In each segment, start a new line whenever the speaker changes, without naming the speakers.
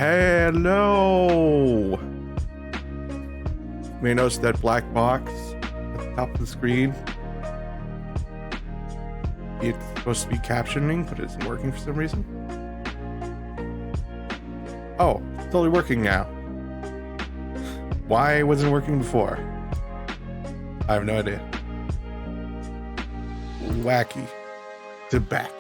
Hello! You may notice that black box at the top of the screen. It's supposed to be captioning, but it isn't working for some reason. Oh, it's totally working now. Why wasn't it working before? I have no idea. Wacky. Tobacco.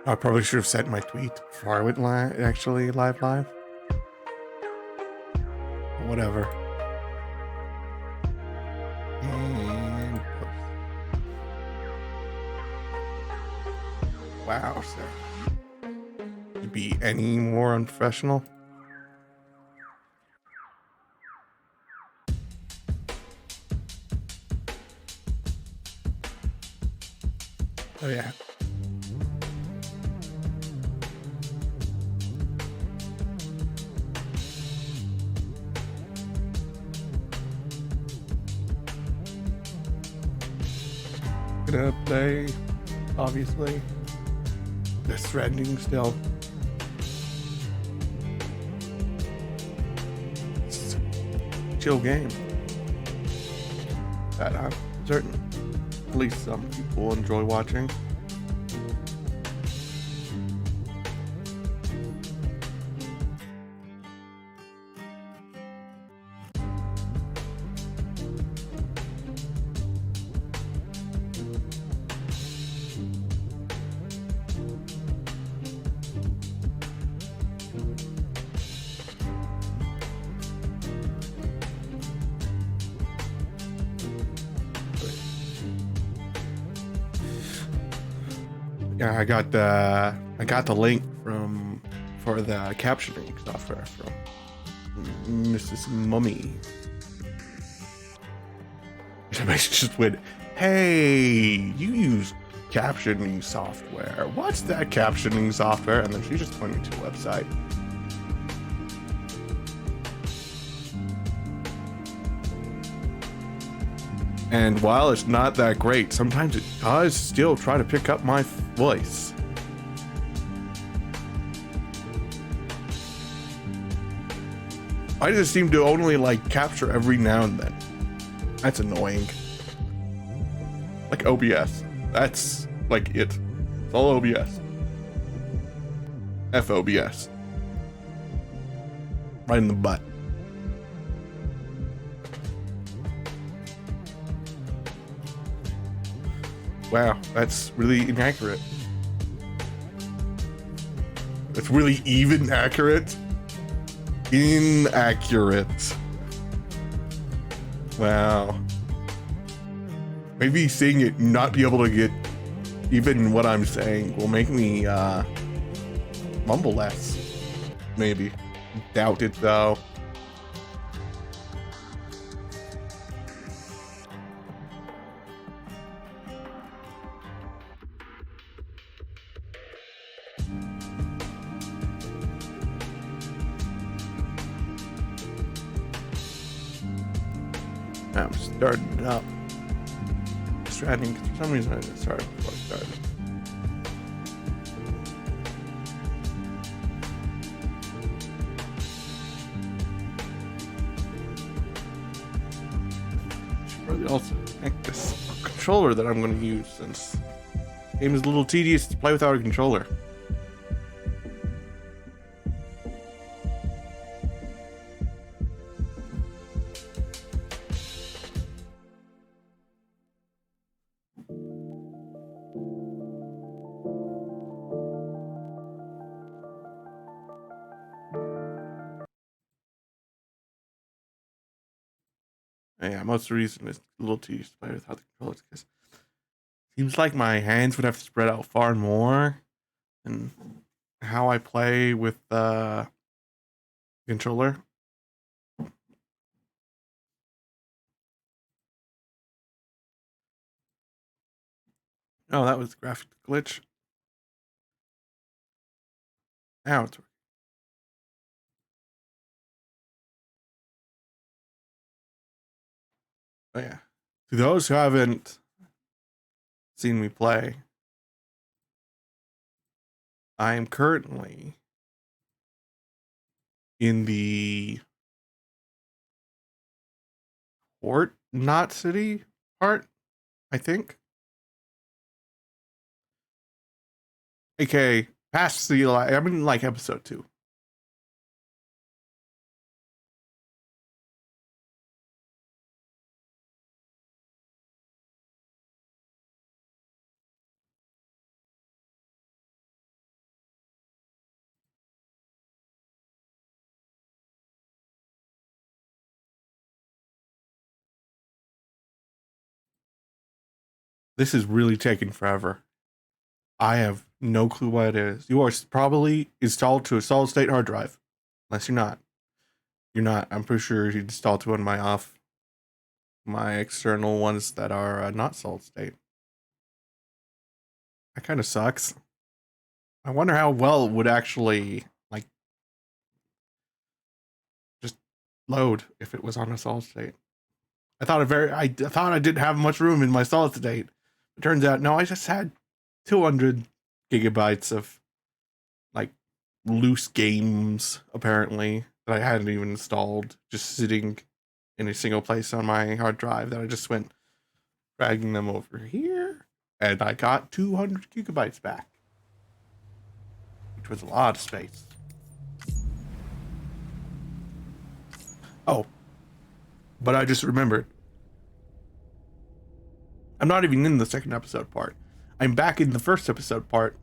I probably should have sent my tweet before I went actually live. Whatever. And post. Wow, sir. To be any more unprofessional? Oh yeah. Gonna play, obviously, the Stranding still. It's a chill game that I'm certain at least some people enjoy watching. Yeah, I got the link for the captioning software from Mrs. Mummy. Somebody just went, "Hey, you use captioning software. What's that captioning software?" And then she just pointed me to a website. And while it's not that great, sometimes it does still try to pick up my voice. I just seem to only like capture every now and then. That's annoying. Like OBS. That's like it. It's all OBS. FOBS. Right in the butt. Wow, that's really inaccurate. That's really even accurate. Inaccurate. Wow. Maybe seeing it not be able to get even what I'm saying will make me mumble less. Maybe. Doubt it though. I'm starting it up. Stranding, for some reason I didn't start it before I started. I should probably also connect this controller that I'm going to use, since the game is a little tedious to play without a controller. Yeah, most of the reason is a little tedious to play without the controllers, because it seems like my hands would have to spread out far more than how I play with the controller. Oh, that was the graphic glitch. Now it's working. Oh yeah, To those who haven't seen me play, I am currently in the port, not city part, I think. Okay, past the, I'm in like episode 2. This is really taking forever. I have no clue what it is. You are probably installed to a solid state hard drive. Unless you're not. You're not. I'm pretty sure you installed to one of my external ones that are not solid state. That kind of sucks. I wonder how well it would actually like just load if it was on a solid state. I thought I didn't have much room in my solid state. It turns out no, I just had 200 gigabytes of like loose games apparently that I hadn't even installed, just sitting in a single place on my hard drive that I just went dragging them over here, and I got 200 gigabytes back, which was a lot of space. Oh, but I just remembered. I'm not even in the second episode part. I'm back in the first episode part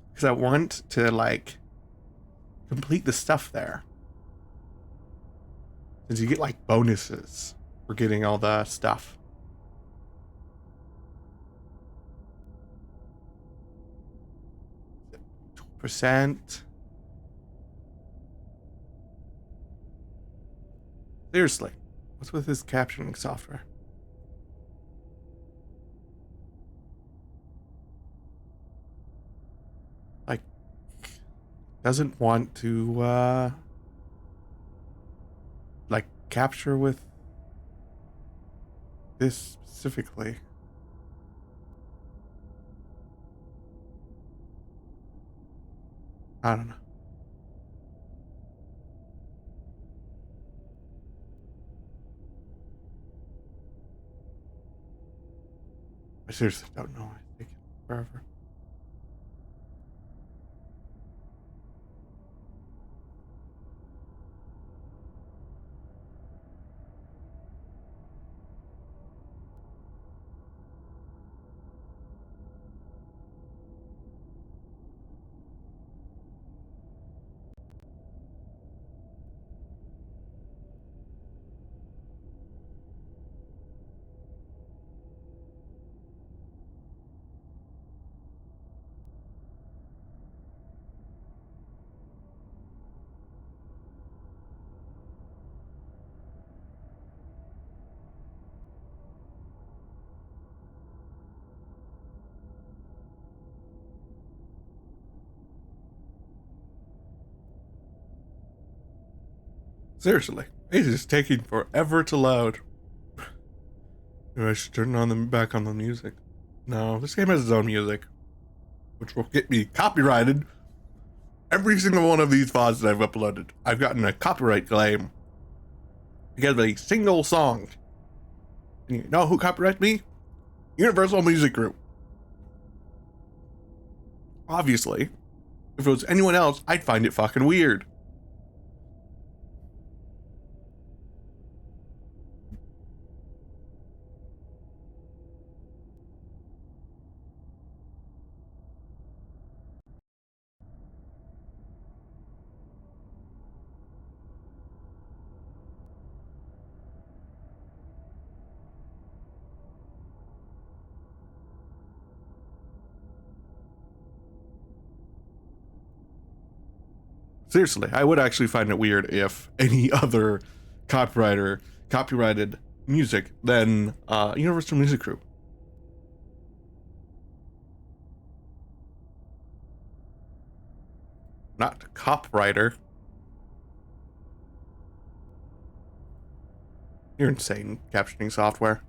because I want to like complete the stuff there. Since you get like bonuses for getting all the stuff. Percent. Seriously, what's with this captioning software? Like, doesn't want to like capture with this specifically. I don't know. I seriously don't know. It's taking forever. Seriously, it is taking forever to load. Maybe I should turn on the back on the music. No, this game has its own music, which will get me copyrighted. Every single one of these VODs that I've uploaded, I've gotten a copyright claim because of a single song. And you know who copyrighted me? Universal Music Group. Obviously, if it was anyone else, I'd find it fucking weird. Seriously, I would actually find it weird if any other copyrighted music than Universal Music Group. Not copywriter. You're insane, captioning software.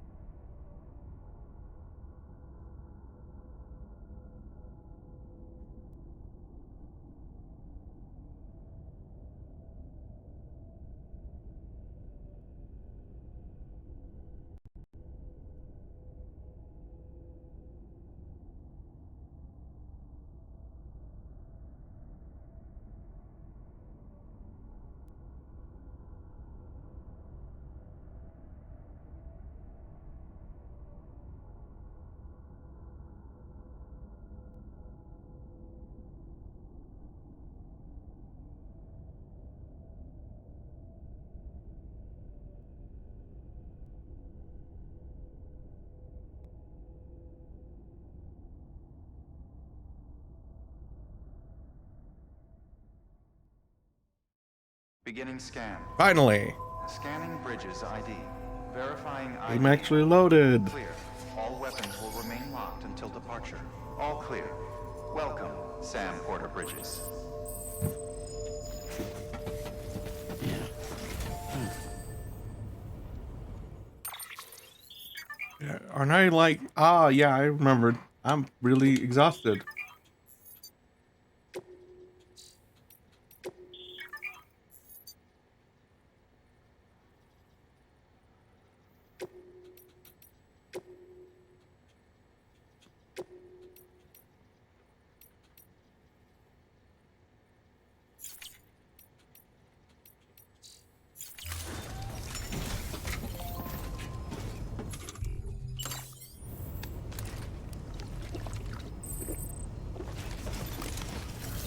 Beginning scan.
Finally.
Scanning bridges ID. Verifying ID.
I'm actually loaded.
Clear. All weapons will remain locked until departure. All clear. Welcome, Sam Porter Bridges.
Yeah, aren't I like... Ah, yeah, I remembered. I'm really exhausted.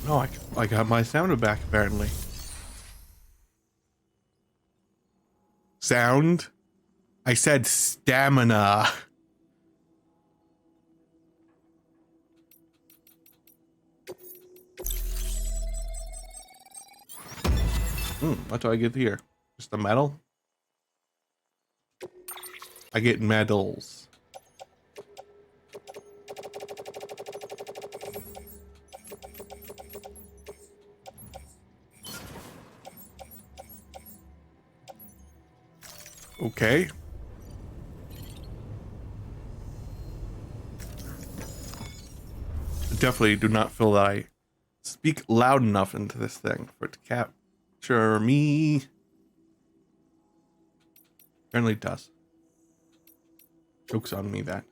No, I got my stamina back, apparently. Sound? I said stamina. What do I get here? Just a medal? I get medals. Okay. I definitely do not feel that I speak loud enough into this thing for it to capture me. Apparently it does. Joke's on me, that.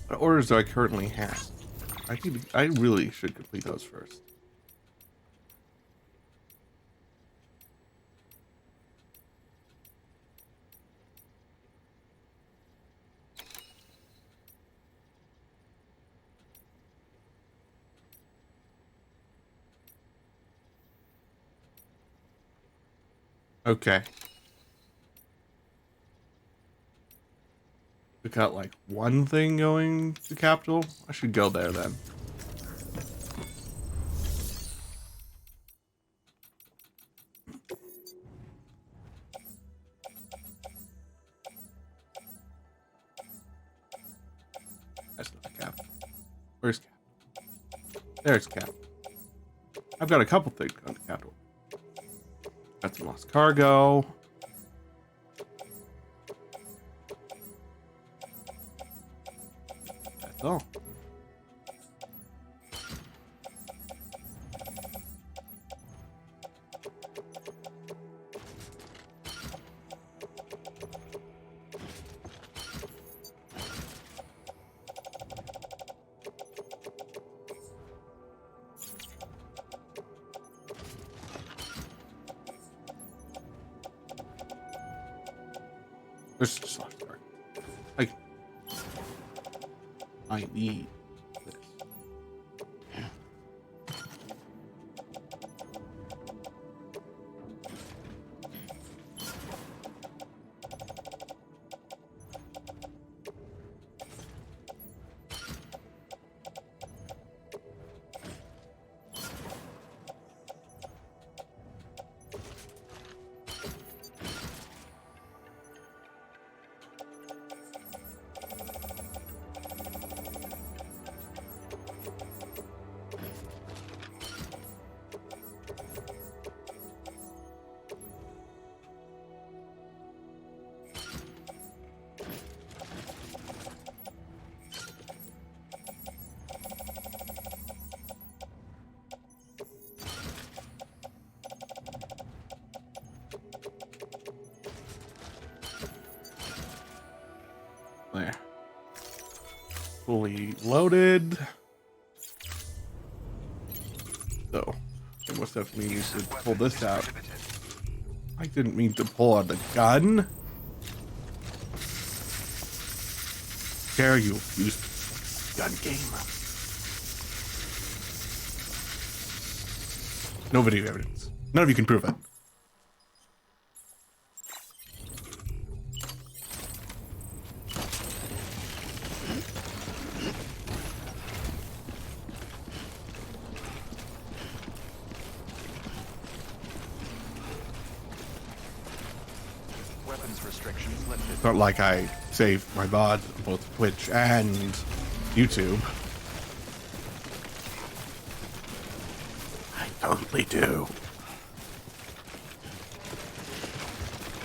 What orders do I currently have? I really should complete those first. Okay. We got like one thing going to capital. I should go there then. That's not Cap. Where's Cap? There's Cap. I've got a couple things on the capital. Got some lost cargo. That's all. There's just lost cargo. Like, I need this. There. Fully loaded. So, I must have needed to pull this out. I didn't mean to pull out the gun. Dare you use gun game? No video evidence. None of you can prove it.
attendance restrictions lifted.
It's not like I save my VOD on both Twitch and YouTube. I totally do.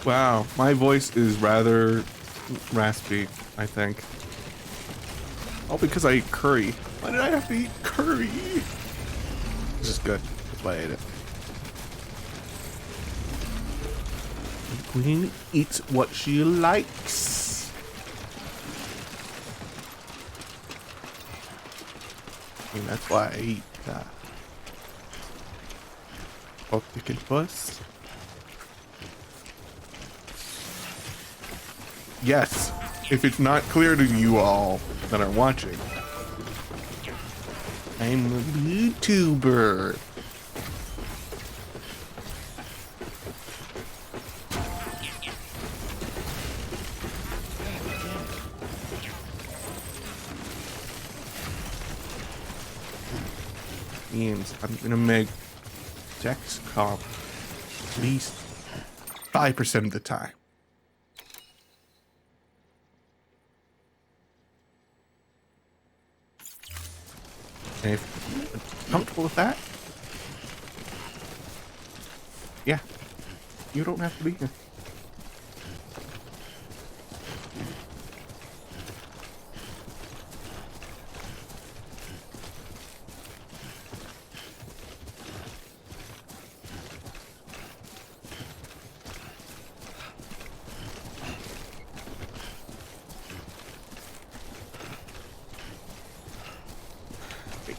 Wow, my voice is rather raspy, I think. Oh, because I ate curry. Why did I have to eat curry? This is good. That's why I ate it. The queen eats what she likes. And that's why I eat pork chicken puss. Yes, if it's not clear to you all that are watching, I'm a YouTuber. Means I'm gonna make Dexcom at least 5% of the time. And if you're comfortable with that, yeah, you don't have to be here.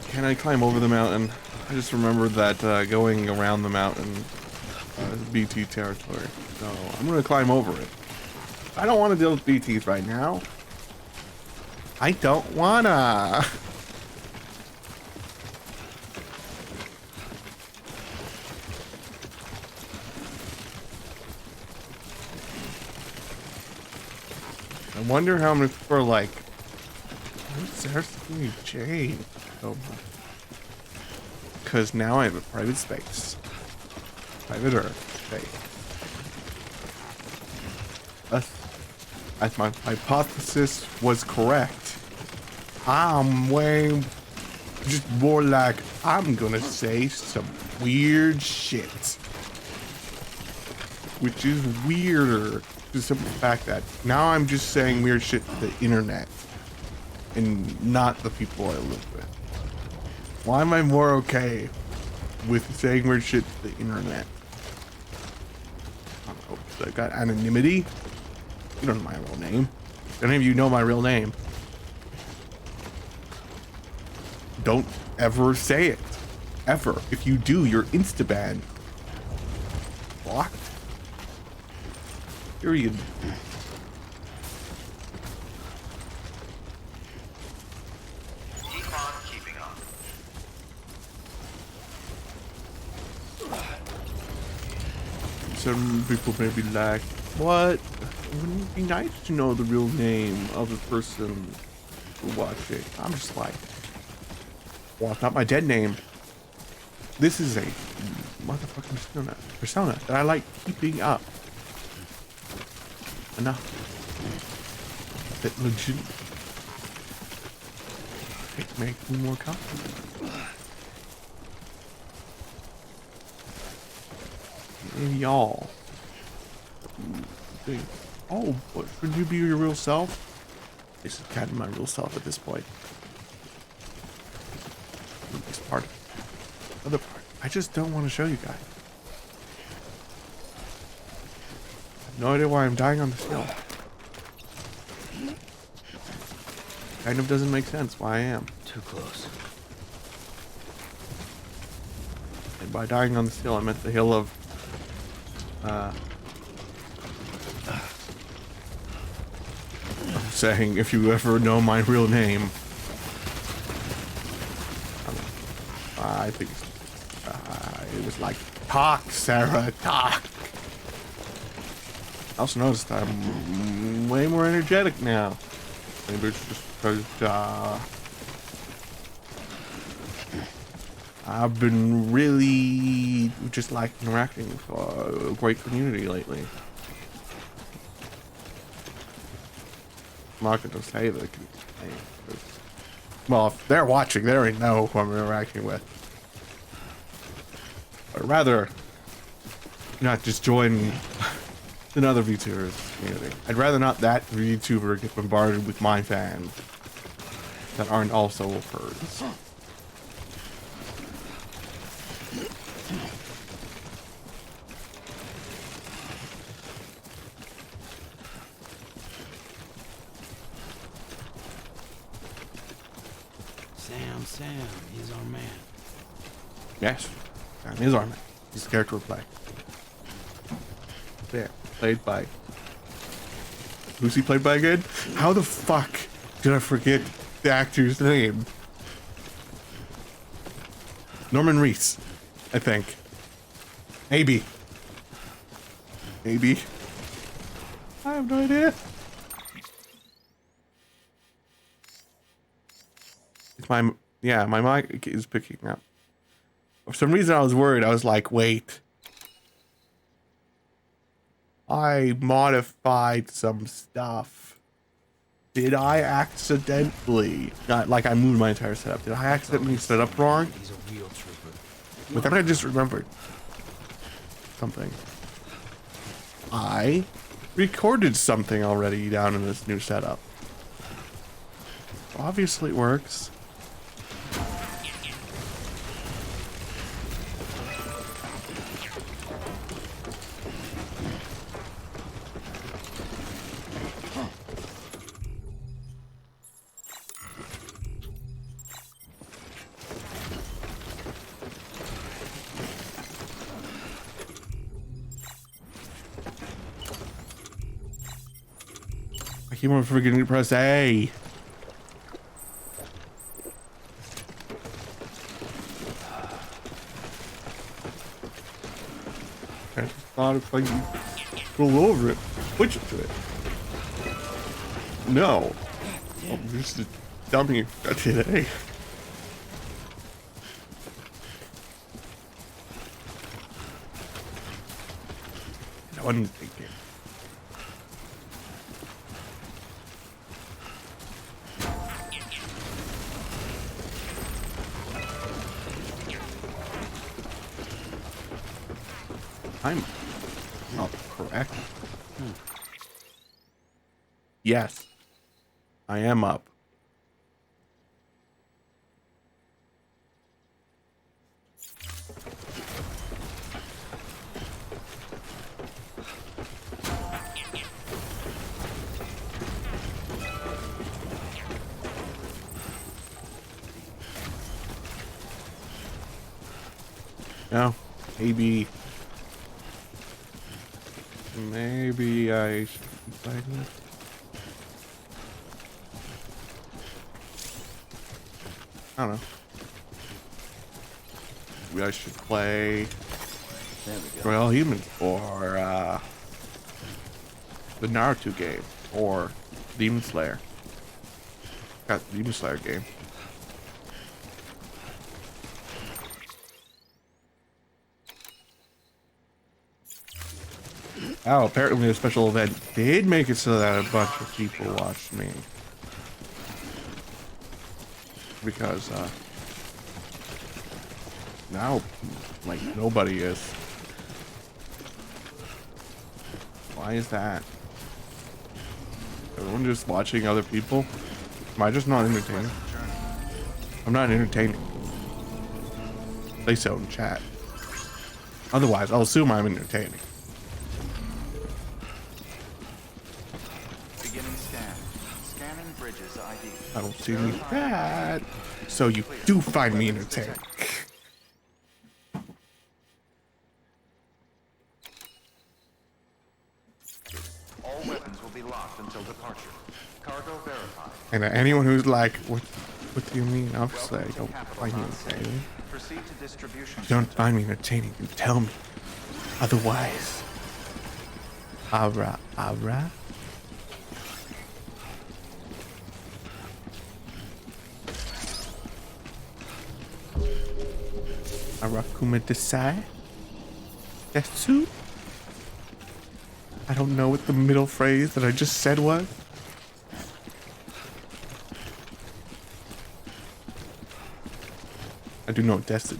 Can I climb over the mountain? I just remembered that going around the mountain is BT territory. So I'm gonna climb over it. I don't want to deal with BTs right now. I don't wanna. I wonder how many people are like, there's Jade. So much. Because now I have a private space. Private Earth space. As my hypothesis was correct. I'm way just more like I'm gonna say some weird shit. Which is weirder. The simple fact that now I'm just saying weird shit to the internet. And not the people I live with. Why am I more okay with saying weird shit to the internet? I don't know, 'cause I got anonymity. You don't know my real name. If any of you know my real name, don't ever say it. Ever. If you do, you're insta-banned. Blocked. Period. Some people may be like, what? Wouldn't it be nice to know the real name of the person watching? I'm just like, well, it's not my dead name. This is a motherfucking persona that I like keeping up. Enough. That legit make me more comfortable. And y'all. Oh, but should you be your real self? This is kind of my real self at this point. This part. Other part. I just don't want to show you guys. I have no idea why I'm dying on this hill. Kind of doesn't make sense why I am.
Too close.
And by dying on this hill, I meant the hill of I'm saying if you ever know my real name, I think it was like talk, Sarah, talk. I also noticed I'm way more energetic now. Maybe it's just because I've been really just like interacting with a great community lately. I'm not gonna say that. Well, if they're watching, they already know who I'm interacting with. But rather not just join another VTuber's community. I'd rather not that VTuber get bombarded with my fans that aren't also hers.
Sam, he's our man.
Yes, Sam is our man. He's the character we play. There, played by. Who's he played by again? How the fuck did I forget the actor's name? Norman Reese, I think. Maybe. Maybe. I have no idea. It's my mic is picking up. For some reason I was worried. I was like, wait. I modified some stuff. Did I accidentally? Not like I moved my entire setup. Did I accidentally set up wrong?
He's a real trooper.
But then I just remembered something. I recorded something already down in this new setup. Obviously it works. I keep on forgetting to press A. I just thought if I could go over it, switch it to it. No. I'm just a dummy today. No one's thinking. I'm not correct. Yes, I am up. No, maybe I should be playing this. I don't know. Maybe I should play Royal Humans or the Naruto game or Demon Slayer. Got the Demon Slayer game. Oh, apparently a special event did make it so that a bunch of people watched me. Because, now, like, nobody is. Why is that? Everyone just watching other people? Am I just not entertaining? I'm not entertaining. Say so in chat. Otherwise, I'll assume I'm entertaining. I don't see any bad. So you do find me entertaining.
All weapons will be locked until departure. Cargo verified.
And anyone who's like, what do you mean? Obviously, I don't find me entertaining.
Proceed to distribution.
If you don't find me entertaining, you tell me. Otherwise, abra. Arakuma desai? Desu? I don't know what the middle phrase that I just said was. I do know Desu.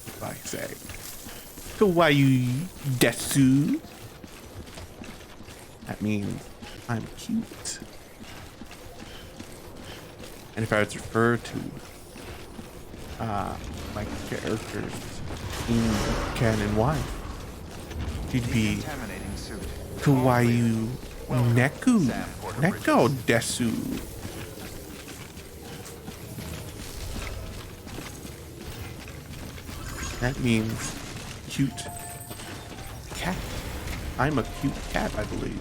If I say Kawaii Desu, that means I'm cute. And if I was to refer to my character's in canon wife, she'd be
Contaminating suit.
Kawaii Neku.
Sam Porter
Neko
Bridges.
Desu. That means cute cat. I'm a cute cat, I believe.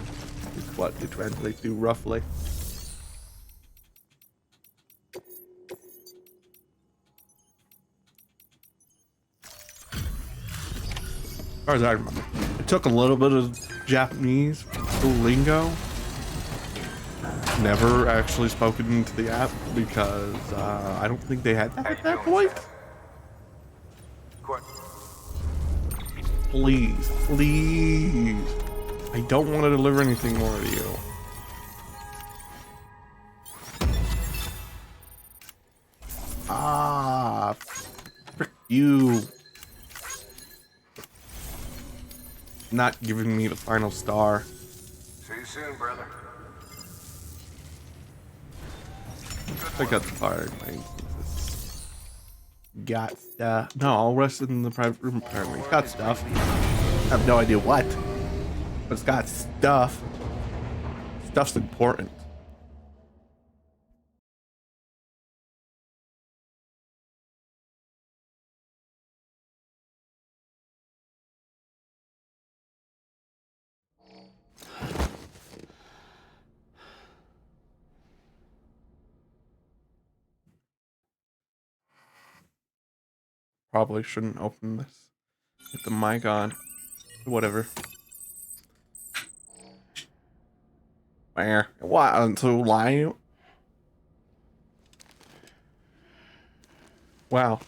Is what it translates to roughly. As far as I remember, it took a little bit of Japanese lingo. Never actually spoken into the app because I don't think they had that at that point. Please, please. I don't want to deliver anything more to you. Ah, frick you. Not giving me the final star.
See you soon, brother.
I got the fire. Got stuff. No, I'll rest in the private room apparently. It's got stuff. I have no idea what. But it's got stuff. Stuff's important. Probably shouldn't open this. Get the mic on. Whatever. Where? What? To lie? Wow.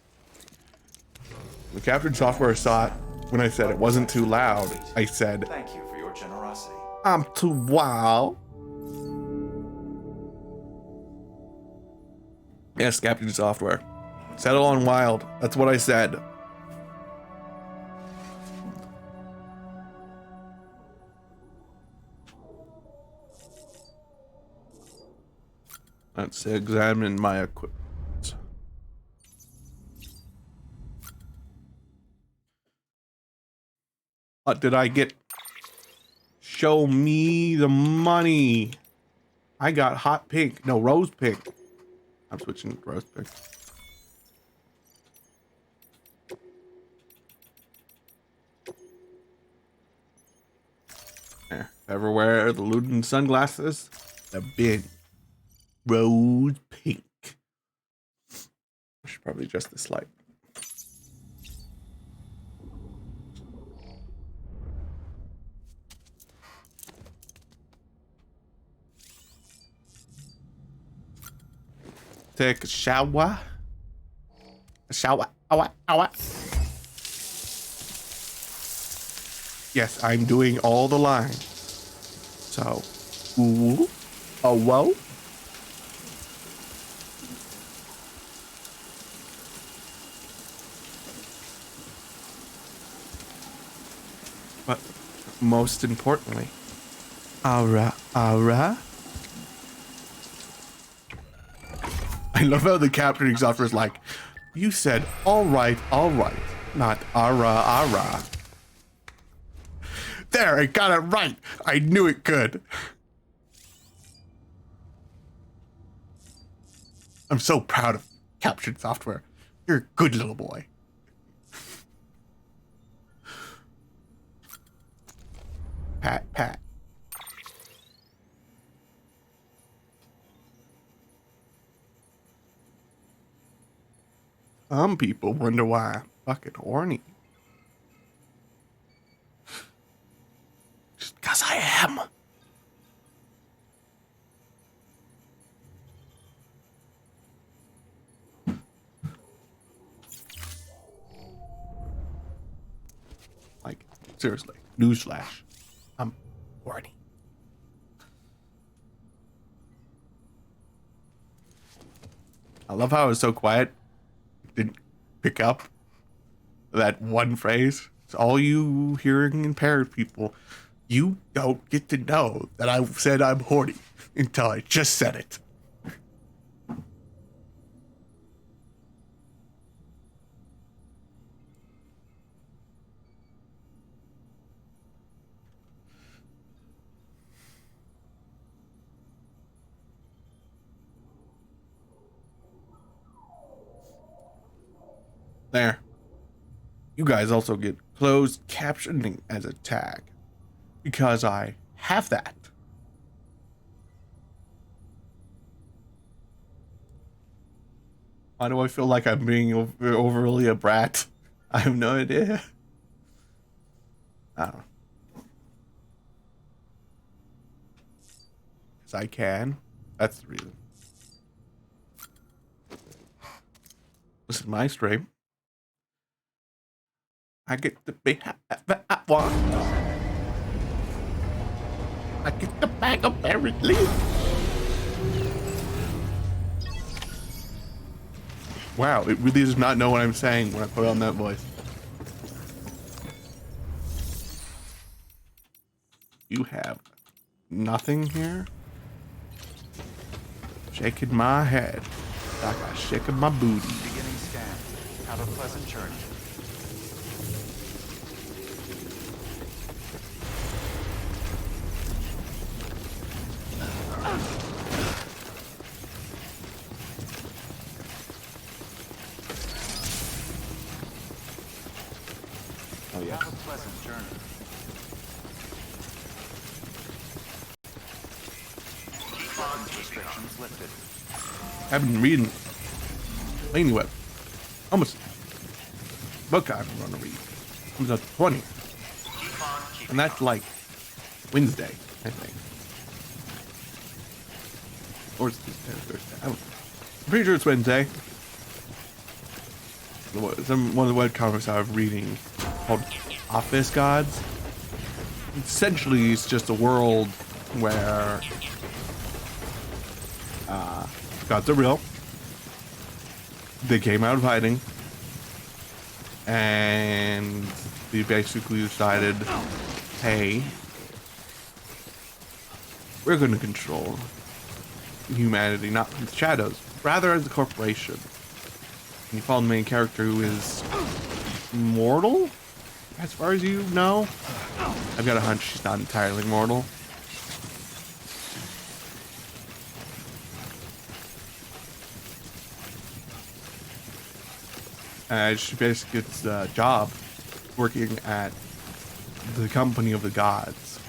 The captured software saw it when I said it wasn't too loud. I said,
Thank you for your generosity.
I'm too wild. Yes, captured software. Settle on wild. That's what I said. Let's examine my equipment. What did I get? Show me the money. I got hot pink. No, rose pink. I'm switching to rose pink. There. Ever wear the Nilotoon sunglasses? The bin. Rose pink. I should probably adjust this light. Take a shower. A shower. Ow, ow. Yes, I'm doing all the lines. So, ooh, oh, whoa. But most importantly, aura. I love how the capturing software is like, you said all right, not ara. There, I got it right. I knew it could. I'm so proud of captured software. You're a good little boy. Pat. Some people wonder why I'm fucking horny. Just because I am. Like, seriously, newsflash. I'm horny. love how I was so quiet. Didn't pick up that one phrase. It's all you hearing impaired people. You don't get to know that I said I'm horny until I just said it. There. You guys also get closed captioning as a tag because I have that. Why do I feel like I'm being overly a brat? I have no idea. I don't know. Because I can. That's the reason. Listen to my stream. I get to be one. I get the bag of berry leaf. Wow, it really does not know what I'm saying when I put on that voice. You have nothing here? Shaking my head like I shaking my booty.
Beginning scan. Have a pleasant journey.
Oh yeah.
Have a pleasant journey. Weapons restrictions lifted.
I've been reading anyway. Almost book I'm gonna read. Comes out the 20th. And that's like Wednesday, I think. Or it's Thursday. I don't know. I'm pretty sure it's Wednesday. One of the webcomics I was reading called Office Gods. Essentially, it's just a world where gods are real. They came out of hiding, and they basically decided, hey, we're going to control humanity, not from the shadows, rather as a corporation. And you follow the main character, who is mortal, as far as you know. I've got a hunch she's not entirely mortal. She basically gets a job working at the company of the gods.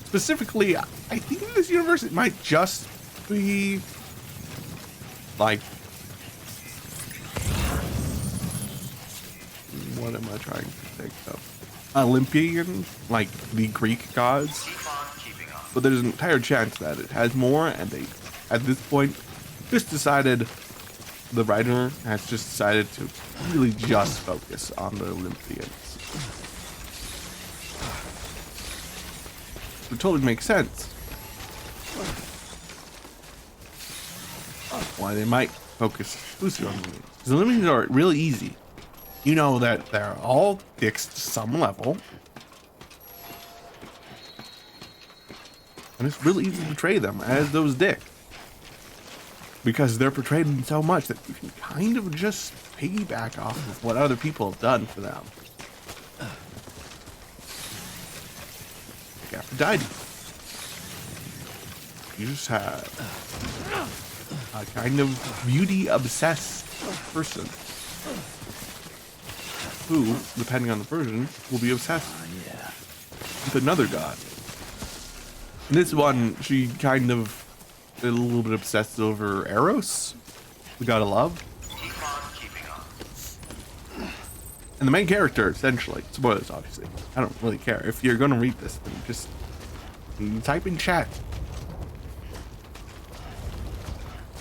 Specifically, I think in this universe it might just be like, what am I trying to think of? Olympian, like the Greek gods. But there's an entire chance that it has more, and they, at this point, just decided, the writer has just decided to really just focus on the Olympians. It totally makes sense why they might focus exclusively on the Olympians. Because the Olympians are really easy. You know that they're all dicks to some level. And it's really easy to portray them as those dicks. Because they're portrayed in so much that you can kind of just piggyback off of what other people have done for them. Like Aphrodite. You just have a kind of beauty-obsessed person who, depending on the version, will be obsessed with another god. In this one, she kind of a little bit obsessed over Eros, the god of love. And the main character, essentially, spoilers obviously, I don't really care. If you're gonna read this, then just type in chat.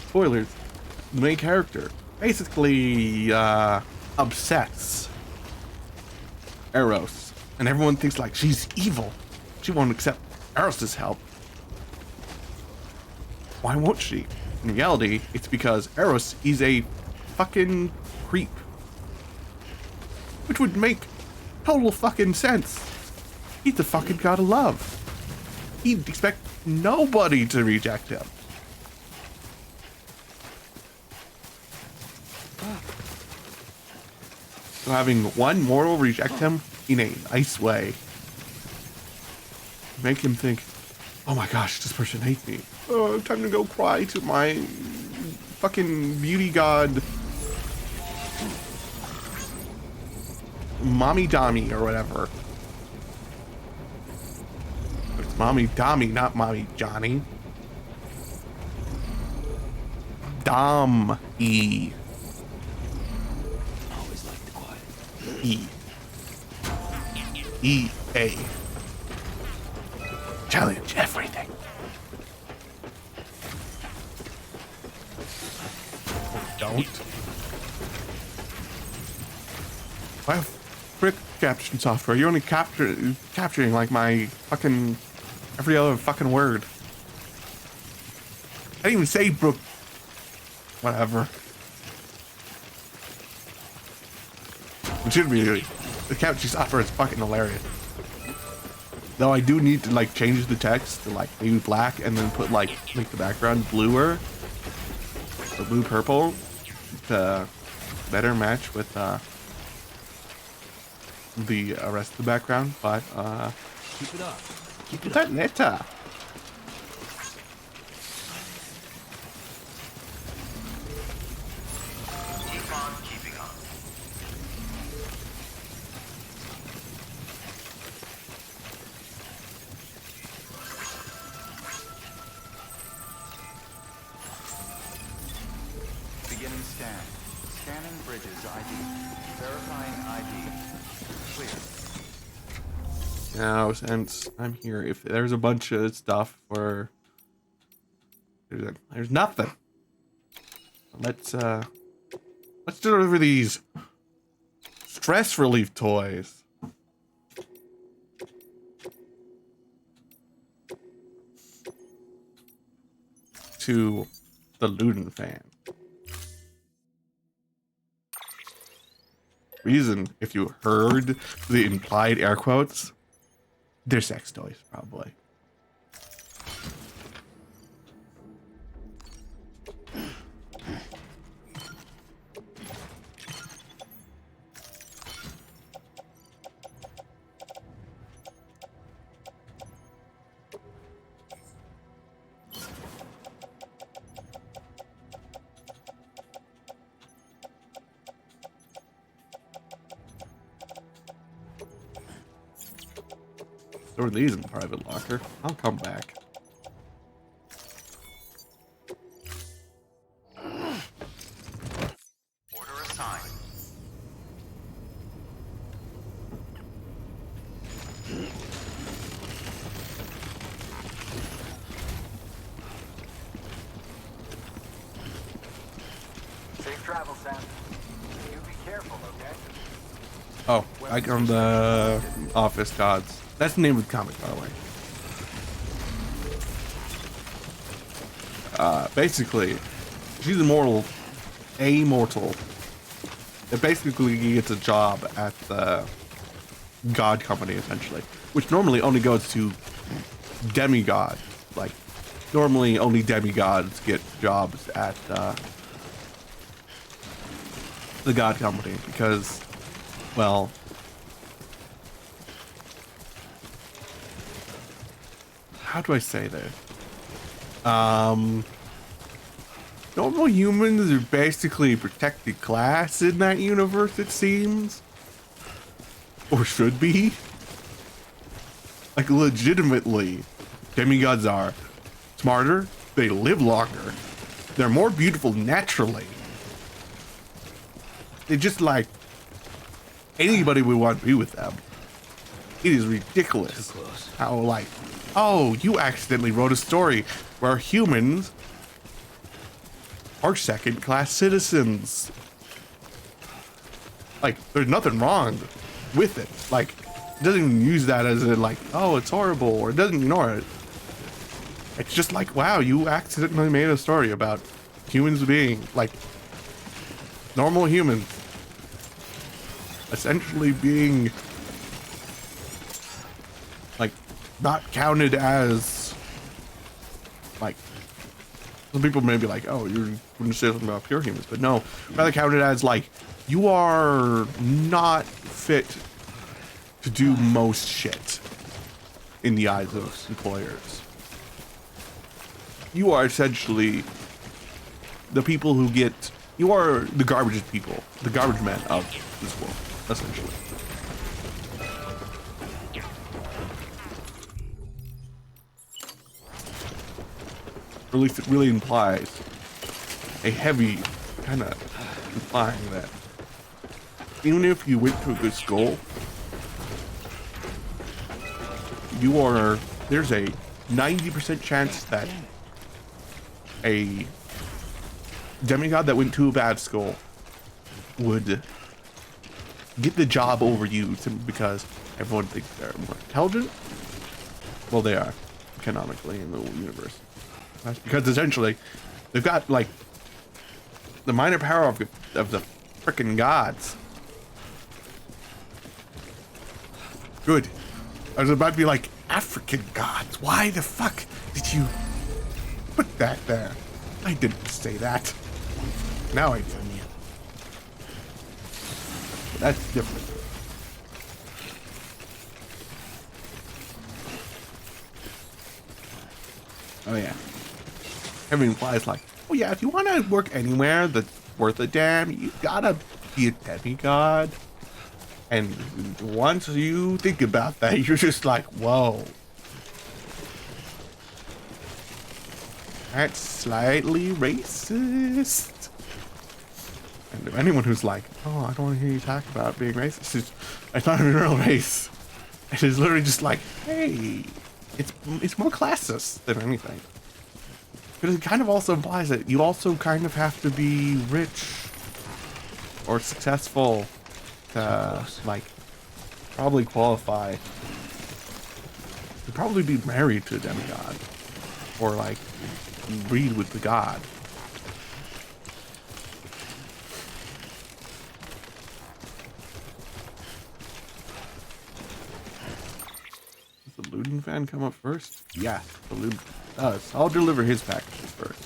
Spoilers. The main character basically upsets Eros, and everyone thinks like she's evil. She won't accept Eros's help. Why won't she? In reality, it's because Eros is a fucking creep. Which would make total fucking sense. He's the fucking god of love. He'd expect nobody to reject him. So having one mortal reject him in a nice way, make him think, oh my gosh, this person hates me. Oh, time to go cry to my fucking beauty god, Mommy Dami or whatever. It's Mommy Dami, not Mommy Johnny. Dom-E.
Always like the quiet.
E-A. Challenge everything. Don't. I have frick caption software. You're only capturing like my fucking every other fucking word. I didn't even say Brooke. Whatever. Legitimately, the caption software is fucking hilarious. Though I do need to like change the text to like maybe black and then put like make the background bluer, so blue purple, to better match with the rest of the background. But
Keep it up. Keep it
that
up.
letter.
Keep on keeping on. Beginning scan. Scanning bridges ID. Verifying ID. Clear.
Now, since I'm here, if there's a bunch of stuff where there's nothing, let's deliver these stress relief toys. To the Luden fan. Reason, if you heard the implied air quotes, they're sex toys, probably. Store these in the private locker. I'll come back.
Order assigned.
Safe travel, Sam. You be careful, okay?
Oh, I on the Office Gods. That's the name of the comic, by the way. Basically, she's immortal, that basically gets a job at the God Company, essentially, which normally only goes to demigods. Like, normally only demigods get jobs at the God Company because, well, how do I say this? Normal humans are basically a protected class in that universe, it seems. Or should be. Like, legitimately, demigods are smarter, they live longer, they're more beautiful naturally. They're just like, anybody would want to be with them. It is ridiculous
Too close.
how, like, oh, you accidentally wrote a story where humans are second-class citizens. Like, there's nothing wrong with it. Like, it doesn't even use that as a, like, oh, it's horrible, or it doesn't ignore it. It's just like, wow, you accidentally made a story about humans being like normal humans essentially being like not counted as like some people may be like, oh, you're going to say something about pure humans, but no, rather counted as like you are not fit to do most shit in the eyes of employers. You are essentially the people who get, you are the garbage people, the garbage men of this world, essentially. Or at least it really implies a heavy kind of implying that even if you went to a good school, you are, there's a 90% chance that a demigod that went to a bad school would get the job over you simply because everyone thinks they're more intelligent. Well, they are canonically in the universe. That's because essentially they've got like the minor power of the frickin' gods. Good. I was about to be like, African gods. Why the fuck did you put that there? I didn't say that. Now I tell you. That's different. Oh yeah. Heaven implies like, oh yeah, if you want to work anywhere that's worth a damn, you gotta be a demigod. And once you think about that, you're just like, whoa. That's slightly racist. And to anyone who's like, oh, I don't want to hear you talk about being racist, it's not even a real race. It is literally just like, hey, it's more classist than anything. But it kind of also implies that you also kind of have to be rich or successful to like probably qualify to probably be married to a demigod or like breed with the god. Does the looting fan come up first? Yeah, the loot does. I'll deliver his packages first.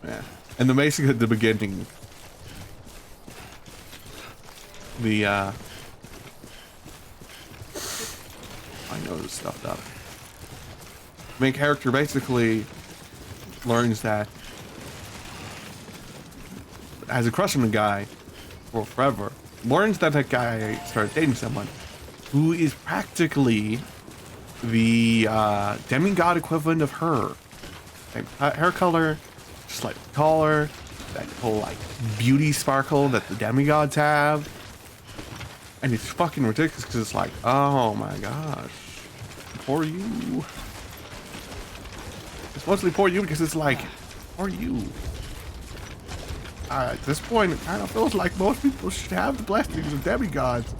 Yeah. And the basically at the beginning, the I know this stuff up. Main character basically learns that has a crush on a guy for forever. Learns that that guy started dating someone who is practically the demigod equivalent of her. Same hair color, slightly taller, that whole like beauty sparkle that the demigods have. And it's fucking ridiculous because it's like, oh my gosh, poor you. It's mostly poor you because it's like, poor you. At this point, it kind of feels like most people should have the blessings of demigods.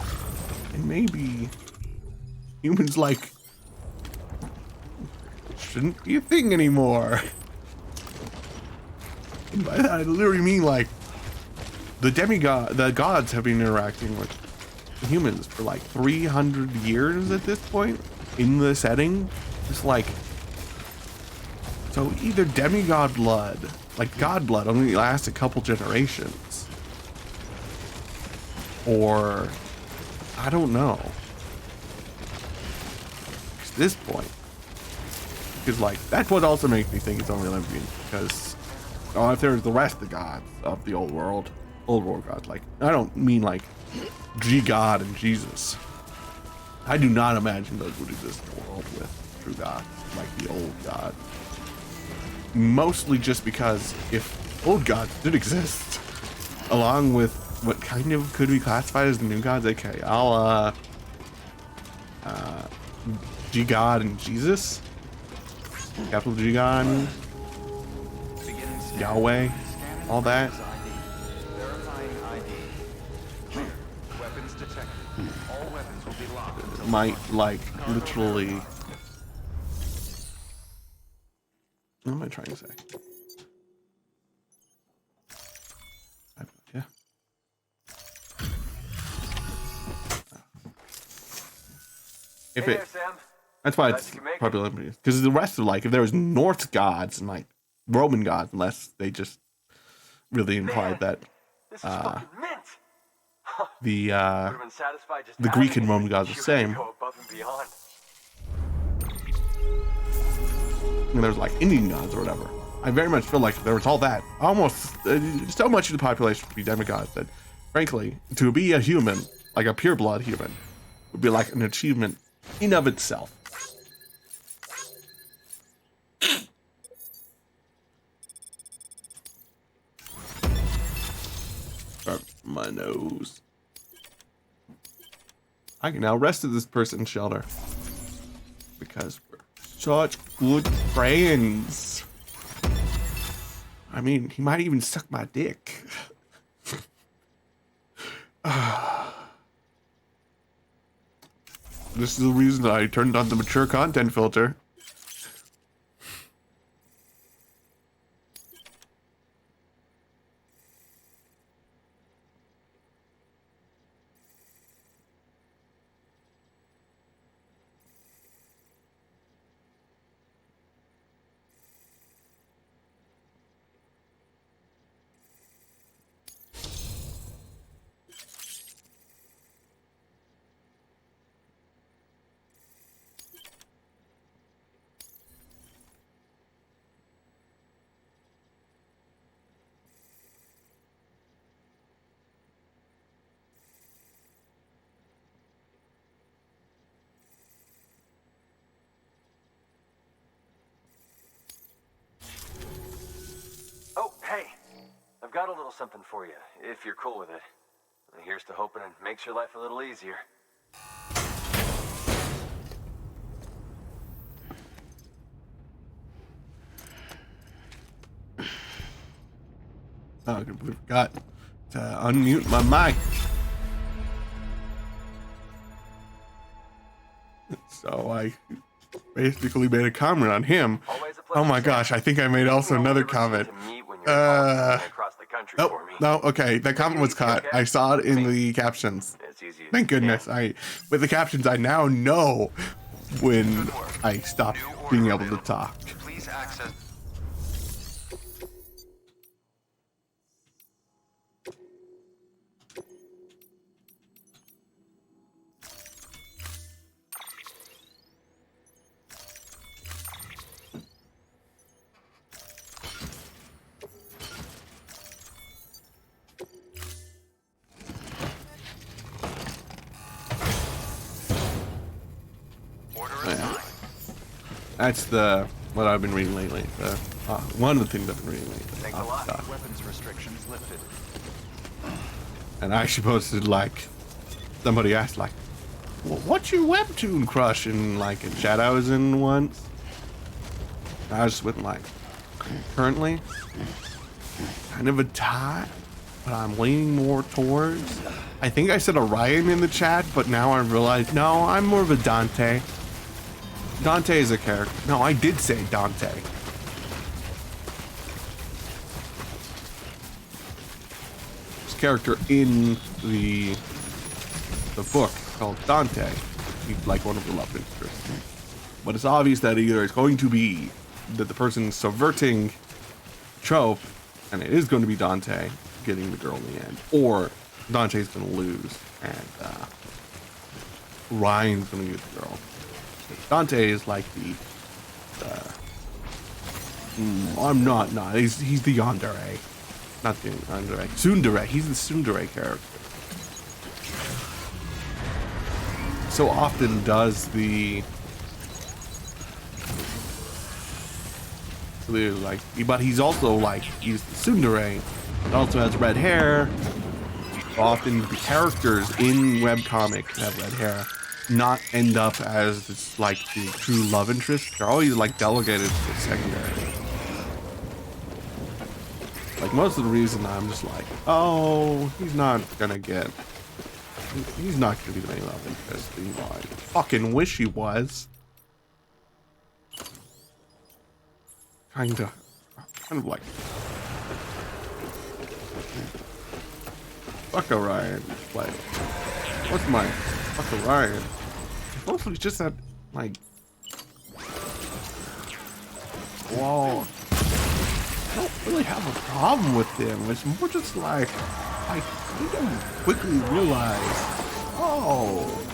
And maybe humans like shouldn't be a thing anymore. And by that I literally mean like the gods have been interacting with humans for like 300 years at this point in the setting. It's like, so either demigod blood, like god blood, only lasts a couple generations, or I don't know. At this point, because like that's what also makes me think it's only Olympian, because oh, if there's the rest of the gods of the old world gods, like I don't mean like G-God and Jesus. I do not imagine those would exist in a world with true gods, like the old gods. Mostly just because if old gods did exist, along with what kind of could be classified as the new gods, aka G-God and Jesus, capital G-God, Yahweh, all that. might like literally. What am I trying to say? Yeah. If
Hey
it,
there, Sam.
that's why
Glad
it's
you can make it.
probably limited. Because the rest of like, if there was Norse gods and like Roman gods, unless they just really implied that
This is fucking mint.
the
Would have been satisfied just
the Greek
having
and
it.
Roman gods are the
You had to
same.
go above and beyond.
And there's like Indian gods or whatever. I very much feel like there was all that. Almost so much of the population would be demigods that, frankly, to be a human, like a pure blood human, would be like an achievement in of itself. My nose. I can now rest at this person's shelter because we're such good friends. I mean, he might even suck my dick. This is the reason I turned on the mature content filter.
Oh, hey. I've got a little something for you, if you're cool with it. Here's to hoping it makes your life a little easier.
Oh, I forgot to unmute my mic. So I basically made a comment on him. Oh my gosh, I think I made also another comment. Oh, no, okay, that comment was caught. I saw it in the captions. Thank goodness. With the captions, I now know when I stopped being able to talk.
Please access.
That's what I've been reading lately. One of the things I've been reading lately.
Thanks a lot.
Weapons restrictions lifted.
And I actually posted somebody asked well, what's your webtoon crush in in chat I was in once? I just went currently kind of a tie, but I'm leaning more towards. I think I said Orion in the chat, but now I realize no, I'm more of a Dante. Dante is a character. No, I did say Dante. This character in the book called Dante. He's like one of the love interests. But it's obvious that either it's going to be that the person's subverting trope, and it is going to be Dante getting the girl in the end, or Dante's going to lose, and Ryan's going to get the girl. Dante is like I'm not, he's the yandere. Not the yandere. Tsundere. He's the tsundere character. So often does but he's also he's the tsundere, and also has red hair. Often the characters in webcomic have red hair not end up as the true love interest. They're always delegated to secondary. Most of the reason I'm just oh, he's not gonna get He's not gonna be the main love interest. You know, I fucking wish he was. Kind of like. Fuck Orion. Like, what's my fuck Orion? Mostly just that, like, whoa. I don't really have a problem with him. It's more just like, I don't quickly realize, oh.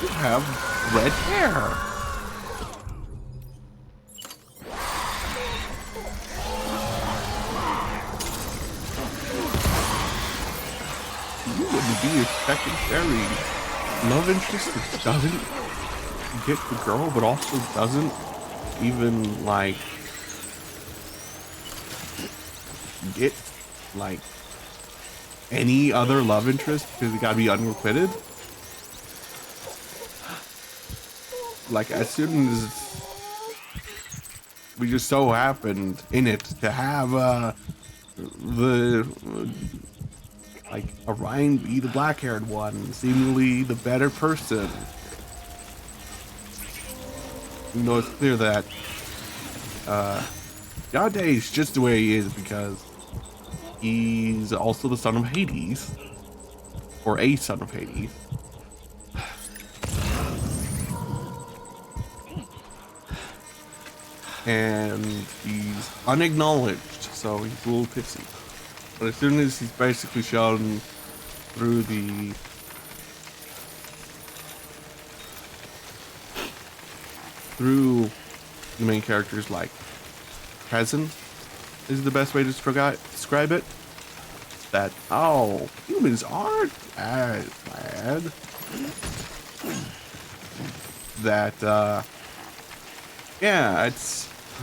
You have red hair. You wouldn't be a secondary love interest that doesn't get the girl, but also doesn't even like get like any other love interest because you gotta be unrequited. Like, as soon as we just so happened in it to have like Orion be the black-haired one, seemingly the better person. You know, it's clear that Yade is just the way he is because he's also the son of Hades, or a son of Hades. And he's unacknowledged, so he's a little pissy. But as soon as he's basically shown through the main character's like present is the best way to describe it. That, oh, humans aren't as bad. That yeah,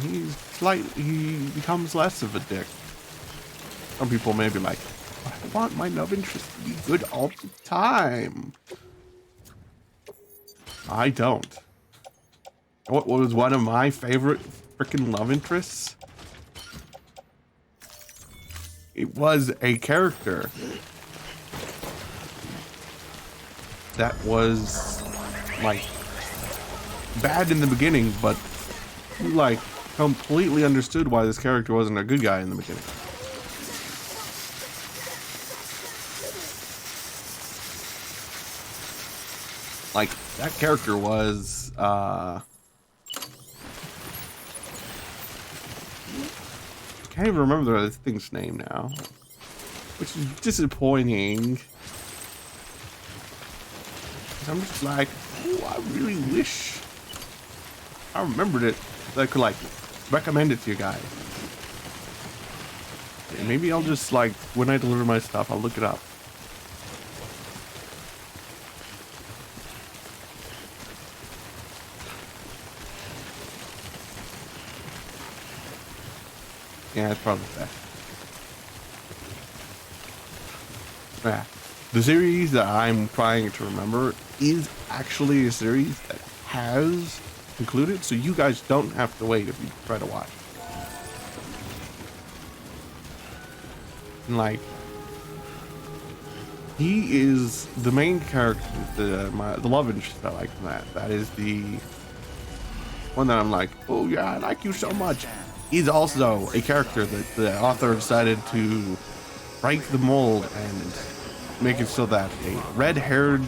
he becomes less of a dick. Some people may be like, I want my love interest to be good all the time. I don't. What was one of my favorite freaking love interests? It was a character that was like bad in the beginning, but you like completely understood why this character wasn't a good guy in the beginning. Like, that character was I can't even remember the thing's name now, which is disappointing. I'm just like, oh, I really wish I remembered it, so I could like recommend it to you guys. And maybe I'll just like, when I deliver my stuff, I'll look it up. Yeah, it's probably best. Yeah. The series that I'm trying to remember is actually a series that has concluded, so you guys don't have to wait if you try to watch. And like, he is the main character, the love interest I like from that. That is the one that I'm like, oh yeah, I like you so much. He's also a character that the author decided to break the mold and make it so that a red-haired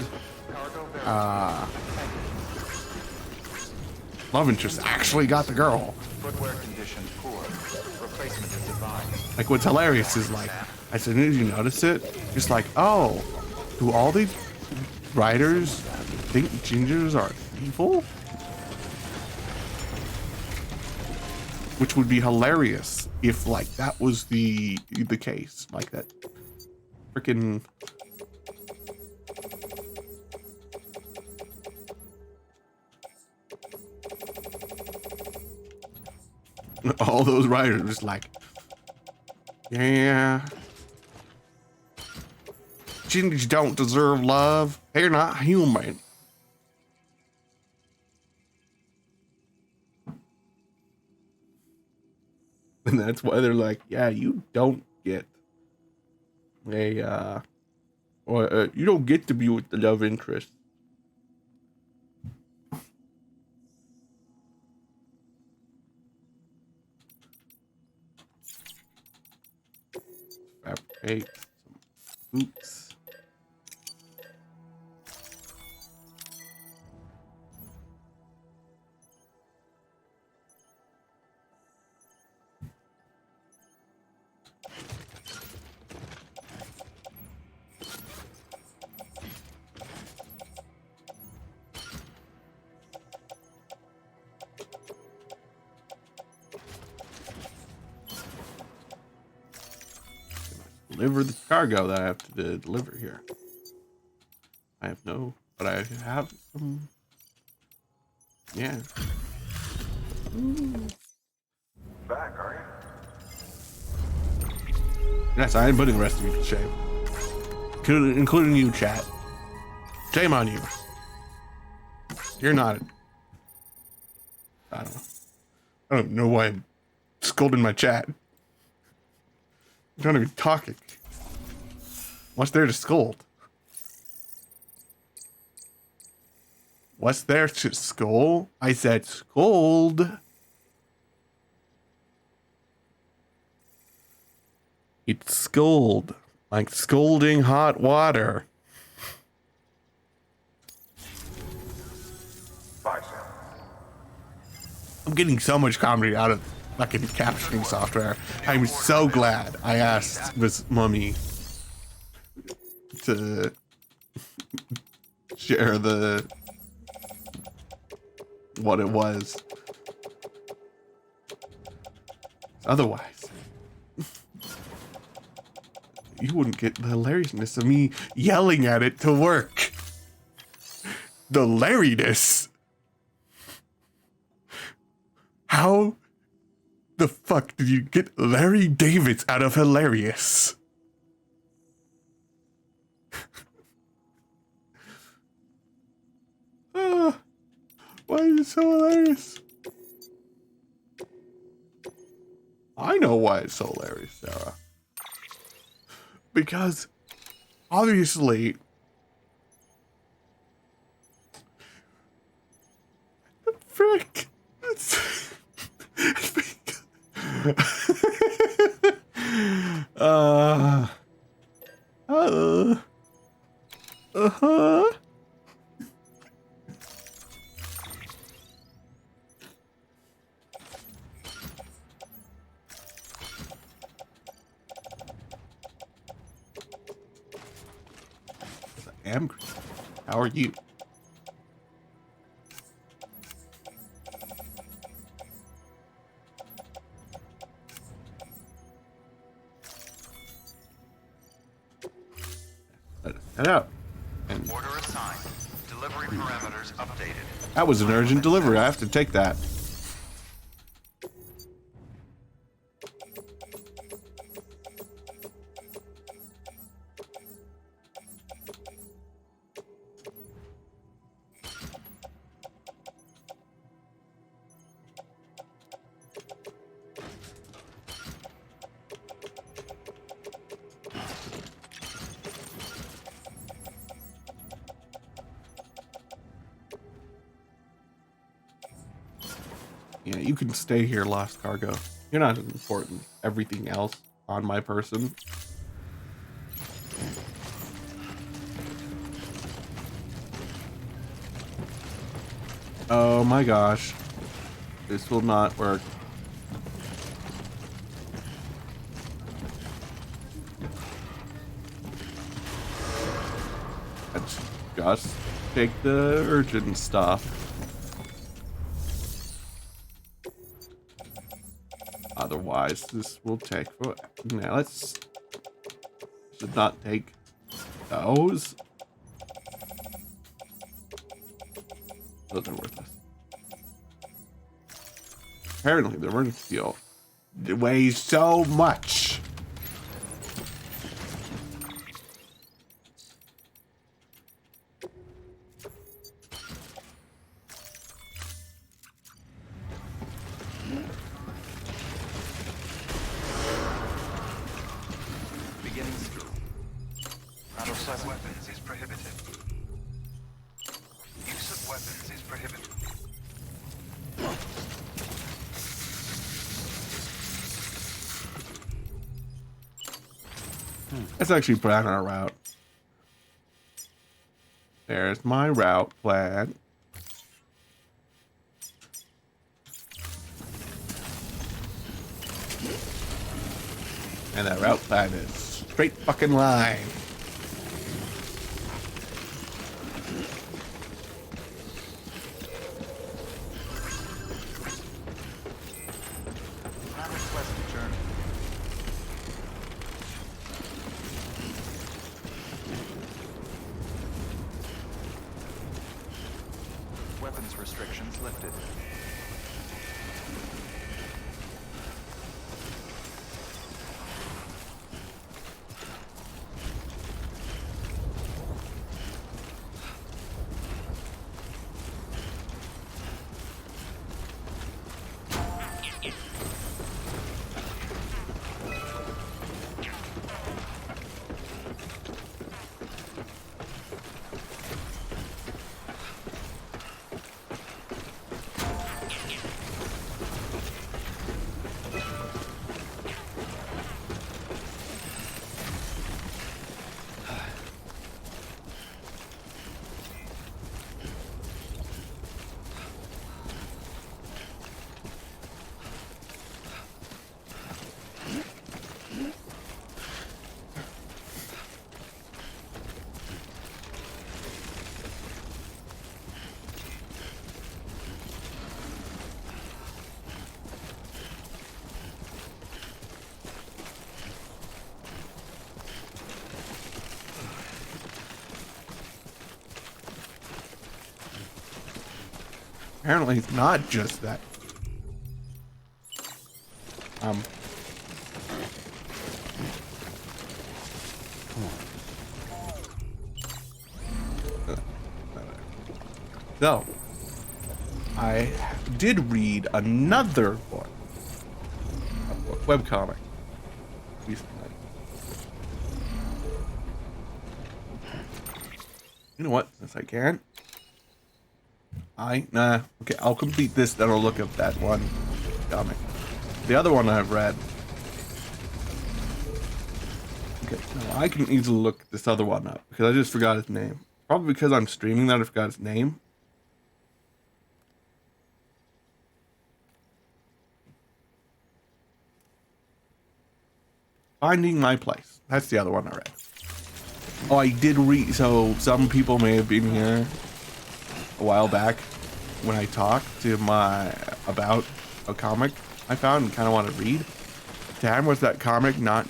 love interest actually got the girl.
Footwear condition poor. Replacement is advised.
Like, what's hilarious is like, as soon as you notice it, just like, oh, do all these writers think gingers are evil? Which would be hilarious if like that was the case, like that freaking all those writers like, yeah, gingers don't deserve love. They're not human. And that's why they're like, yeah, you don't get you don't get to be with the love interest. Fabricate some boots. Deliver the cargo that I have to deliver here. I have no, but I have some. Yeah.
Back, are you?
Yes, I am putting the rest of you to shame, including you, chat. Shame on you. You're not. I don't know why I'm scolding my chat. You're not even talking. What's there to scold? What's there to scold? I said scold. It's scold. Like scalding hot water.
Bye, Sam.
I'm getting so much comedy out of fucking captioning software. I'm so glad I asked Miss Mummy to share what it was. Otherwise, you wouldn't get the hilariousness of me yelling at it to work. The hilariness. How the fuck did you get Larry Davids out of hilarious? Why is it so hilarious? I know why it's so hilarious, Sarah. Because obviously frick. Uh-huh. I am. How are you? Head out. And
Order assigned. Delivery parameters updated.
that was an urgent delivery. I have to take that. Yeah, you can stay here, Lost Cargo. You're not important. Everything else on my person. Oh my gosh. This will not work. Let's just take the urgent stuff. Otherwise, this will take. Now let's. Should not take those. Those are worthless. Apparently, the running fuel weighs so much. Let's actually plan our route. There's my route plan. And that route plan is straight fucking line.
Have a pleasant journey. Weapons restrictions lifted.
Apparently it's not just that. So, I did read another one, a webcomic recently. You know what? Since I can't, okay, I'll complete this, then I'll look up that one comic. The other one I've read. Okay, now I can easily look this other one up because I just forgot his name. Probably because I'm streaming that I forgot his name. Finding My Place. That's the other one I read. Oh, I did read. So some people may have been here a while back when I talked to about a comic I found and kind of want to read. Damn, was that comic not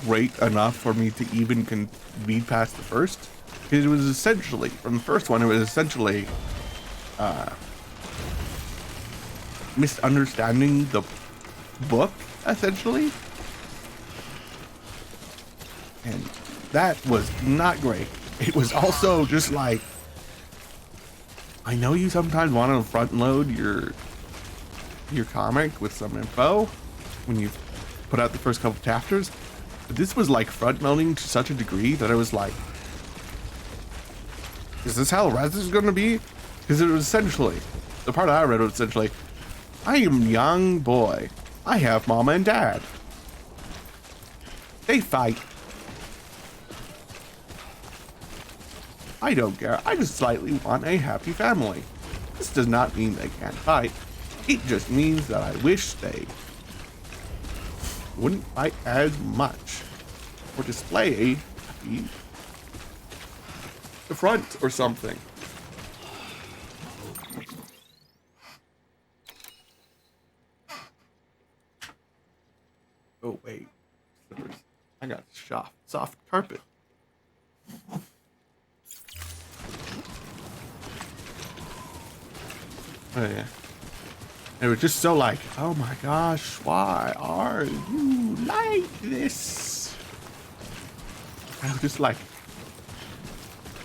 great enough for me to even read past the first? Because it was essentially, from the first one, it was essentially misunderstanding the book, essentially. And that was not great. It was also just like, I know you sometimes want to front load your comic with some info when you put out the first couple chapters, but this was like front loading to such a degree that I was like, is this how the rest is going to be? Because it was essentially, the part I read was essentially, I am a young boy. I have mama and dad. They fight. I don't care. I just slightly want a happy family. This does not mean they can't fight. It just means that I wish they wouldn't fight as much or display a happy front or something. Oh wait, slippers. I got soft carpet. Oh yeah. It was just so like, oh my gosh, why are you like this? I was just like,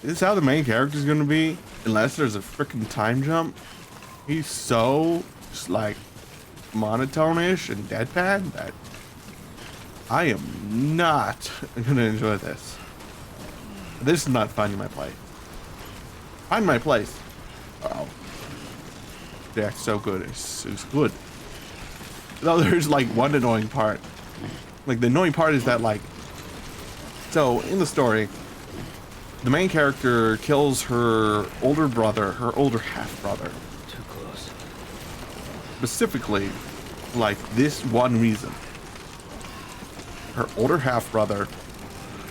is this how the main character is gonna be? Unless there's a freaking time jump. He's so just like monotone-ish and deadpan that I am not gonna enjoy this. This is not finding my place. Find my place. Oh. Yeah, so good. It's good. Though there's like one annoying part. Like the annoying part is that like So, in the story, the main character kills her older brother, her older half-brother.
Too close.
Specifically, like, this one reason. Her older half-brother,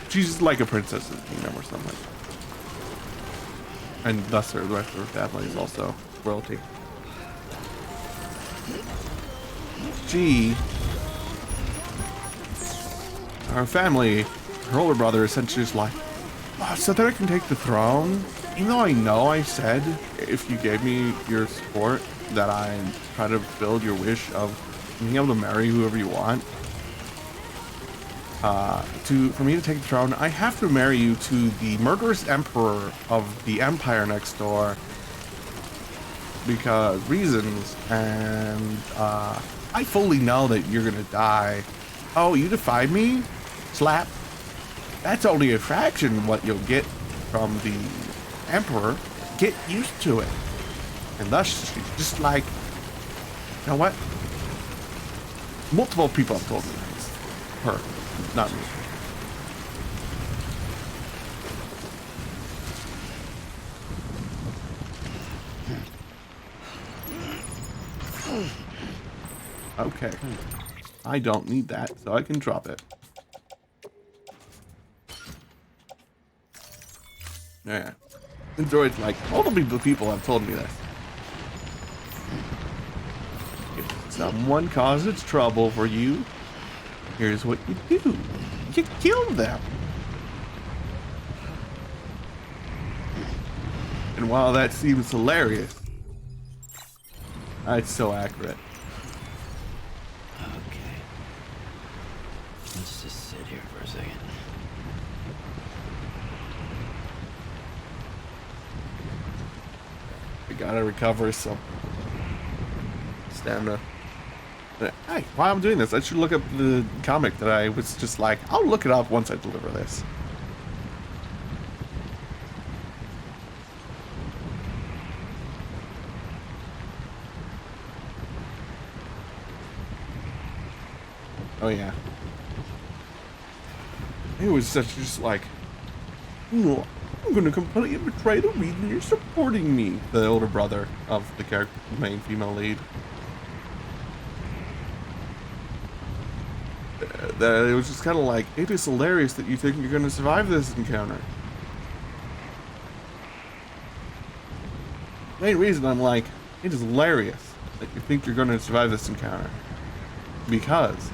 she's like a princess in the kingdom or something. And thus the rest of her family is also royalty. Her family, her older brother essentially is like, oh, so that I can take the throne? Even though I know I said, if you gave me your support, that I'd try to fulfill your wish of being able to marry whoever you want. For me to take the throne, I have to marry you to the murderous emperor of the empire next door. Because reasons, and I fully know that you're gonna die. Oh, you defied me? Slap. That's only a fraction of what you'll get from the emperor. Get used to it. And thus, she's just like, you know what? Multiple people have told me this. Her, not me. Okay. I don't need that, so I can drop it. Yeah. And droid's like, multiple people have told me this. If someone causes trouble for you, here's what you do. You kill them. And while that seems hilarious, it's so accurate.
Okay. Let's just sit here for a second.
I gotta recover some stamina. Hey, while I'm doing this, I should look up the comic that I was just like, I'll look it up once I deliver this. Oh yeah. It was such just like, no, I'm gonna completely betray the reason you're supporting me. The older brother of the character, the main female lead. That it was just kind of like, it is hilarious that you think you're gonna survive this encounter. Main reason I'm like, it is hilarious that you think you're gonna survive this encounter. Because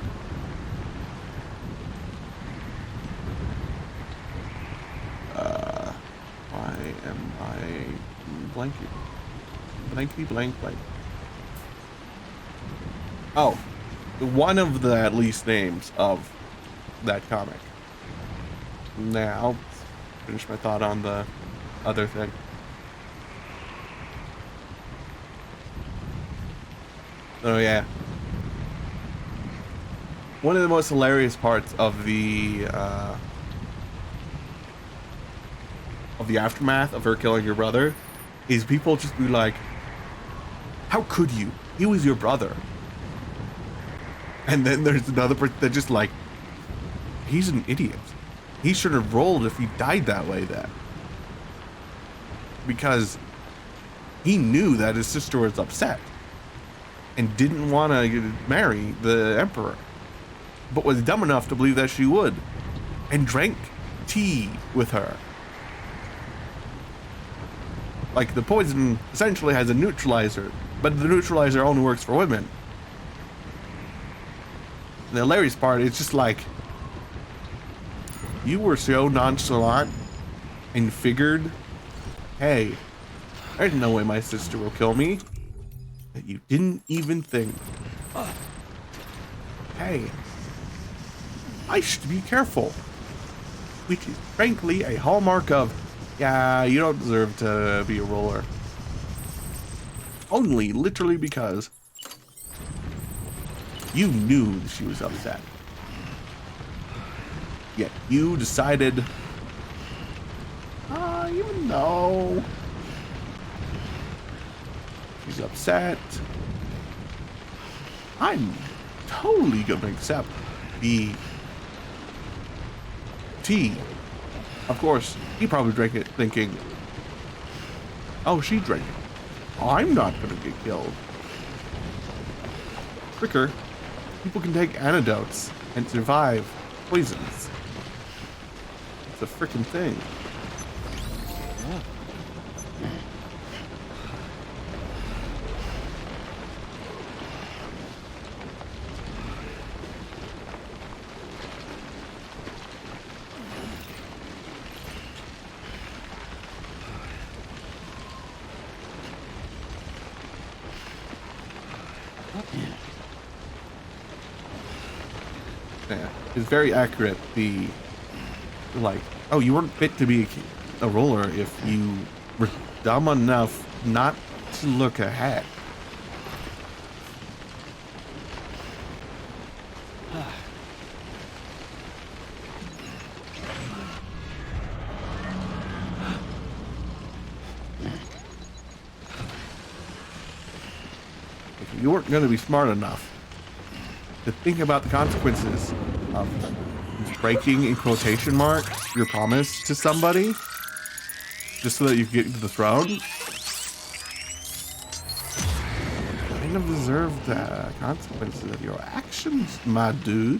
why am I blankety blank. Oh, one of the at least names of that comic. Now, I'll finish my thought on the other thing. Oh yeah. One of the most hilarious parts of the aftermath of her killing your brother is people just be like, how could you? He was your brother. And then there's another person that just like, he's an idiot. He should have rolled if he died that way then. Because he knew that his sister was upset and didn't want to marry the emperor, but was dumb enough to believe that she would, and drank tea with her. Like, the poison essentially has a neutralizer, but the neutralizer only works for women. The hilarious part is just like, you were so nonchalant and figured, hey, there's no way my sister will kill me, that you didn't even think, hey, I should be careful. Which is frankly a hallmark of, yeah, you don't deserve to be a ruler. Only literally because you knew she was upset. Yet you decided, even though she's upset, I'm totally gonna accept the tea. Of course, he probably drank it thinking, oh, she drank it. I'm not gonna get killed. Tricker, people can take antidotes and survive poisons. It's a freaking thing. Yeah, it's very accurate. The like, oh, you weren't fit to be a roller if you were dumb enough not to look ahead. If you weren't going to be smart enough to think about the consequences of breaking, in quotation marks, your promise to somebody just so that you can get to the throne, you kind of deserve the consequences of your actions, my dude.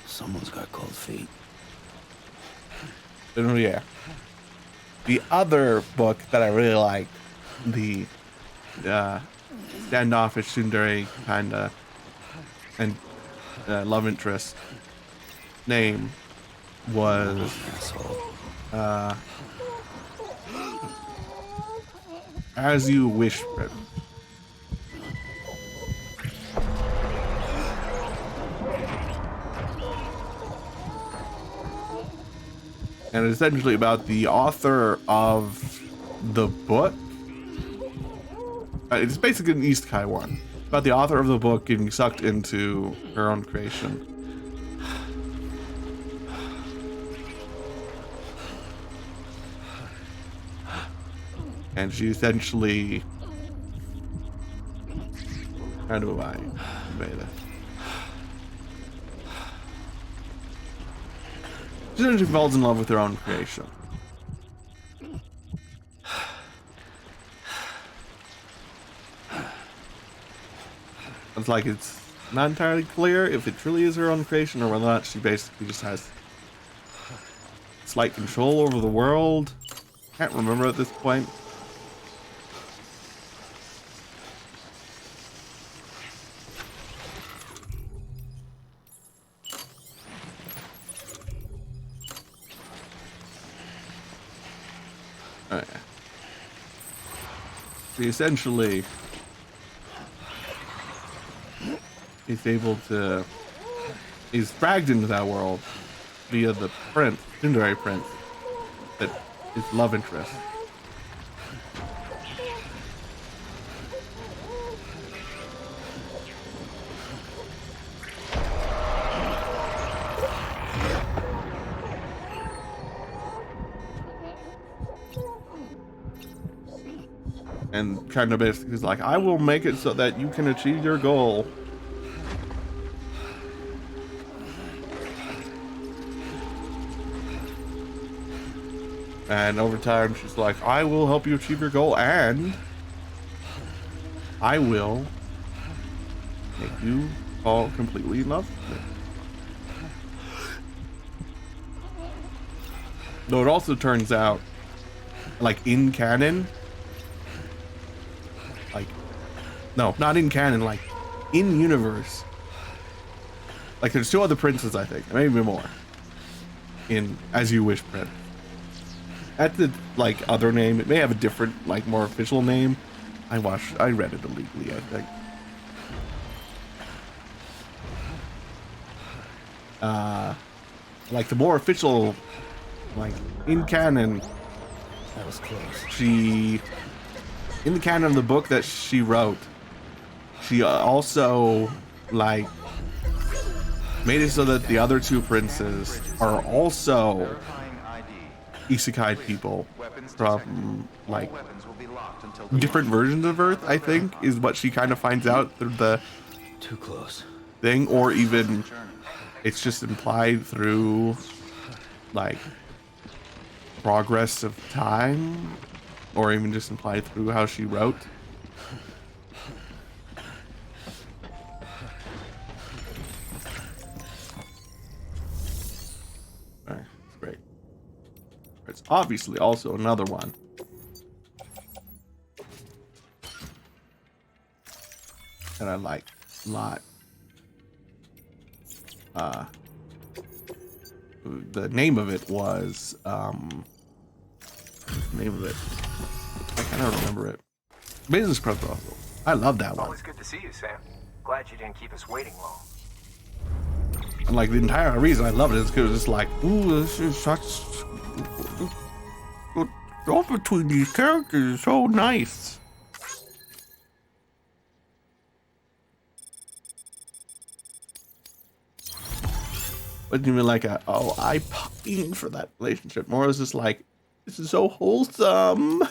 Someone's got cold feet.
Oh yeah. The other book that I really liked, the standoffish tsundere kinda and love interest name was
Asshole.
As You Wish, Prince. And it's essentially about the author of the book. It's basically an isekai one. About the author of the book getting sucked into her own creation. And she essentially... How do I convey this? She essentially falls in love with her own creation. It's like it's not entirely clear if it truly is her own creation or whether or not she basically just has slight control over the world. Can't remember at this point. She essentially is able to... He's dragged into that world via the prince, tsundere prince, that is love interest. And kind of basically is like, I will make it so that you can achieve your goal. And over time, she's like, I will help you achieve your goal, and I will make you fall completely in love with me. Though it also turns out, like in canon, like, no, not in canon, like in universe, like there's 2 other princes, I think, maybe more, in As You Wish print. At the like other name, it may have a different, like more official name. I read it illegally, I think. Like the more official like in canon,
That was close.
in the canon of the book that she wrote, she also like made it so that the other two princes are also
Verifying ID.
isekai people
Weapons
from
detected.
like
All weapons will be locked until
different versions of Earth, I think, is what she kind of finds out through the
Too close.
thing, or even it's just implied through like progress of time, or even just implied through how she wrote. Alright, that's great. It's obviously also another one. That I like a lot. The name of it was name of it. I cannot remember it. Business Proposal. I love that one.
Always good to see you, Sam. Glad you didn't keep us waiting long.
And like the entire reason I love it is because it's like, ooh, this is such all between these characters is so nice. Wasn't even like I pine for that relationship. More was just like, this is so wholesome.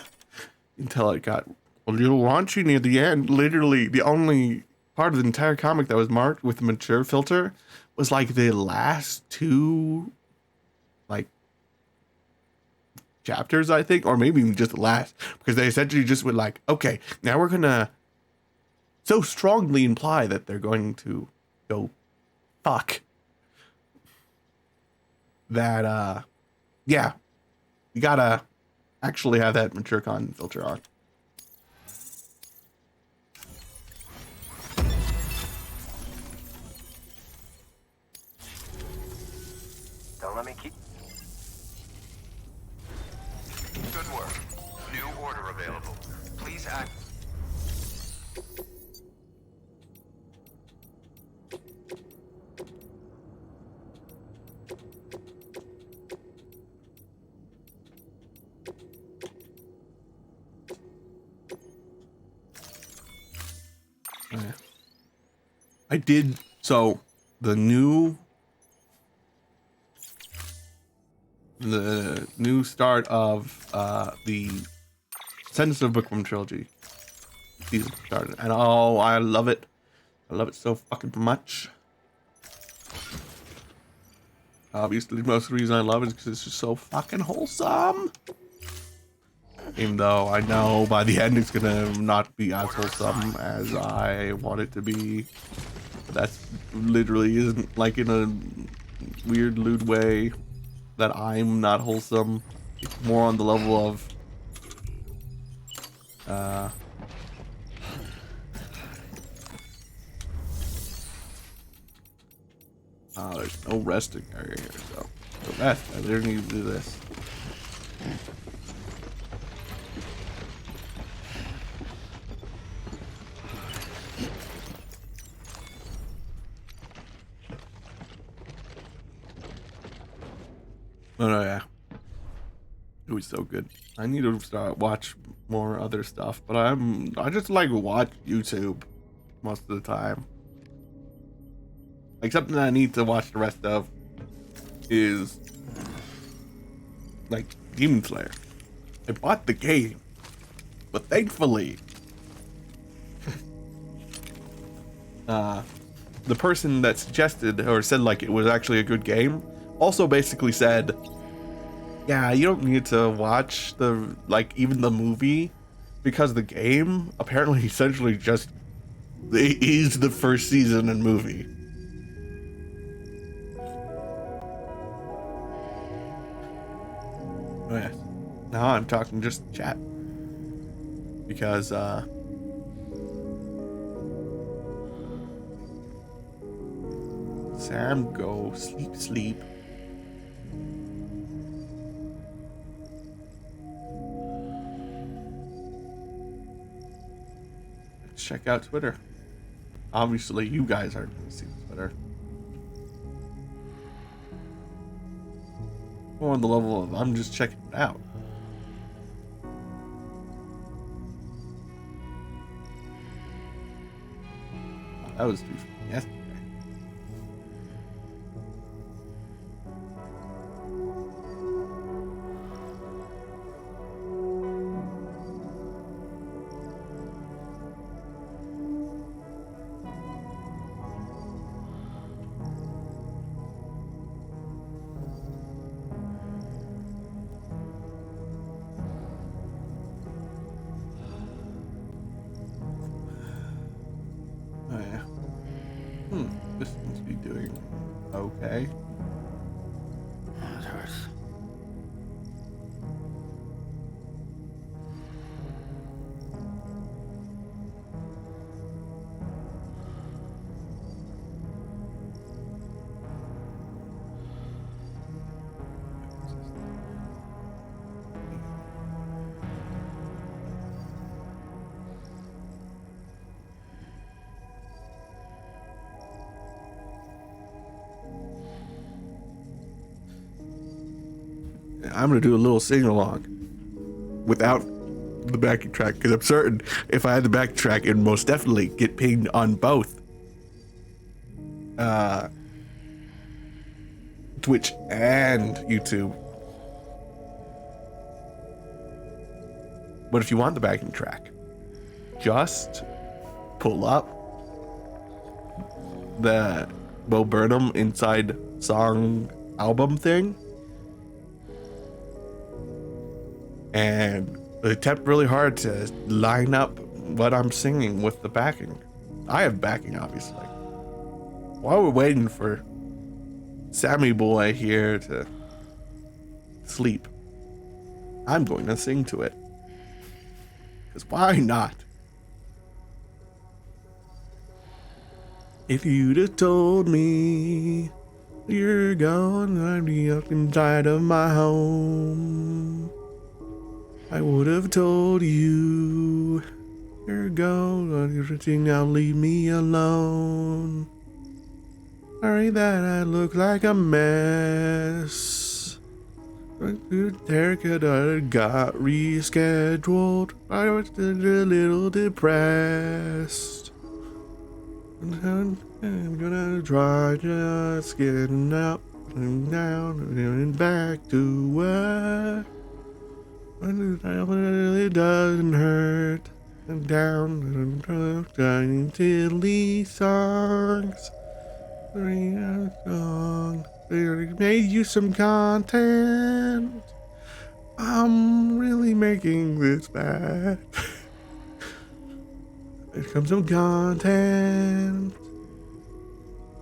Until it got a little raunchy near the end. Literally, the only part of the entire comic that was marked with the mature filter was like the last two, like, chapters, I think, or maybe even just the last, because they essentially just went like, okay, now we're gonna so strongly imply that they're going to go fuck. That yeah, you gotta actually have that mature content filter on.
Don't let me keep.
Good work. New order available. Please act.
I did so the new start of the Sentence of Bookworm trilogy season started, and oh, I love it. I love it so fucking much. Obviously, most of the reason I love it is because it's just so fucking wholesome. Even though I know by the end it's gonna not be as wholesome as I want it to be. That's literally isn't like in a weird lewd way that I'm not wholesome. It's more on the level of there's no resting area here, so the rest I literally need to do this. Oh no, yeah. It was so good. I need to start watch more other stuff, but I just like watch YouTube most of the time. Like something that I need to watch the rest of is like Demon Slayer. I bought the game, but thankfully the person that suggested or said like it was actually a good game also basically said, yeah, you don't need to watch the like even the movie because the game apparently essentially just is the first season and movie. Oh yeah. Now I'm talking just chat because Sam, go sleep. Check out Twitter. Obviously, you guys aren't going to see Twitter. More on the level of I'm just checking it out. Oh, that was too yesterday. Oh yeah. This seems to be doing okay.
Oh, it hurts.
I'm gonna do a little sing along without the backing track because I'm certain if I had the backing track, it'd most definitely get pinged on both Twitch and YouTube. But if you want the backing track, just pull up the Bo Burnham Inside Song album thing and attempt really hard to line up what I'm singing with the backing. I have backing, obviously. While we're waiting for Sammy Boy here to sleep, I'm going to sing to it. Because why not? If you'd have told me you're gone, I'd be up inside of my home. I would have told you you're gone, everything now leave me alone. Sorry that I look like a mess. Your haircut got rescheduled. I was a little depressed. I'm gonna try just getting up and down and back to work. It doesn't hurt. And down and trying silly songs. They made you some content. I'm really making this bad. There's come some content.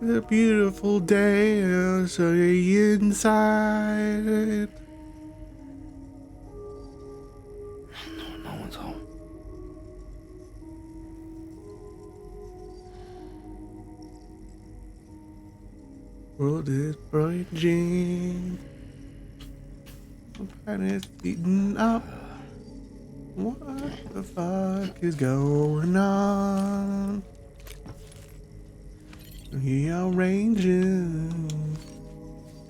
It's a beautiful day. I'll show you inside.
No one's home.
World is brighting. The planet's heating up. What the fuck is going on? Rearranging.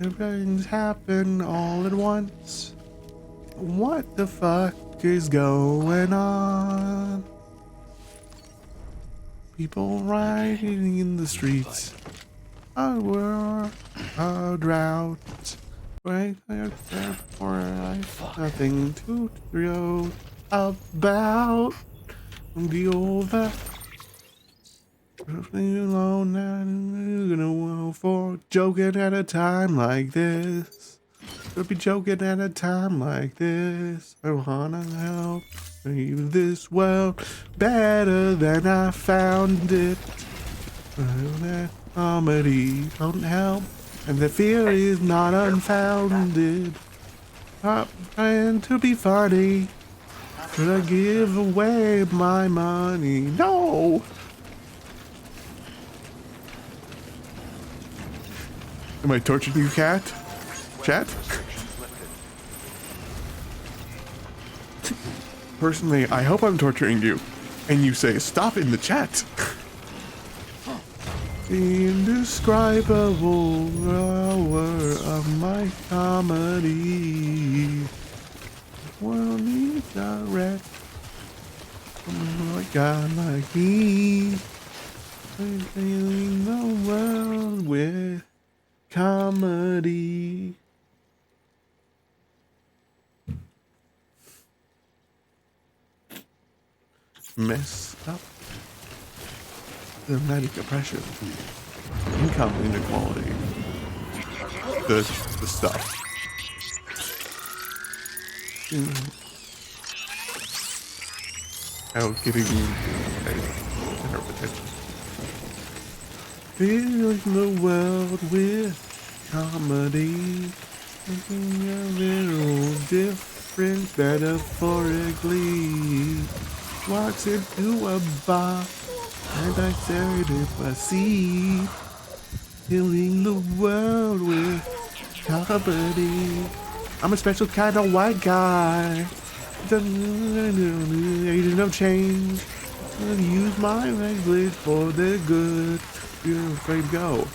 Everything's happened all at once. What the fuck is going on? People riding in the streets. A war, a drought. Right there for life. Nothing to throw about. The over. Alone and gonna for joking at a time like this. Could be joking at a time like this. I wanna help leave this world better than I found it. That comedy don't help, and the fear is not unfounded. I'm trying to be funny. Should I give away my money? No! Am I torturing you, cat? Chat? Personally, I hope I'm torturing you. And you say, stop in the chat. The indescribable hour of my comedy. World needs a wreck. Oh my God, like he. I'm filling the world with comedy. Mess up the magnetic oppression. Income inequality. The stuff. Out getting center potential. Filling the world with comedy. Making a little difference metaphorically. Walks into a bar and I stared at my seat. Filling the world with comedy. I'm a special kind of white guy. Agent of change. Use my language for the good. You're afraid to go.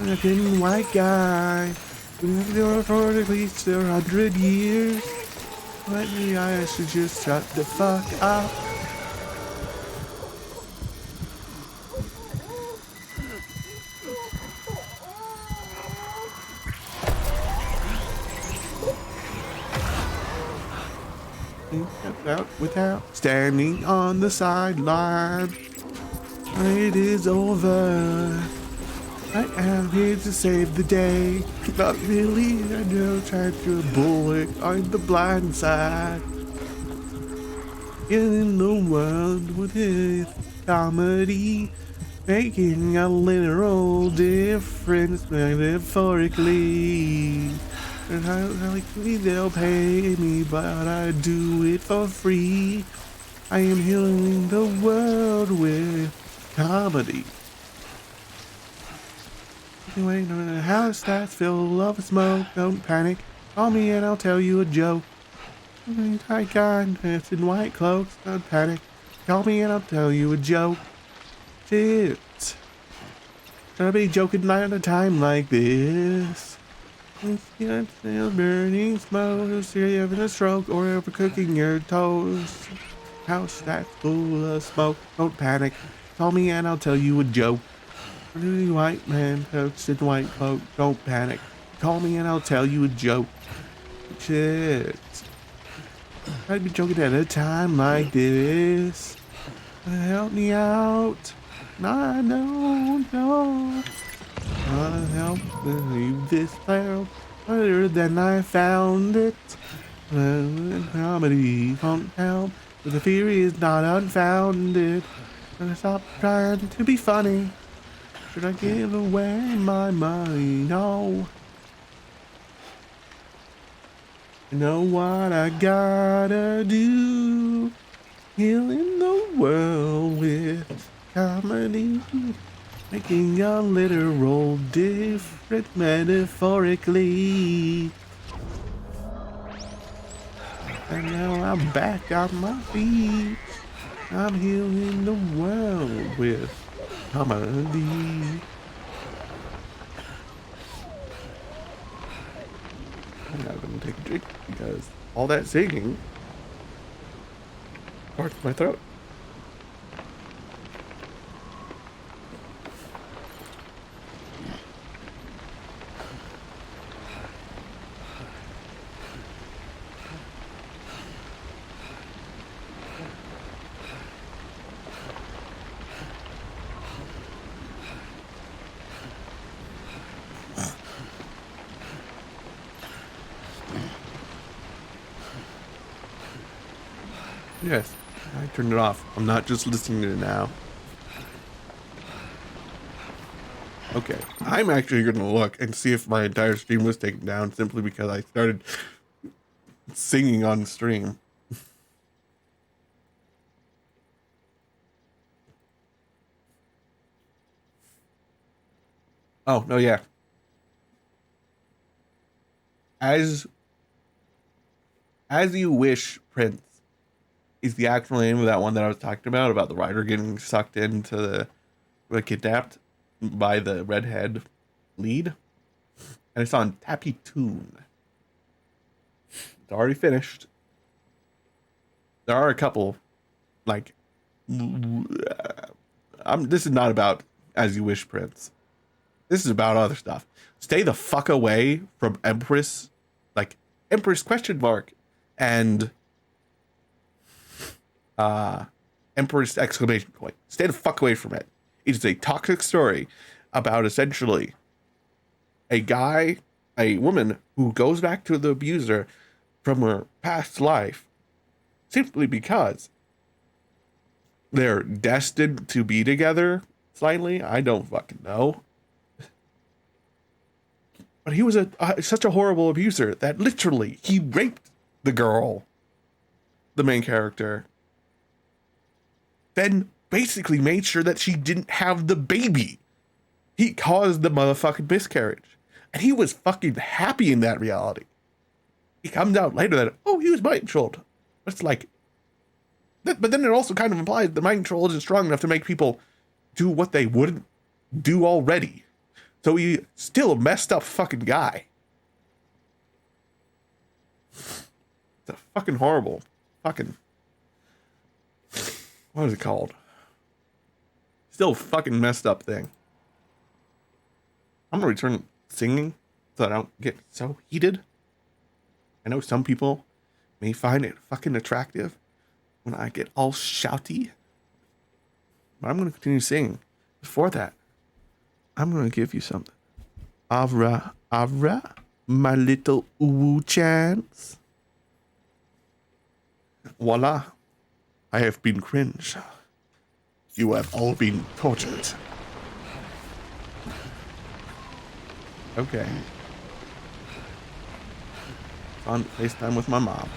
I'm a thin white guy. Been here for at least 100 years. Maybe I should just shut the fuck up. Without standing on the sideline. It is over. I am here to save the day. Not really, I know trying to bullet on the blind side. In the world with his comedy, making a literal difference metaphorically. And I like me, they'll pay me, but I do it for free. I am healing the world with comedy. Anyway, no matter how it starts, full of smoke, don't panic. Call me and I'll tell you a joke. Hi guy dressed in white cloaks, don't panic. Call me and I'll tell you a joke. Shit. Should I be joking at a time like this? Still burning smoke, so you're having a stroke or overcooking your toast. House that's full of smoke, don't panic. Call me and I'll tell you a joke. Really white man, coats in white cloak, don't panic. Call me and I'll tell you a joke. Shit. I'd be joking at a time like this. Help me out. I don't know. Wanna help leave this world better than I found it. Comedy won't help, but the fear is not unfounded. Gonna stop trying to be funny. Should I give away my money? No. You know what I gotta do? Healing the world with comedy. Making a literal difference metaphorically. And now I'm back on my feet. I'm healing the world with comedy. I'm gonna take a drink because all that singing parts my throat. Yes, I turned it off. I'm not just listening to it now. Okay, I'm actually going to look and see if my entire stream was taken down simply because I started singing on stream. Oh, no, yeah. As You Wish, Prince is the actual name of that one that I was talking about the writer getting sucked into the kidnapped. by the redhead lead, and it's on Tappy Toon. It's already finished. There are a couple, like, this is not about As You Wish, Prince. This is about other stuff. Stay the fuck away from Empress, like Empress question mark, and Empress exclamation point. Stay the fuck away from it. It is a toxic story about essentially a woman who goes back to the abuser from her past life simply because they're destined to be together slightly. I don't fucking know. But he was such a horrible abuser that literally he raped the girl, the main character, then basically made sure that she didn't have the baby. He caused the motherfucking miscarriage. And he was fucking happy in that reality. It comes out later that, oh, he was mind controlled. But it's like, but then it also kind of implies the mind control isn't strong enough to make people do what they wouldn't do already. So he's still a messed up fucking guy. It's a fucking horrible fucking, what is it called? Still a fucking messed up thing. I'm gonna return singing so I don't get so heated. I know some people may find it fucking attractive when I get all shouty, but I'm gonna continue singing. Before that, I'm gonna give you something. Avra, Avra, my little uwu chance. Voila, I have been cringe. You have all been tortured. Okay. On FaceTime with my mom.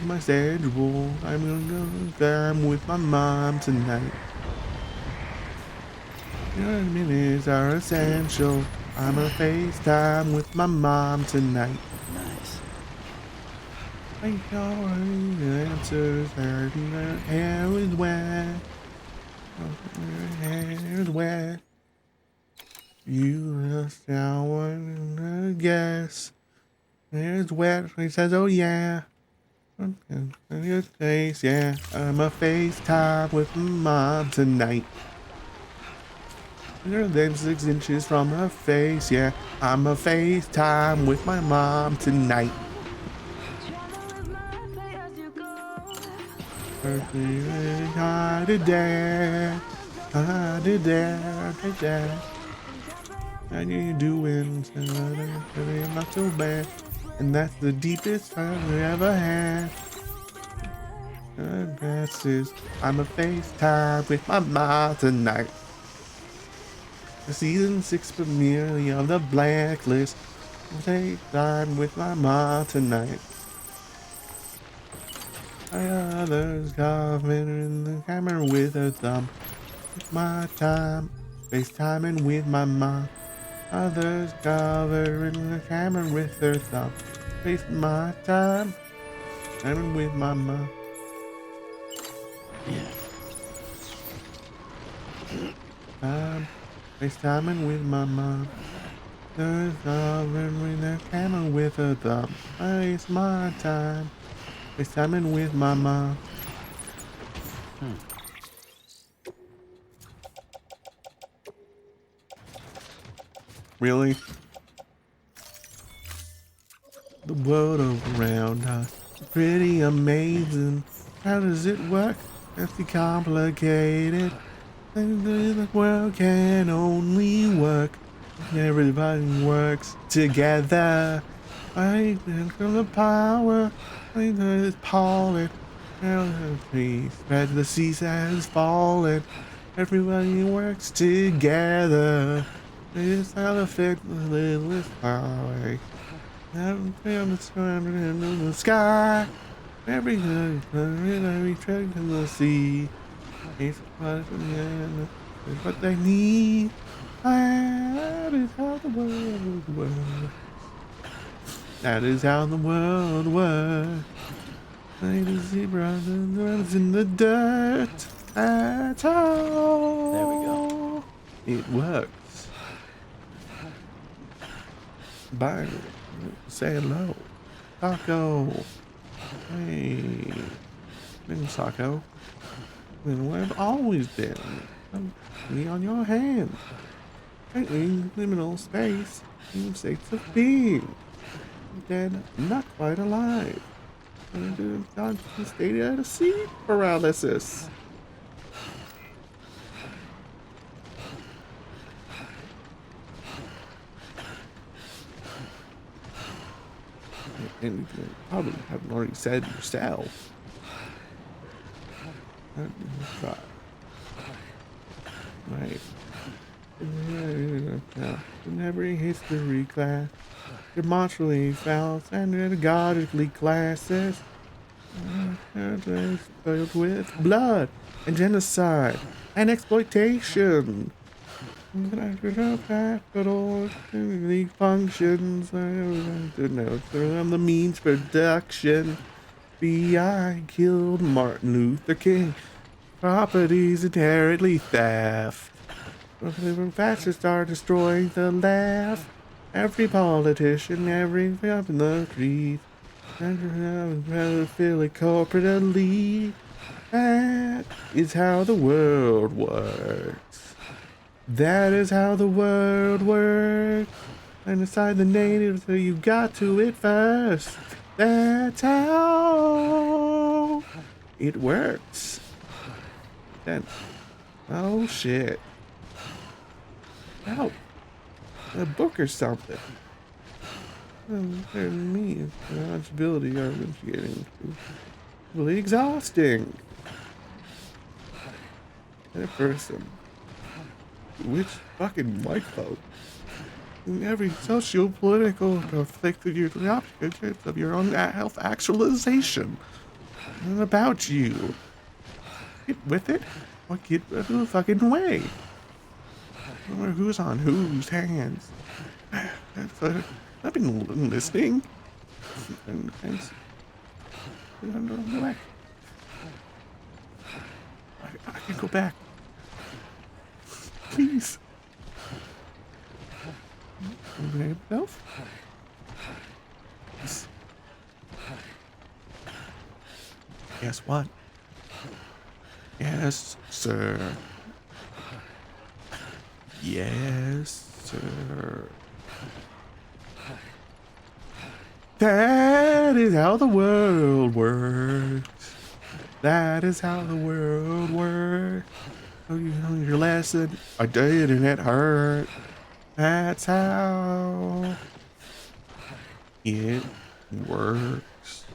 My schedule. I'm gonna go time with my mom tonight. Minutes are essential. I'm gonna FaceTime with my mom tonight.
Nice.
I know answers. Her hair is wet. Her hair is wet. You just now want to guess. It's wet. He says, oh yeah. On your face, yeah. I'm a FaceTime with mom tonight. You're then 6 inches from her face, yeah. I'm a FaceTime with my mom tonight. Hi today. Hi today. How you doing? Not so bad. And that's the deepest time we ever had. I'm a FaceTime with my mom tonight. The season 6 premiere of The Blacklist. FaceTime with my mom tonight. Others covering in the camera with a thumb. It's my time. FaceTiming with my mom. Others covering the camera with their thumb. Face my time. I'm with my mom. FaceTiming with my mom. Others covering the camera with their thumb. It's my time. FaceTiming with my mom. Really? The world around us is pretty amazing. How does it work? It's complicated. The world can only work if everybody works together. I feel the power. I know it's pollen. Spread the seas as falling. Everybody works together. This elephant lives far away. I'm on the surrounded in the sky. Every tread in the sea. It's what they need. That is how the world works. That is how the world works. Like the zebra runs in the dirt. That's how.
There we go.
It works. Bye. Say hello. Taco. Hey. Been Taco. Been where I've always been. I'm me on your hand. Frightening liminal space. In states of being. Dead, not quite alive. And constant state of sleep paralysis. And you probably haven't already said yourself. Try. Right. In every history class, demonstrably foul and godly classes, filled with blood and genocide and exploitation. Capital functions, the means production. FBI killed Martin Luther King. Properties inherently theft. Fascists are destroying the left. Every politician, every up in the street, pedophilia corporate elite. That is how the world works. That is how the world works. And aside the natives, so you got to it first. That's how it works. Then, oh shit. Help. A book or something. Pardon me. Responsibility are getting really exhausting. That person. Which fucking white folk? In every socio-political affect of your objectives of your own health actualization. And about you. Get with it, or get out of the fucking way. Who's on whose hands? I've been listening. And under way. I can go back. Please. Myself? Guess what? Yes, sir. Yes, sir. That is how the world works. That is how the world works. Oh, you know your lesson? I did, and it hurt. That's how it works.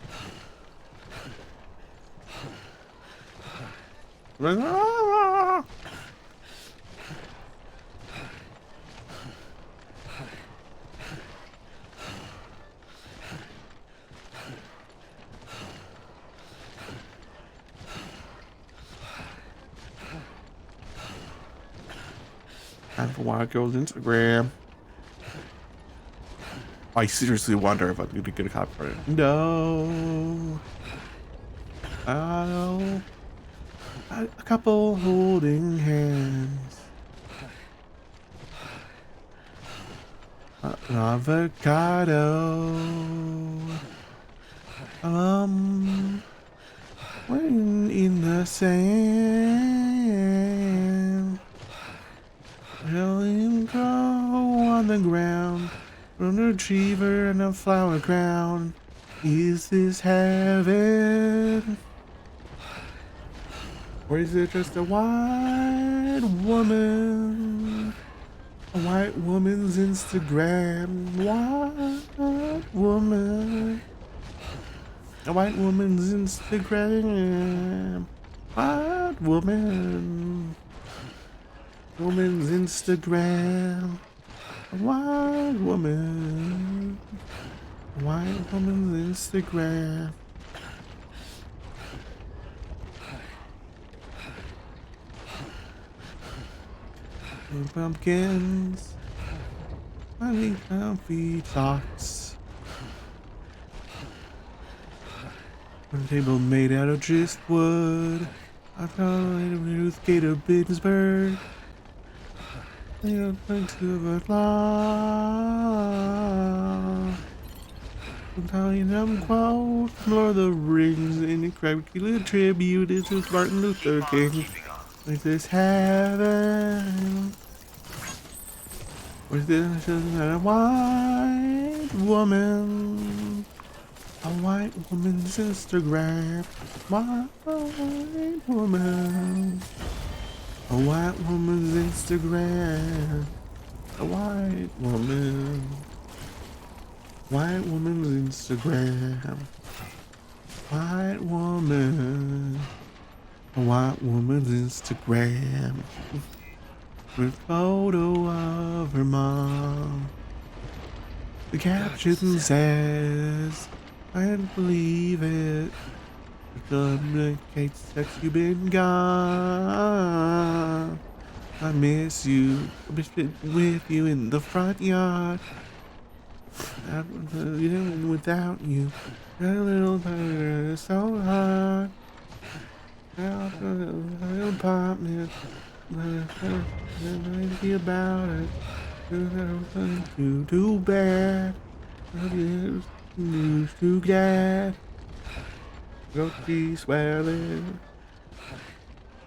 Time for Wild Girl's Instagram. I seriously wonder if I'm gonna get a copyright. No. Oh. A couple holding hands. An avocado. Waiting in the sand. Helen grow on the ground. An retriever and a flower crown. Is this heaven? Or is it just a white woman? A white woman's Instagram. White woman. A white woman's Instagram. White woman. Woman's Instagram. A white woman. A white woman's Instagram. Pumpkins. I need comfy socks. On a table made out of driftwood. I've got a Ruth Gator Binsburg. They don't think to a law. I'm telling them quotes from Lord of the Rings in a crappy tribute to Martin Luther King. Like this heaven. With this a white woman. A white woman's Instagram. White woman. A white woman's Instagram. A white woman. White woman's Instagram. White woman. A white woman's Instagram. With a photo of her mom. The caption says, I can't believe it. It communicates that you've been gone. I miss you. I've been sitting with you in the front yard. Without you, a little better, so hard. Out of the apartment, nothing about it. Too bad. News too glad. Go see swelling.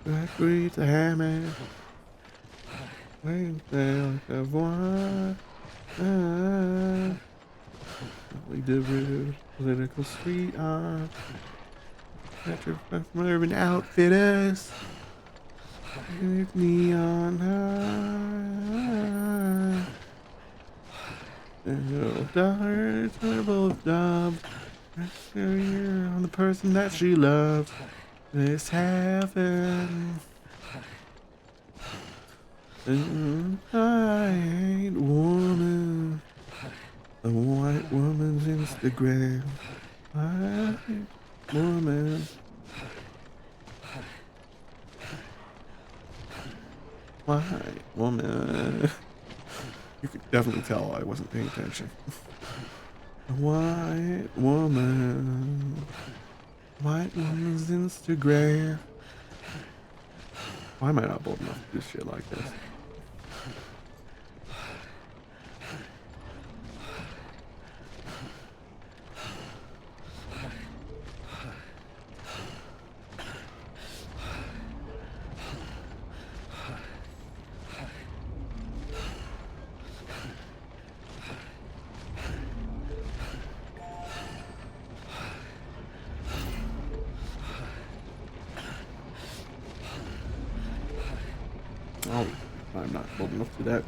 I breathe the hammer. Wait there like a one. We did political street art. Patrick from Urban Outfitters. With neon high. Dollar turbo of dubs. On the person that she loves. This heaven. I ain't woman. A white woman's Instagram. White woman. White woman. You could definitely tell I wasn't paying attention. A white woman. White woman's Instagram. Why am I not bold enough to do shit like this? Oh, I'm not bold enough to do that.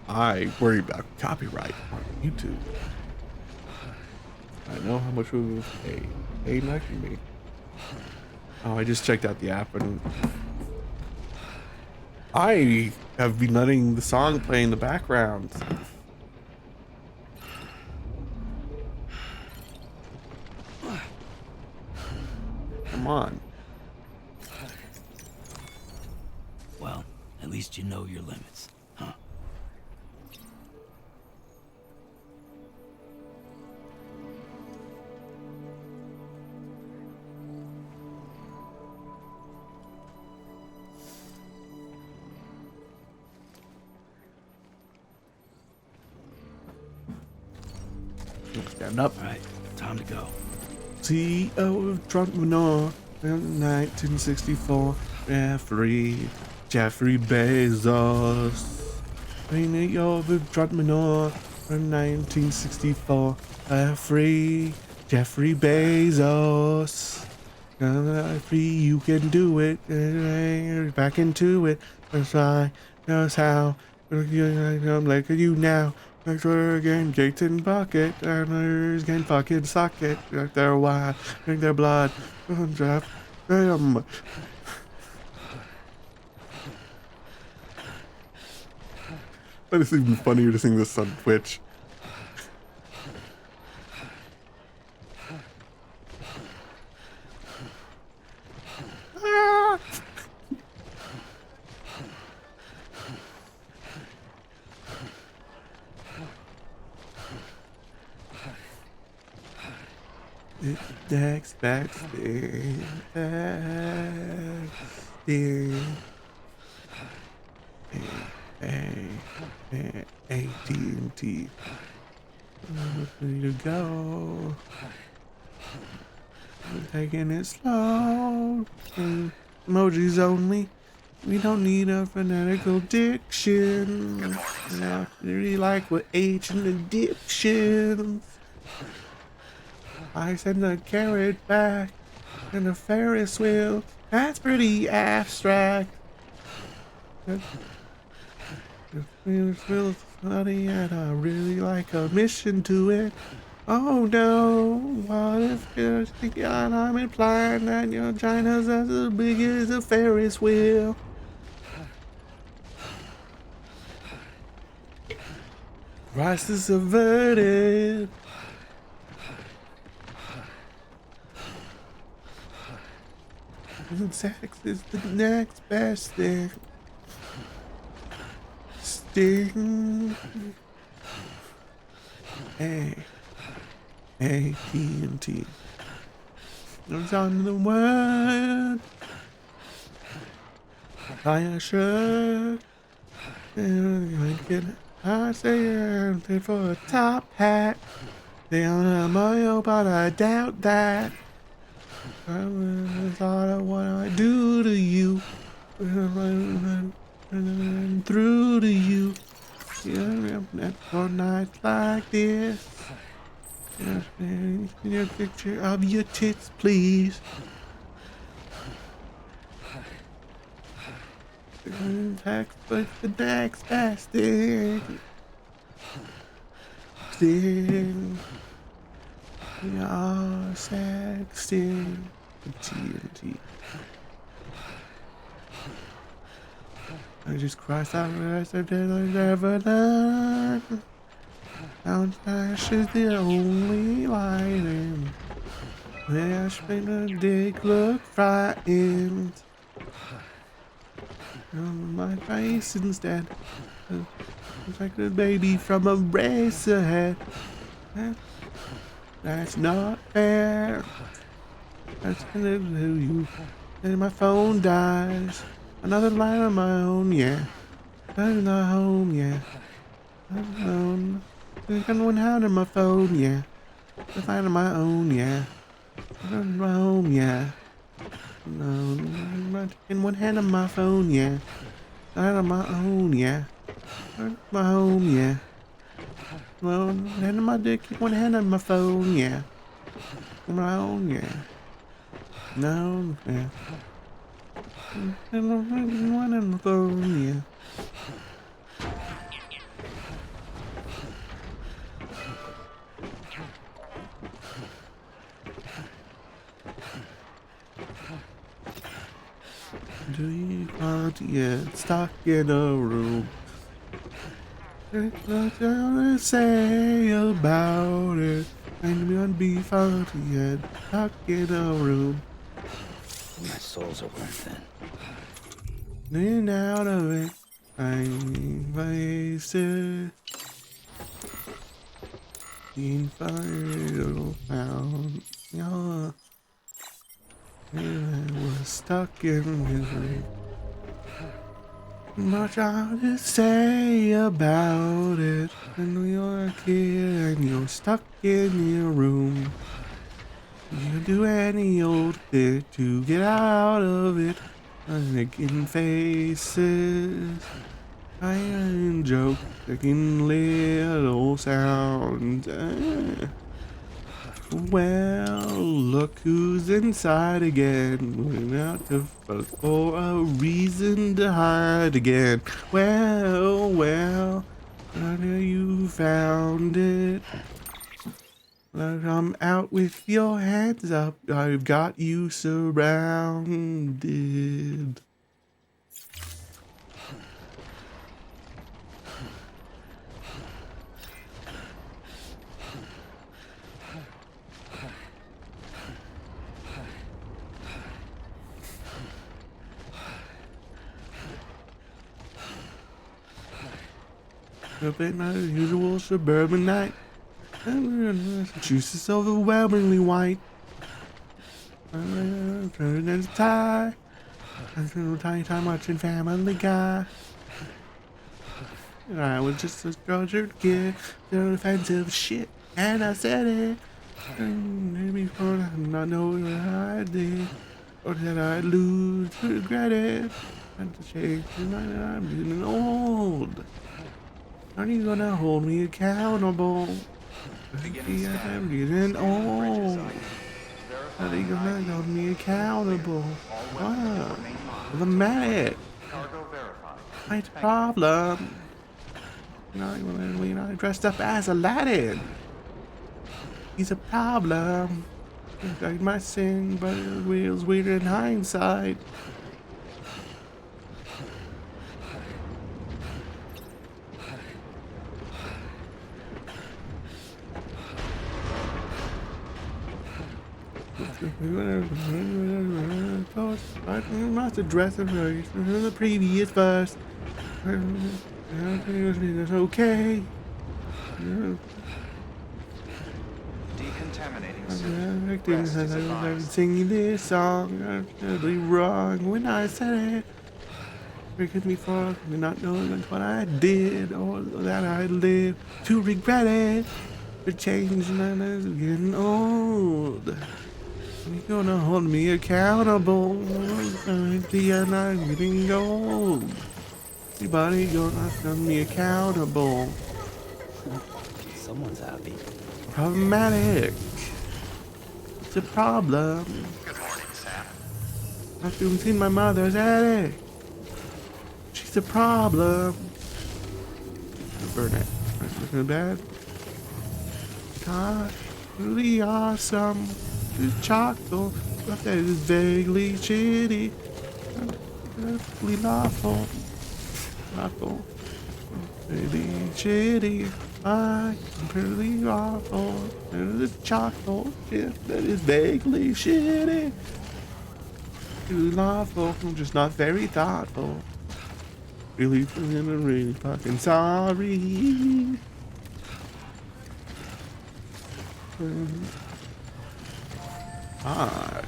I worry about copyright on YouTube. I know how much of a liking me. Oh, I just checked out the app and I have been letting the song play in the background. Come on.
Well, at least you know your limits, huh?
Stand up.
All right, time to go.
CEO of Trump Manor in 1964. Jeffrey Bezos. CEO of Trump Manor in 1964. Jeffrey Bezos. Free, you can do it. Back into it. That's why. That's how. I'm like you now. Next word again, Gates and Bucket, and can fucking suck it. Drink their wine, drink their blood, draft them. But it's even funnier to sing this on Twitch. Ah! It's backstage. AT&T. Ready to go. We're taking it slow. Emojis only. We don't need a fanatical diction. I really like what ancient addictions. I send a carrot back and a Ferris wheel. That's pretty abstract. The Ferris wheel's funny and I really like a mission to it. Oh no, what if you're thinking I'm implying that your vagina's as big as a Ferris wheel? Crisis averted. Sex is the next best thing. Sting. AT&T. It's on the word. I assure. I say I'm paid for a top hat. They on Mario, but I doubt that. I thought of what I do to you. Through to you. For nights like this. Your picture of your tits, please. Text with the next best thing. Sting. You're sexting. TNT. I just crossed out the rest of it I've ever done. Soundflash is the only lighting. Flash made my dick look frightened. On my face instead. Looks like a baby from a racer head. That's not fair. That's gonna do you. And my phone dies. Another line on my own, yeah. I'm not home, yeah. I'm alone. I got one hand on my phone, yeah. A line on my own, yeah. I'm my home, yeah. No, I'm taking one hand on my phone, yeah. Line on my own, yeah. My home, yeah. One hand on my dick, one hand on my phone, yeah. My own, yeah. No, yeah. And one on my phone, yeah. Do you want to get stuck in a room? There's nothing to say about it. And we won't be fun to get stuck in a room.
My soles are worn thin.
In and out of it, I'm wasted. In fire found, yeah. I was stuck in misery. Much I to say about it. And you're a kid and you're stuck in your room. You do any old thing to get out of it. I'm making faces. I am joke making little sounds. Well, look who's inside again. Went out to fuck for a reason to hide again. Well, I know you found it. I'm out with your hands up. I've got you surrounded. Up at my usual suburban night. Juice is overwhelmingly white. Turning in a tie. I spent tiny time watching Family Guy. I was just a structured kid, doing offensive shit, and I said it. Maybe before I not knowing what I did, or that I'd lose, regret it. And to change, I'm getting old. Are you gonna hold me accountable?
Beginning
I'm
scan.
getting
Scanning bridges
old.
ID.
Are you
Verifying
gonna
ID.
hold me accountable?
All
Wow,
weapons remain locked
the
until
medic.
cargo verified.
My
Thank you.
problem. You know, dressed up as Aladdin. He's a problem. I my sin, but it was weird in hindsight. I must address the previous verse. It's okay.
Decontaminating suit.
I'm
Rest is advised.
singing this song. I'm totally wrong when I said it. Forgive me for not knowing what I did or that I lived to regret it. The change man is getting old. You're gonna hold me accountable. And I'm getting old. Everybody gonna hold me accountable.
Someone's happy.
Problematic. It's a problem.
Good morning, Sam.
I've seen my mother's attic. She's a problem. Burn it. That's not bad. Gosh, really awesome. It's chocolate, but that is vaguely shitty. Really lawful. Lawful. Really shitty. I'm pretty awful. And it's chocolate chip that is vaguely shitty. Really lawful. I'm just not very thoughtful. Really feeling really fucking sorry. I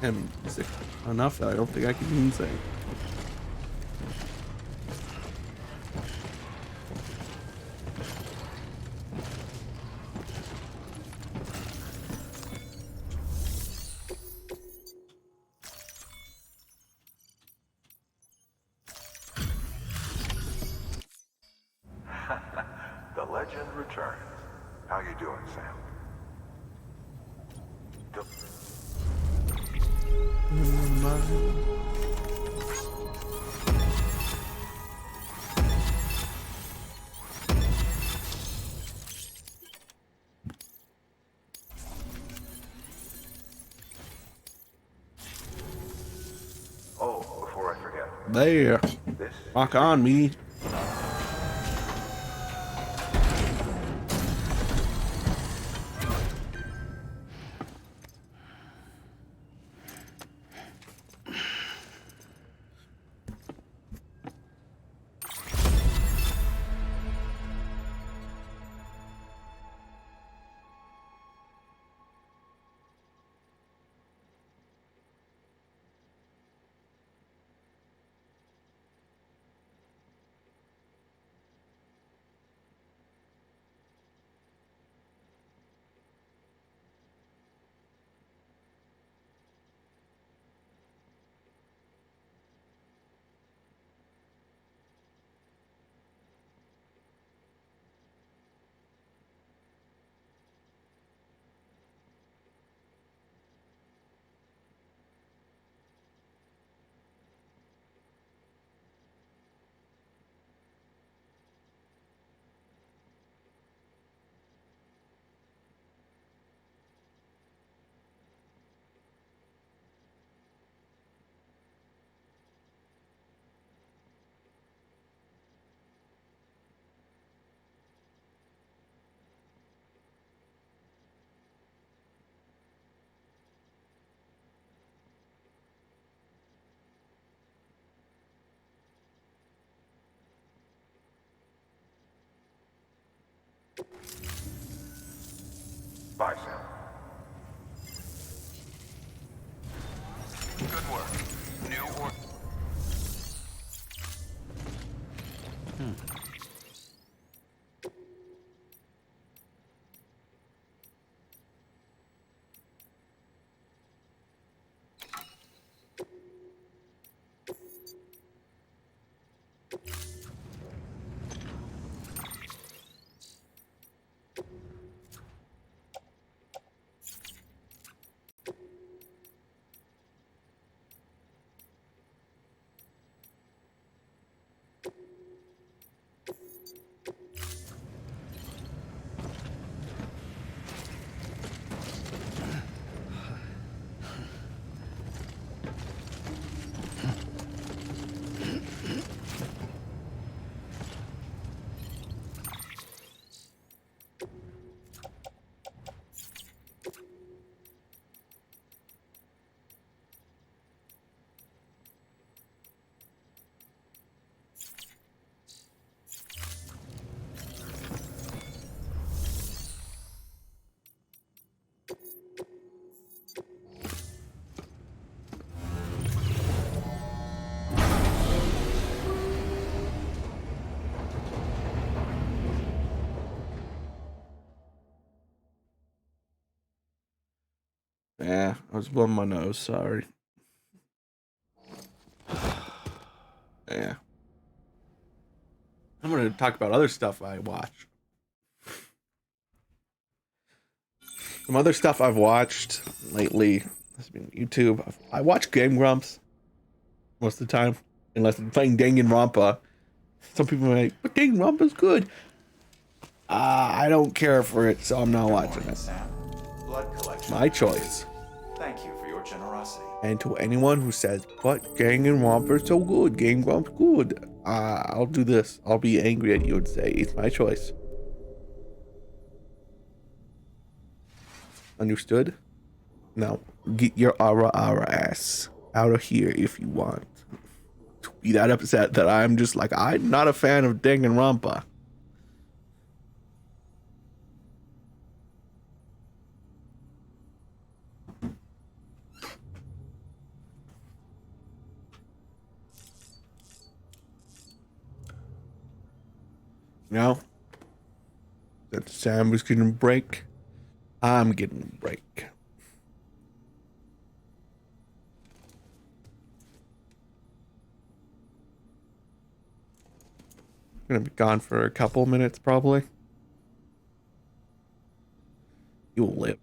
am sick enough that I don't think I can even sing.
The legend returns. How you doing, Sam? Oh, before I forget,
There.
this
Rock on me.
Bye, Sam.
Good work. New or...
Yeah, I was blowing my nose. Sorry. Yeah. I'm going to talk about other stuff I watch. Some other stuff I've watched lately has been YouTube. I watch Game Grumps most of the time, unless I'm playing Danganronpa. Some people are like, but Danganronpa's good. I don't care for it, so I'm not watching it.
Sam. Blood collection.
My choice.
Thank you for your generosity.
And to anyone who says, but Danganronpa's so good, Game Grumps good, I'll do this. I'll be angry at you and say, it's my choice. Understood? Now, get your ara ass out of here if you want to be that upset that I'm just like, I'm not a fan of Danganronpa. Now that Sam was getting a break, I'm getting a break. I'm gonna be gone for a couple minutes probably. You'll live.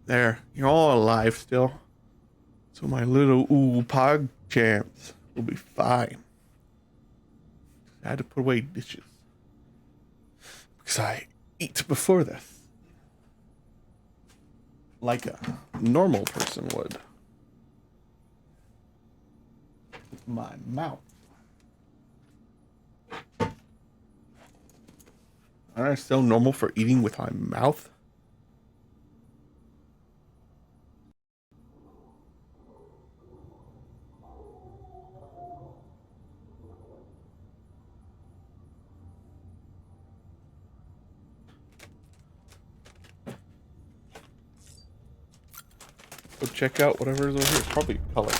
There, you're all alive still. So my little pog champs will be fine. I had to put away dishes. Because I eat before this. Like a normal person would. with my mouth. Aren't I still normal for eating with my mouth? Go check out whatever is over here. It's probably color.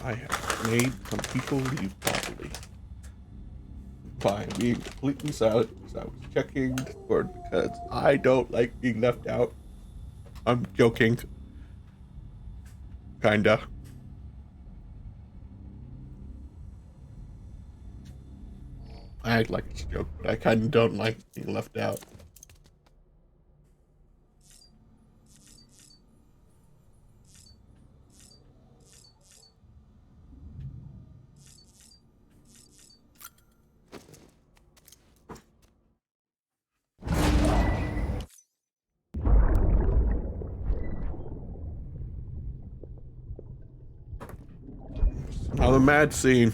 I have made some people leave properly by being completely silent because I was checking Discord because I don't like being left out. I'm joking. Kinda. I act like it's a joke, but I kinda don't like being left out. Now the mad scene.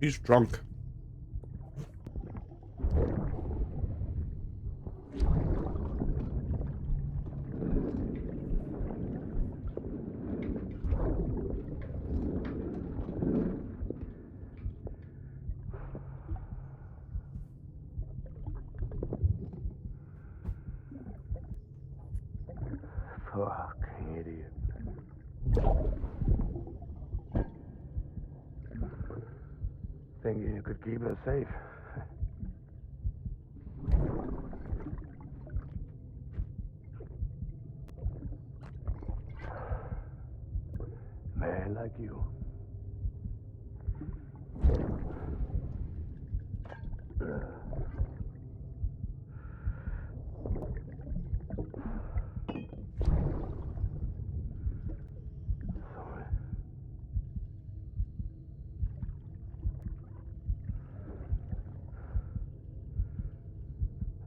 He's drunk.
Fuck, idiot. Thinking you could keep us safe. Man like you. Sorry.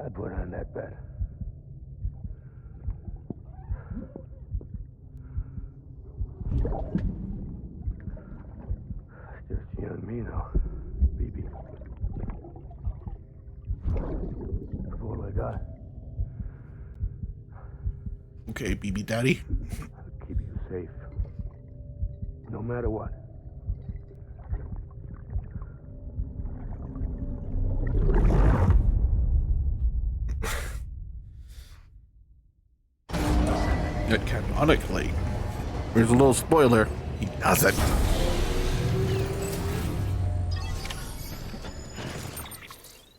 I put on that bet. Just you and me now, BB. That's all I got.
Okay, BB Daddy.
I'll keep you safe. No matter what.
Yet canonically, here's a little spoiler. He doesn't.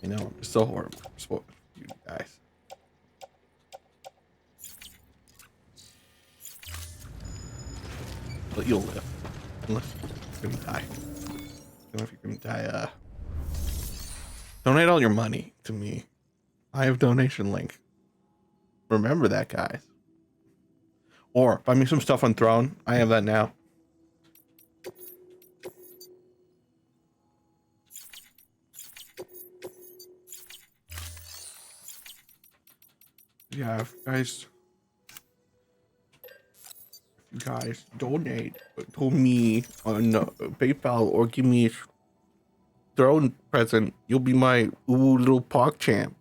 You know, I'm so horrible for you guys. but you'll live. Unless you're gonna die. If you're gonna die, donate all your money to me. I have donation link. Remember that, guys. Or buy me some stuff on Throne. I have that now. Yeah, if you guys donate to me on PayPal or give me a Throne present, you'll be my little pog champ.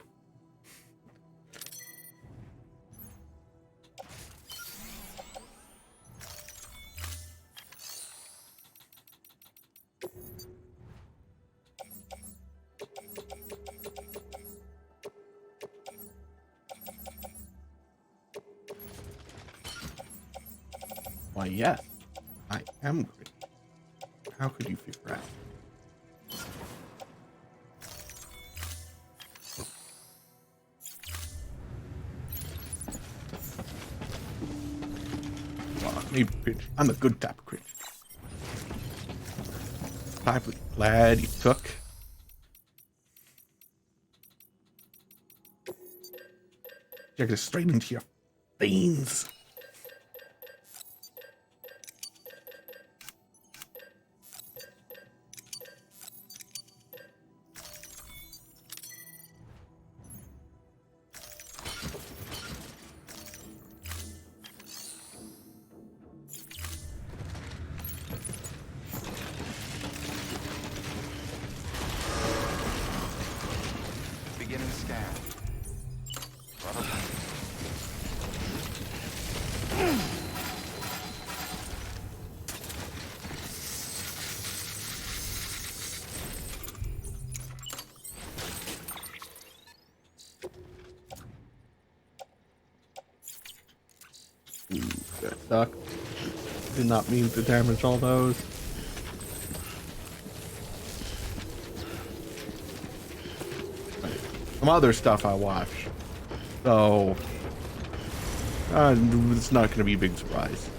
Why, yes, I am great. How could you figure out? Well, maybe cringe. I'm a good type of cringe. Type of glad you took. Check this straight into your veins.
Beginning scan.
Ooh, that sucked. Did not mean to damage all those. Some other stuff I watch. So, it's not going to be a big surprise,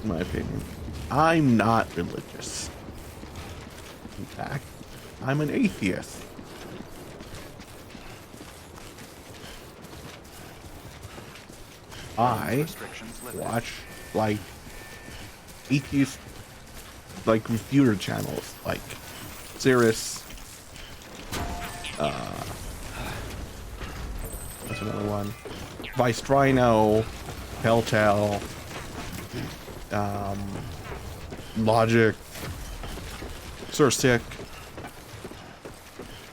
in my opinion. I'm not religious. In fact, I'm an atheist. I watch, like, atheist, like, computer channels, like Cirrus, what's another one? Vice Rhino, Telltale, Logic, Sursic.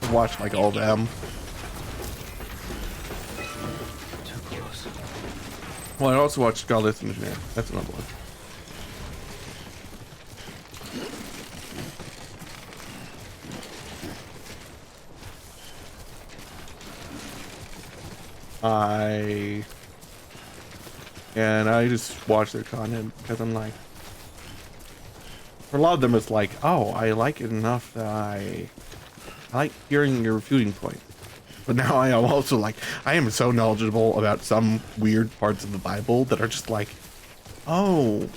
I watch, like, all of them. Well, I also watched Godless Engineer. That's another one. I just watch their content because I'm like, for a lot of them it's like, oh, I like it enough that I like hearing your refuting point. But now I am also like, I am so knowledgeable about some weird parts of the Bible that are just like, oh,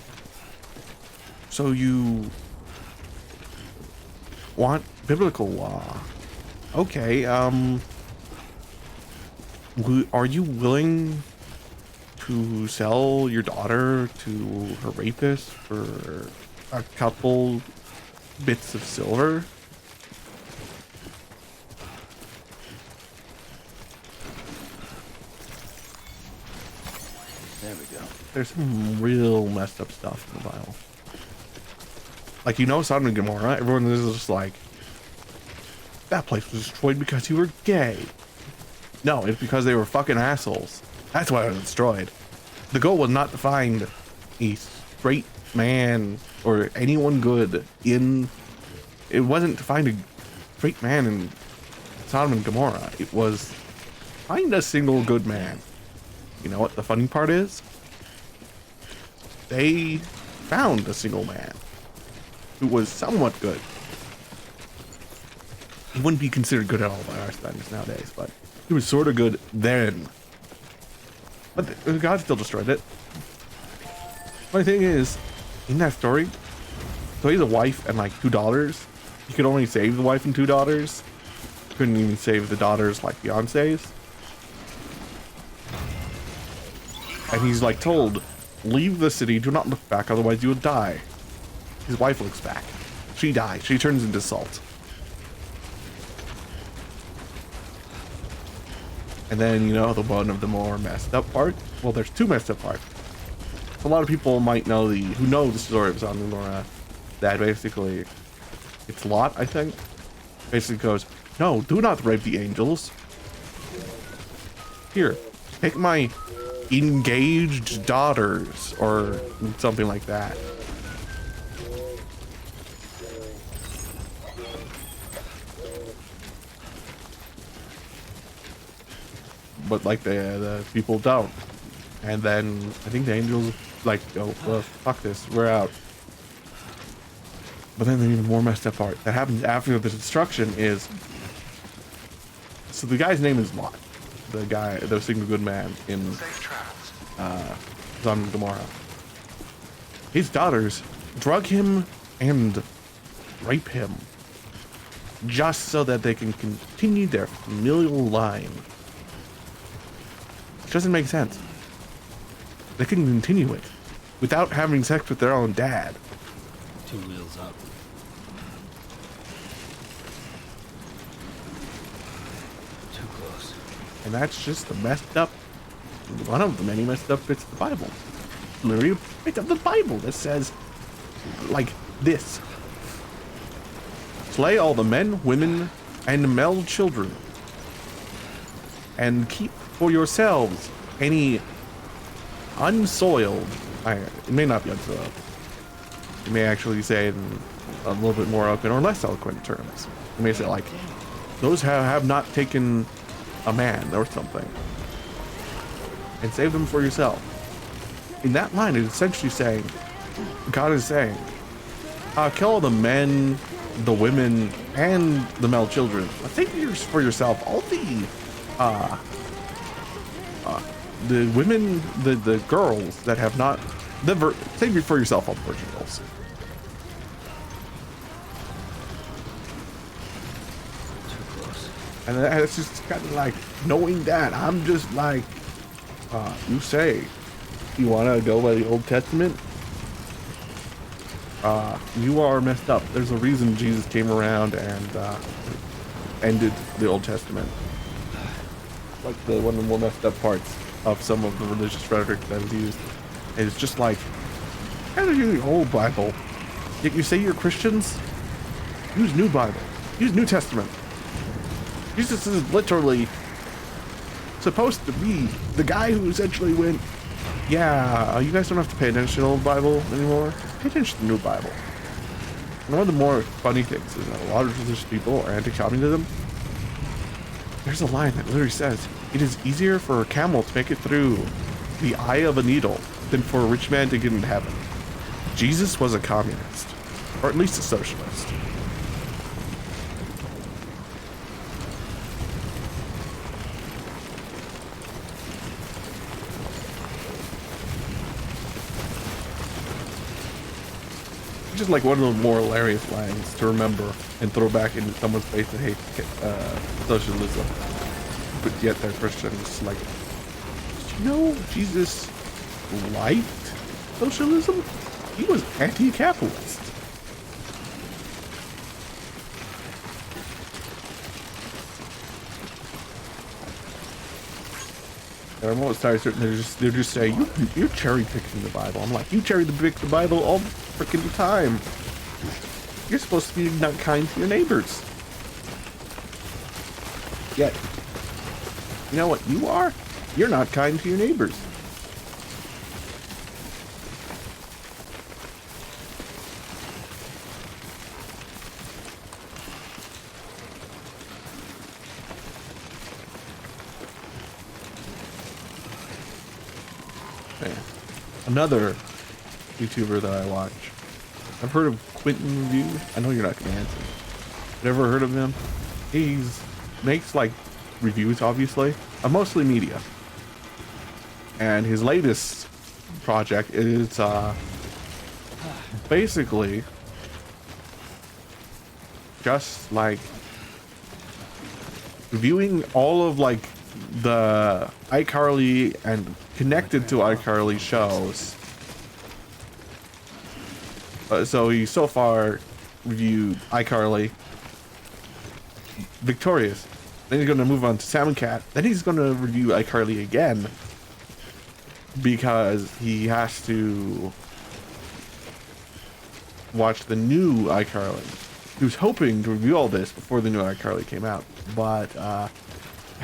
so you want biblical law? Okay, are you willing to sell your daughter to her rapist for a couple bits of silver?
There we go.
There's some real messed up stuff in the Bible. Like, you know, Sodom and Gomorrah, everyone is just like, that place was destroyed because you were gay. No, it's because they were fucking assholes. That's why it was destroyed. The goal was not to find a straight man or anyone good in... It wasn't to find a straight man in Sodom and Gomorrah. It was find a single good man. You know what the funny part is? They found a single man who was somewhat good. He wouldn't be considered good at all by our standards nowadays, but he was sort of good then. But God still destroyed it. Funny thing is, in that story, so he has a wife and like 2 daughters. He could only save the wife and 2 daughters. Couldn't even save the daughters like fiancés. And he's like told, leave the city, do not look back, otherwise you will die. His wife looks back. She dies. She turns into salt. And then, you know, the one of the more messed up parts. Well, there's 2 messed up parts. A lot of people might know who know the story of Sodom and Gomorrah, that basically it's Lot, I think, basically goes, no, do not rape the angels. Here, take my engaged daughters, or something like that. But like the people don't. And then I think the angels like, oh, well, fuck this, we're out. But then the even more messed up part that happens after the destruction is, so the guy's name is Lot, the guy, the single good man in Sodom and Gomorrah. His daughters drug him and rape him just so that they can continue their familial line. It doesn't make sense. They can continue it without having sex with their own dad.
2 wheels up. Too close.
And that's just the messed up, one of the many messed up bits of the Bible. Literally a bit of the Bible that says, like this. Slay all the men, women, and male children. And keep for yourselves any unsoiled, it may not be unsoiled. You may actually say it in a little bit more open or less eloquent terms. You may say like, those have not taken a man or something. And save them for yourself. In that line, it's essentially saying, God is saying, kill all the men, the women, and the male children. Save for yourself all the women, the girls that have not, save for yourself all the virgin girls.
Too close.
And it's just kind of like, knowing that, I'm just like, you say, you want to go by the Old Testament? You are messed up. There's a reason Jesus came around and ended the Old Testament. Like one of the more messed up parts of some of the religious rhetoric that is used. And it's just like, how do you use the old Bible? Yet you say you're Christians? Use New Bible. Use New Testament. Jesus is literally supposed to be the guy who essentially went, yeah, you guys don't have to pay attention to the old Bible anymore. Pay attention to the New Bible. And one of the more funny things is that a lot of religious people are anti-communism. There's a line that literally says, it is easier for a camel to make it through the eye of a needle than for a rich man to get into heaven. Jesus was a communist, or at least a socialist. Just like one of the more hilarious lines to remember and throw back into someone's face that hates socialism, but yet they're Christians. Like, did you know Jesus liked socialism? He was anti-capitalist. And I'm always tired. They're just saying you're cherry picking the Bible. I'm like, you cherry pick the Bible all freaking time. You're supposed to be not kind to your neighbors. Yet, you know what you are? You're not kind to your neighbors. Another YouTuber that I watch. I've heard of Quentin Review. I know you're not gonna answer. Never heard of him. He's makes like reviews, obviously, of mostly media. And his latest project is basically just like reviewing all of like the iCarly and connected to iCarly shows. So he so far reviewed iCarly, Victorious. Then he's going to move on to Salmon Cat. Then he's going to review iCarly again because he has to watch the new iCarly. He was hoping to review all this before the new iCarly came out, but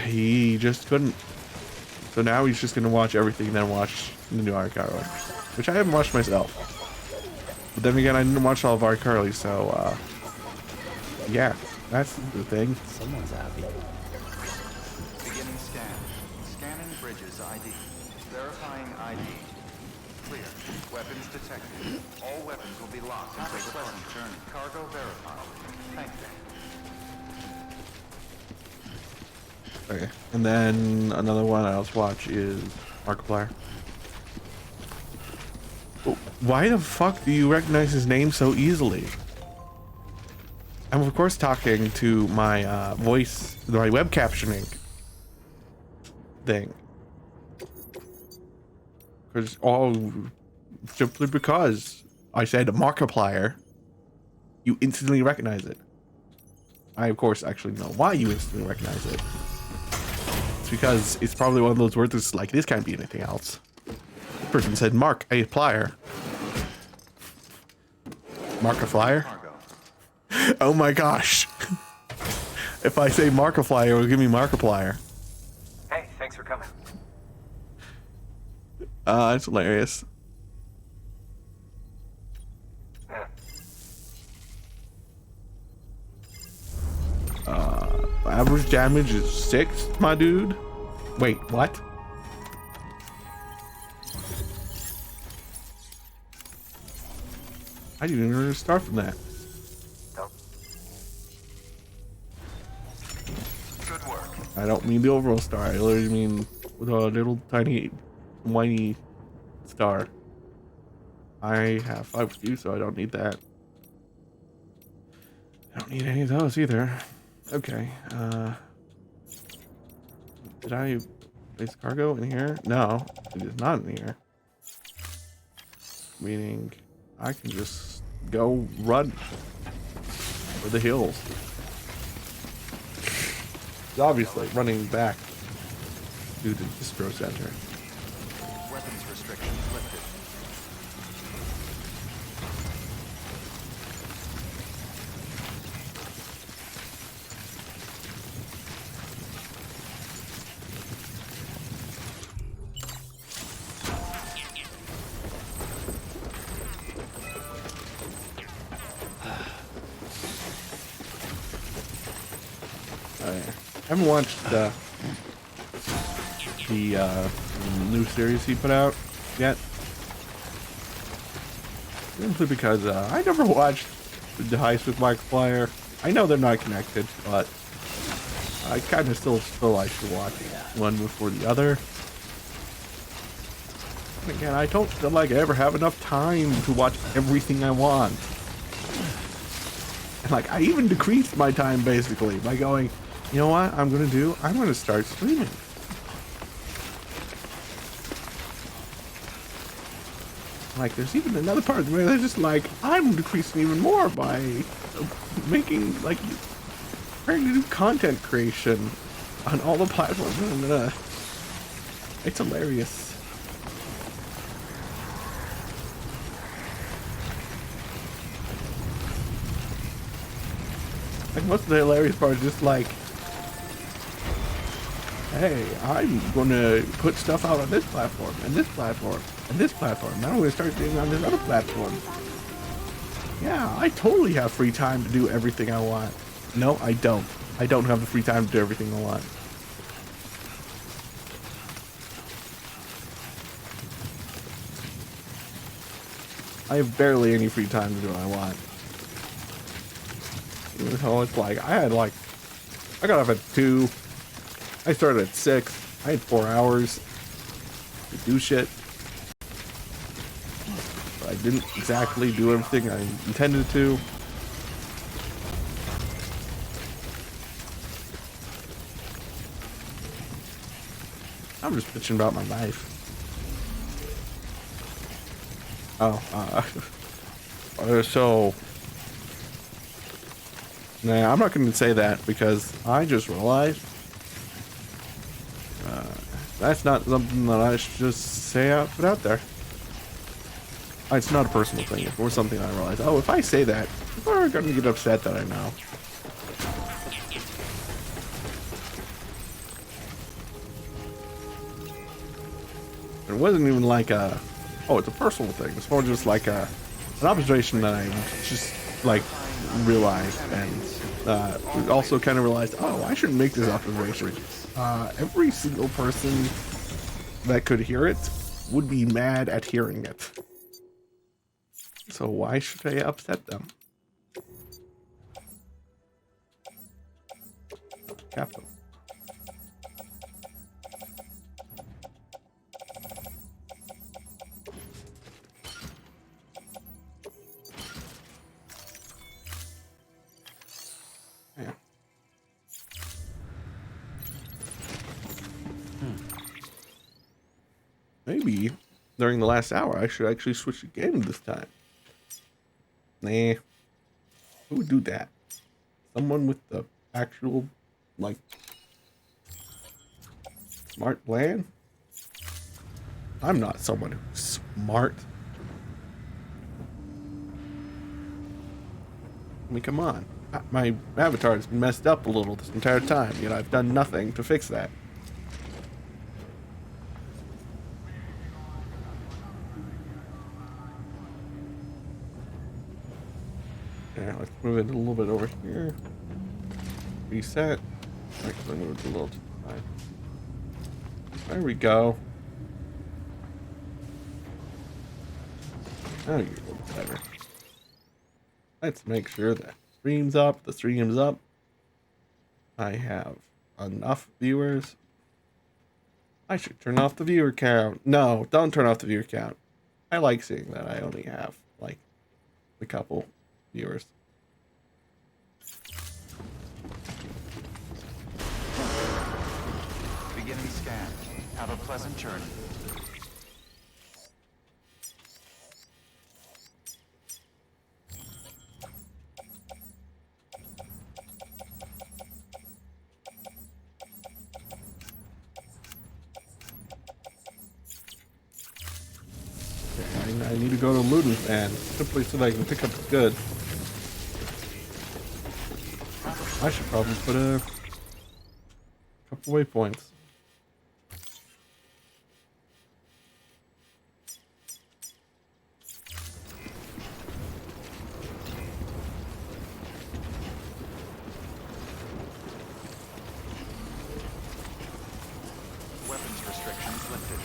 he just couldn't. So now he's just going to watch everything and then watch the new iCarly, which I haven't watched myself. But then again, I didn't watch all of iCarly, so yeah, that's the thing.
Someone's happy.
Beginning scan. Scanning bridges ID. Verifying ID. Clear. Weapons detected. All weapons will be locked until the pleasant journey. Cargo verified. Thank you.
Okay, and then another one I also watch is Markiplier. Why the fuck do you recognize his name so easily? I'm of course talking to my voice, my web captioning thing. Simply because I said Markiplier, you instantly recognize it. I of course actually know why you instantly recognize it. It's because it's probably one of those words that's like, this can't be anything else. The person said Markiplier. Markiplier? Oh my gosh. If I say Markiplier, it'll give me Markiplier.
Hey, thanks for coming.
It's hilarious.
Yeah.
Average damage is 6, my dude. Wait, what? I didn't even really start from that.
Nope. Good work.
I don't mean the overall star. I literally mean with a little tiny, whiny star. I have 5 with you, so I don't need that. I don't need any of those either. Okay. Did I place cargo in here? No, it is not in here. Meaning I can just go run for the hills. It's obviously running back due to the distro center.
Weapons restrictions lifted.
I haven't watched the new series he put out yet. Simply because I never watched The Heist with Markiplier. I know they're not connected, but I kind of still feel I should watch one before the other. And again, I don't feel like I ever have enough time to watch everything I want. And like, I even decreased my time basically by going, you know what I'm gonna do? I'm gonna start streaming. Like, there's even another part where they're just like, I'm decreasing even more by making, like, trying to do content creation on all the platforms. And, it's hilarious. Like, most of the hilarious part is just like, hey, I'm gonna put stuff out on this platform, and this platform, and this platform. Now I'm gonna start doing it on this other platform. Yeah, I totally have free time to do everything I want. No, I don't. I don't have the free time to do everything I want. I have barely any free time to do what I want. So it's like, I got off at 2. I started at 6. I had 4 hours to do shit. but I didn't exactly do everything I intended to. I'm just bitching about my knife. Oh, so... Nah, I'm not going to say that because I just realized that's not something that I should just say put out there. It's not a personal thing. It's more something I realize. Oh, if I say that, people are going to get upset that I know. It wasn't even like a, oh, it's a personal thing. It's more just like an observation that I just like realized, and also kind of realized, oh, I shouldn't make this observation. Every single person that could hear it would be mad at hearing it. So why should I upset them? Captain. Yeah. Maybe during the last hour I should actually switch the game this time. Nah. Who would do that? Someone with the actual, like, smart plan? I'm not someone who's smart. I mean, come on. My avatar has been messed up a little this entire time, yet I've done nothing to fix that. Yeah, let's move it a little bit over here. Reset. Actually, move it a little to the side. There we go. Oh, you're a little better. Let's make sure that stream's up. The stream's up. I have enough viewers. I should turn off the viewer count. No, don't turn off the viewer count. I like seeing that I only have, like, a couple viewers.
Beginning scan. Have a pleasant journey.
I need to go to Luton, man, simply so that I can pick up the goods. I should probably put a couple waypoints.
Weapons restrictions lifted.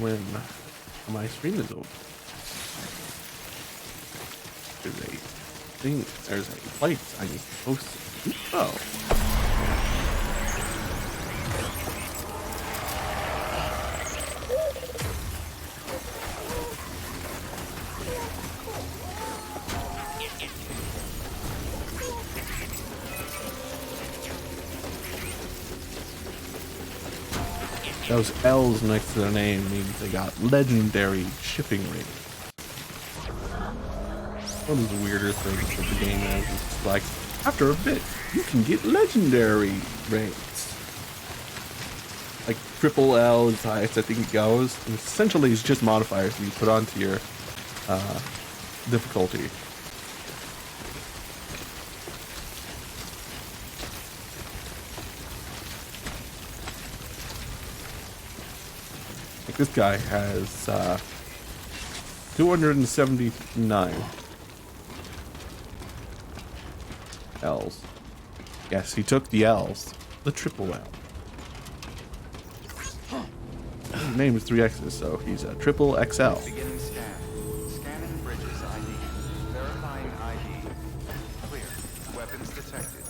when my stream is over. There's a place I need to post it. Oh. Those L's next to their name means they got legendary shipping rates. One of the weirder things that the game is, it's like, after a bit, you can get legendary rates. Like triple L is the highest I think it goes, and essentially it's just modifiers that you put onto your difficulty. Like this guy has 279 L's. Yes, he took the L's. The triple L. His name is 3X's, so he's a triple XL.
Beginning scan. Scanning bridges ID. Verifying ID. Clear. Weapons detected.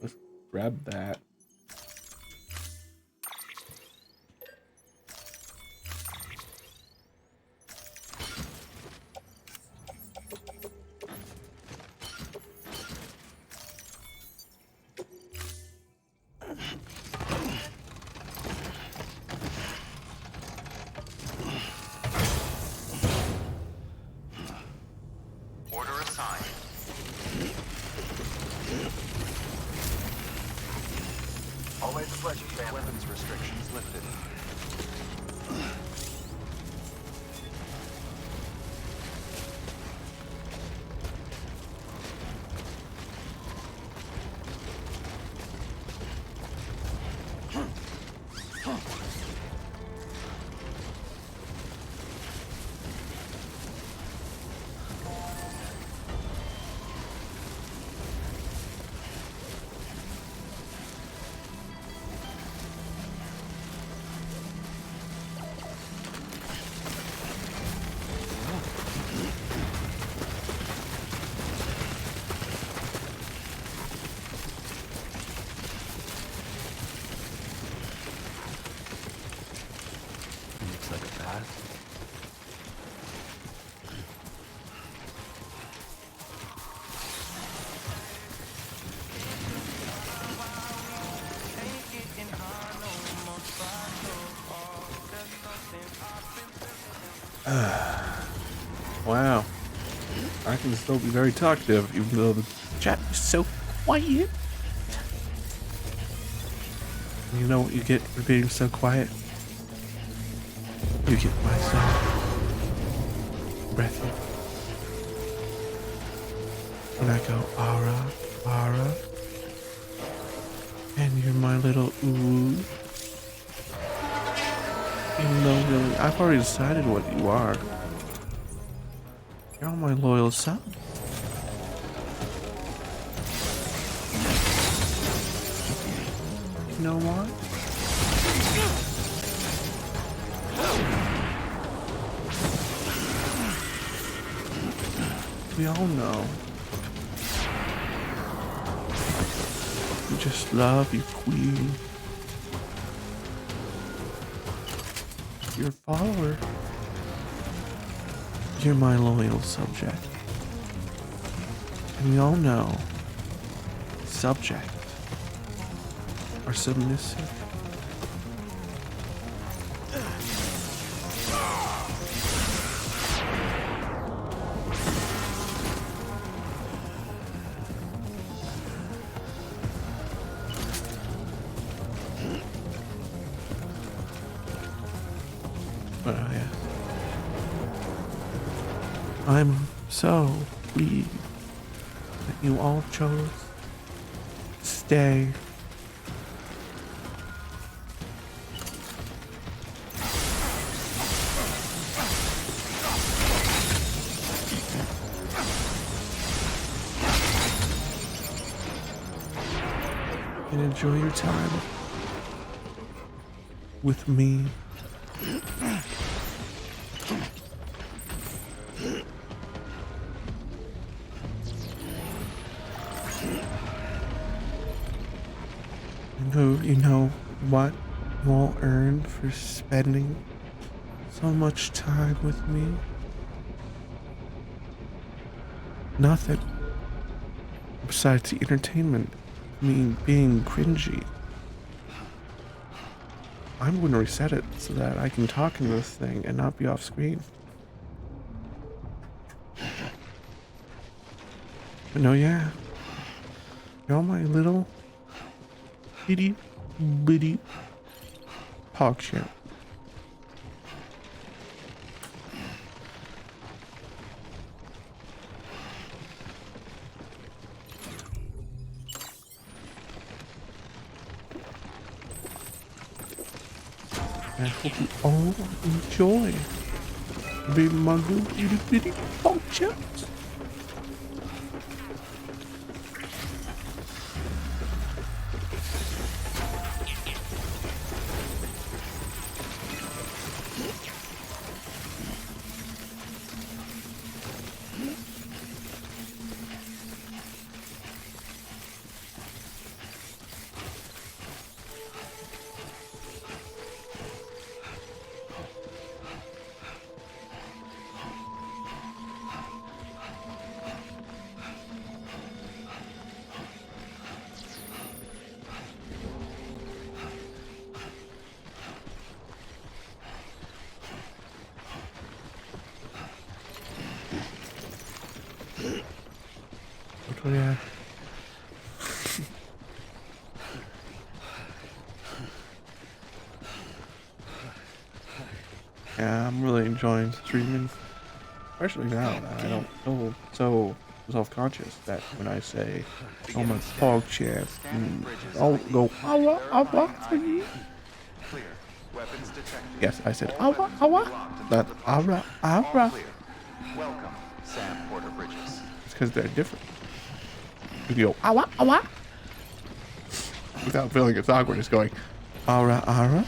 Let's grab that.
Order assigned.
Always a pleasure, family.
Weapons restrictions lifted.
Looks like a path.
Wow. I can still be very talkative, even though the chat is so quiet. You know what you get for being so quiet? You get my soul. Breathy. When I go, Ara, Ara. And you're my little ooh. Even though really, I've already decided what you are. You're my loyal son. You know what? We all know. You just love your queen. Your follower. You're my loyal subject. And we all know subject are submissive. Yeah. I'm so pleased that you all chose to stay. and enjoy your time with me. You know what you all earned for spending so much time with me? Nothing. Besides the entertainment, me being cringy. I'm going to reset it so that I can talk in this thing and not be off screen. But no, yeah. Y'all my little itty bitty pog champ. I hope you all enjoy being my little itty bitty pog champs. Oh yeah. Yeah, I'm really enjoying streaming. Especially now that I don't feel so self-conscious that when I say, oh my pog champ, I'll go, awa, awa for you.
Clear. Weapons detected.
Yes, I said,
All
awa,
weapons will be
awa.
locked until
That
the
awa,
project.
awa.
All clear. Welcome, Sam Porter Bridges.
It's because they're different. You can go, awa, awa. Without feeling it's awkward, it's going, ara, ara.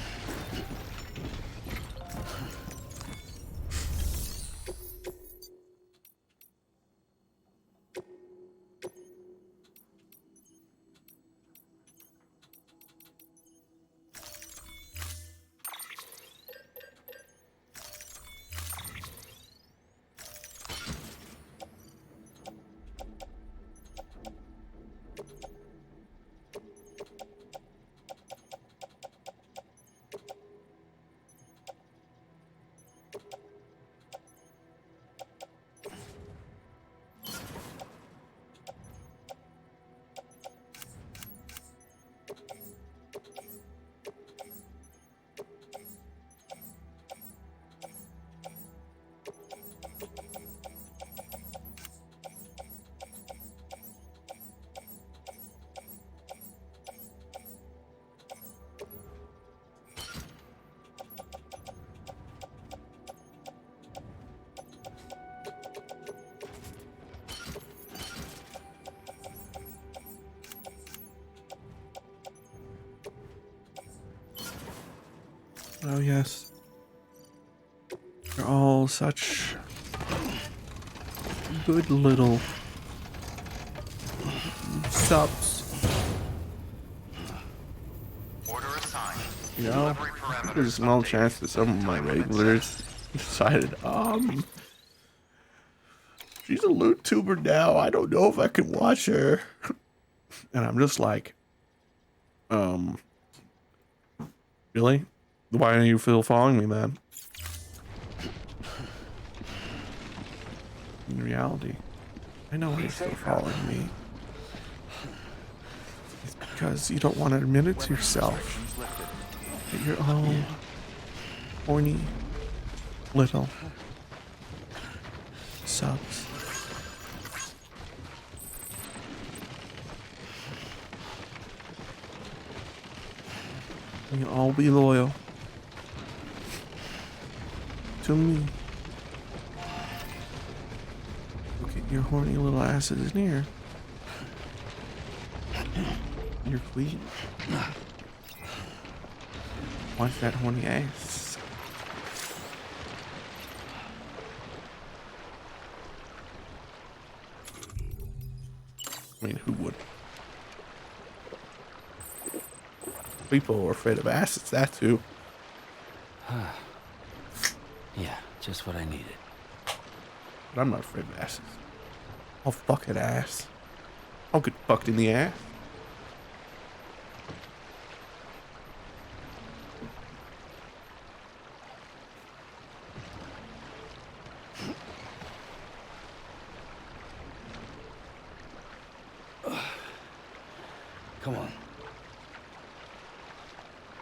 Oh yes. You're all such good little subs.
Order assigned.
You know,
Delivery parameters
there's a small
updated.
chance that some of my regulars decided, she's a loot tuber now. I don't know if I can watch her. And I'm just like, really? Why are you still following me, man? In reality, I know why you're still following me. It's because you don't want to admit it to yourself.
Restrictions lifted.
That you're all horny little subs. And you'll all be loyal to me. Look at your horny little asses in here. You're clean. What's that horny ass? I mean, who would? People are afraid of asses, that too.
Yeah, just what I needed.
But I'm not afraid of asses. I'll fuck an ass. I'll get fucked in the ass.
Come on.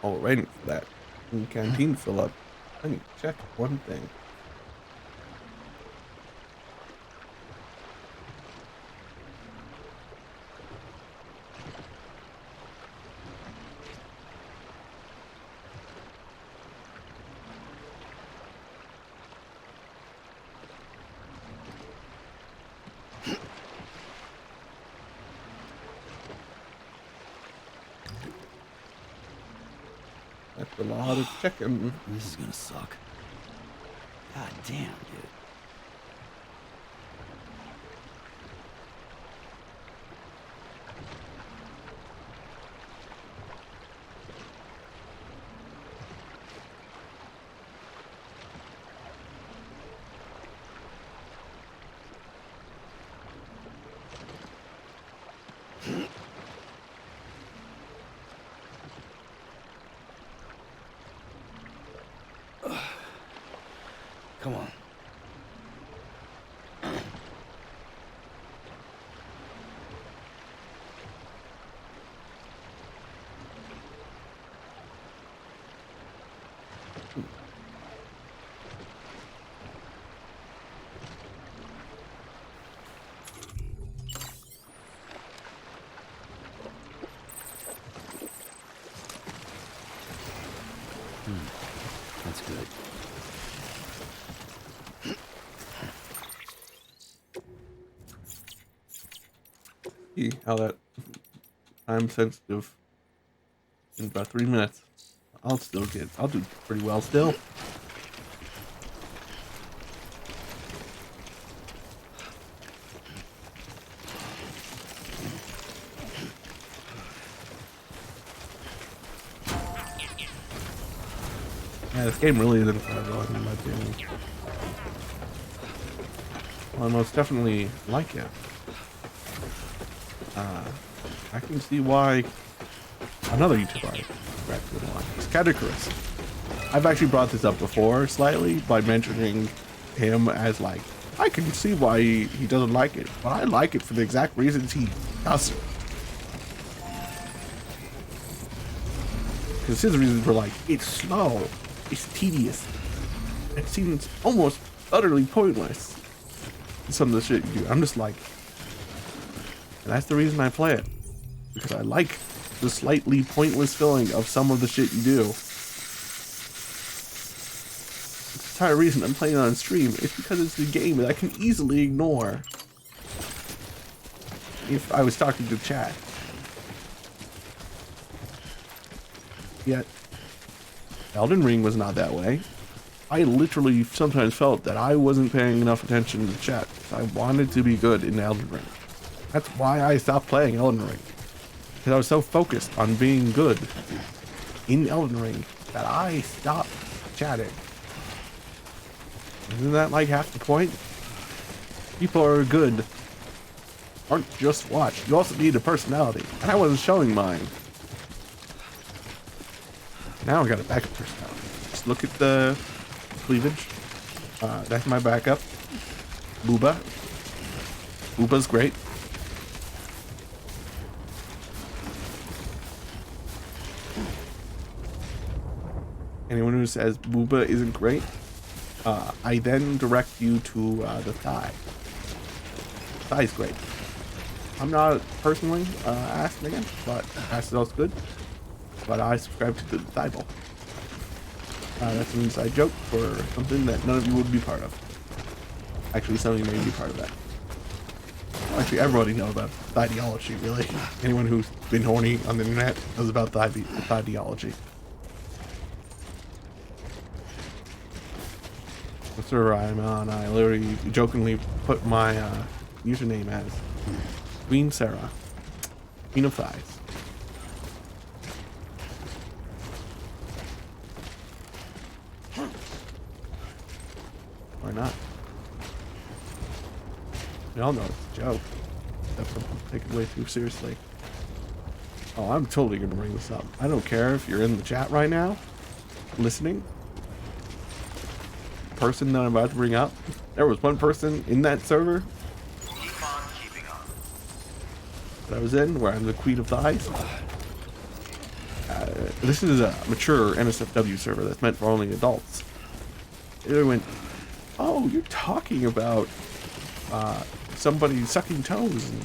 While we're waiting for that canteen to fill up, I need to check one thing. That's a lot of checking.
This is gonna suck. God damn, dude. Come on. That's good.
See how that time sensitive in about 3 minutes. I'll do pretty well still. Yeah, this game really isn't fun in my opinion. Well, I most definitely like it. I can see why another YouTuber I would like is Categories. I've actually brought this up before slightly by mentioning him as like, I can see why he doesn't like it, but I like it for the exact reasons he doesn't. Because his reasons were like, it's slow, it's tedious, it seems almost utterly pointless. Some of the shit you do, I'm just like, and that's the reason I play it, because I like the slightly pointless feeling of some of the shit you do. The entire reason I'm playing on stream is because it's a game that I can easily ignore if I was talking to chat. Yet, Elden Ring was not that way. I literally sometimes felt that I wasn't paying enough attention to chat. I wanted to be good in Elden Ring. That's why I stopped playing Elden Ring. Because I was so focused on being good in Elden Ring that I stopped chatting. Isn't that like half the point? People are good. Aren't just watched. You also need a personality. And I wasn't showing mine. Now I got a backup personality. Just look at the cleavage. That's my backup. Booba. Booba's great. Anyone who says Booba isn't great, I then direct you to the thigh. Thigh's great. I'm not personally ass man, but ass is also good. But I subscribe to the thigh bowl. That's an inside joke for something that none of you would be part of. Actually, some of you may be part of that. Actually, everybody knows about the ideology, really. Anyone who's been horny on the internet knows about the ideology. The server I'm on, I literally jokingly put my username as Queen Serra, Queen of Thighs. Why not? We all know it's a joke. Except for take it way too seriously. Oh, I'm totally gonna bring this up. I don't care if you're in the chat right now, listening. The person that I'm about to bring up, there was one person in that server
Keep on keeping on.
that I was in, where I'm the Queen of Thighs. This is a mature NSFW server that's meant for only adults. It went, oh, you're talking about somebody sucking toes and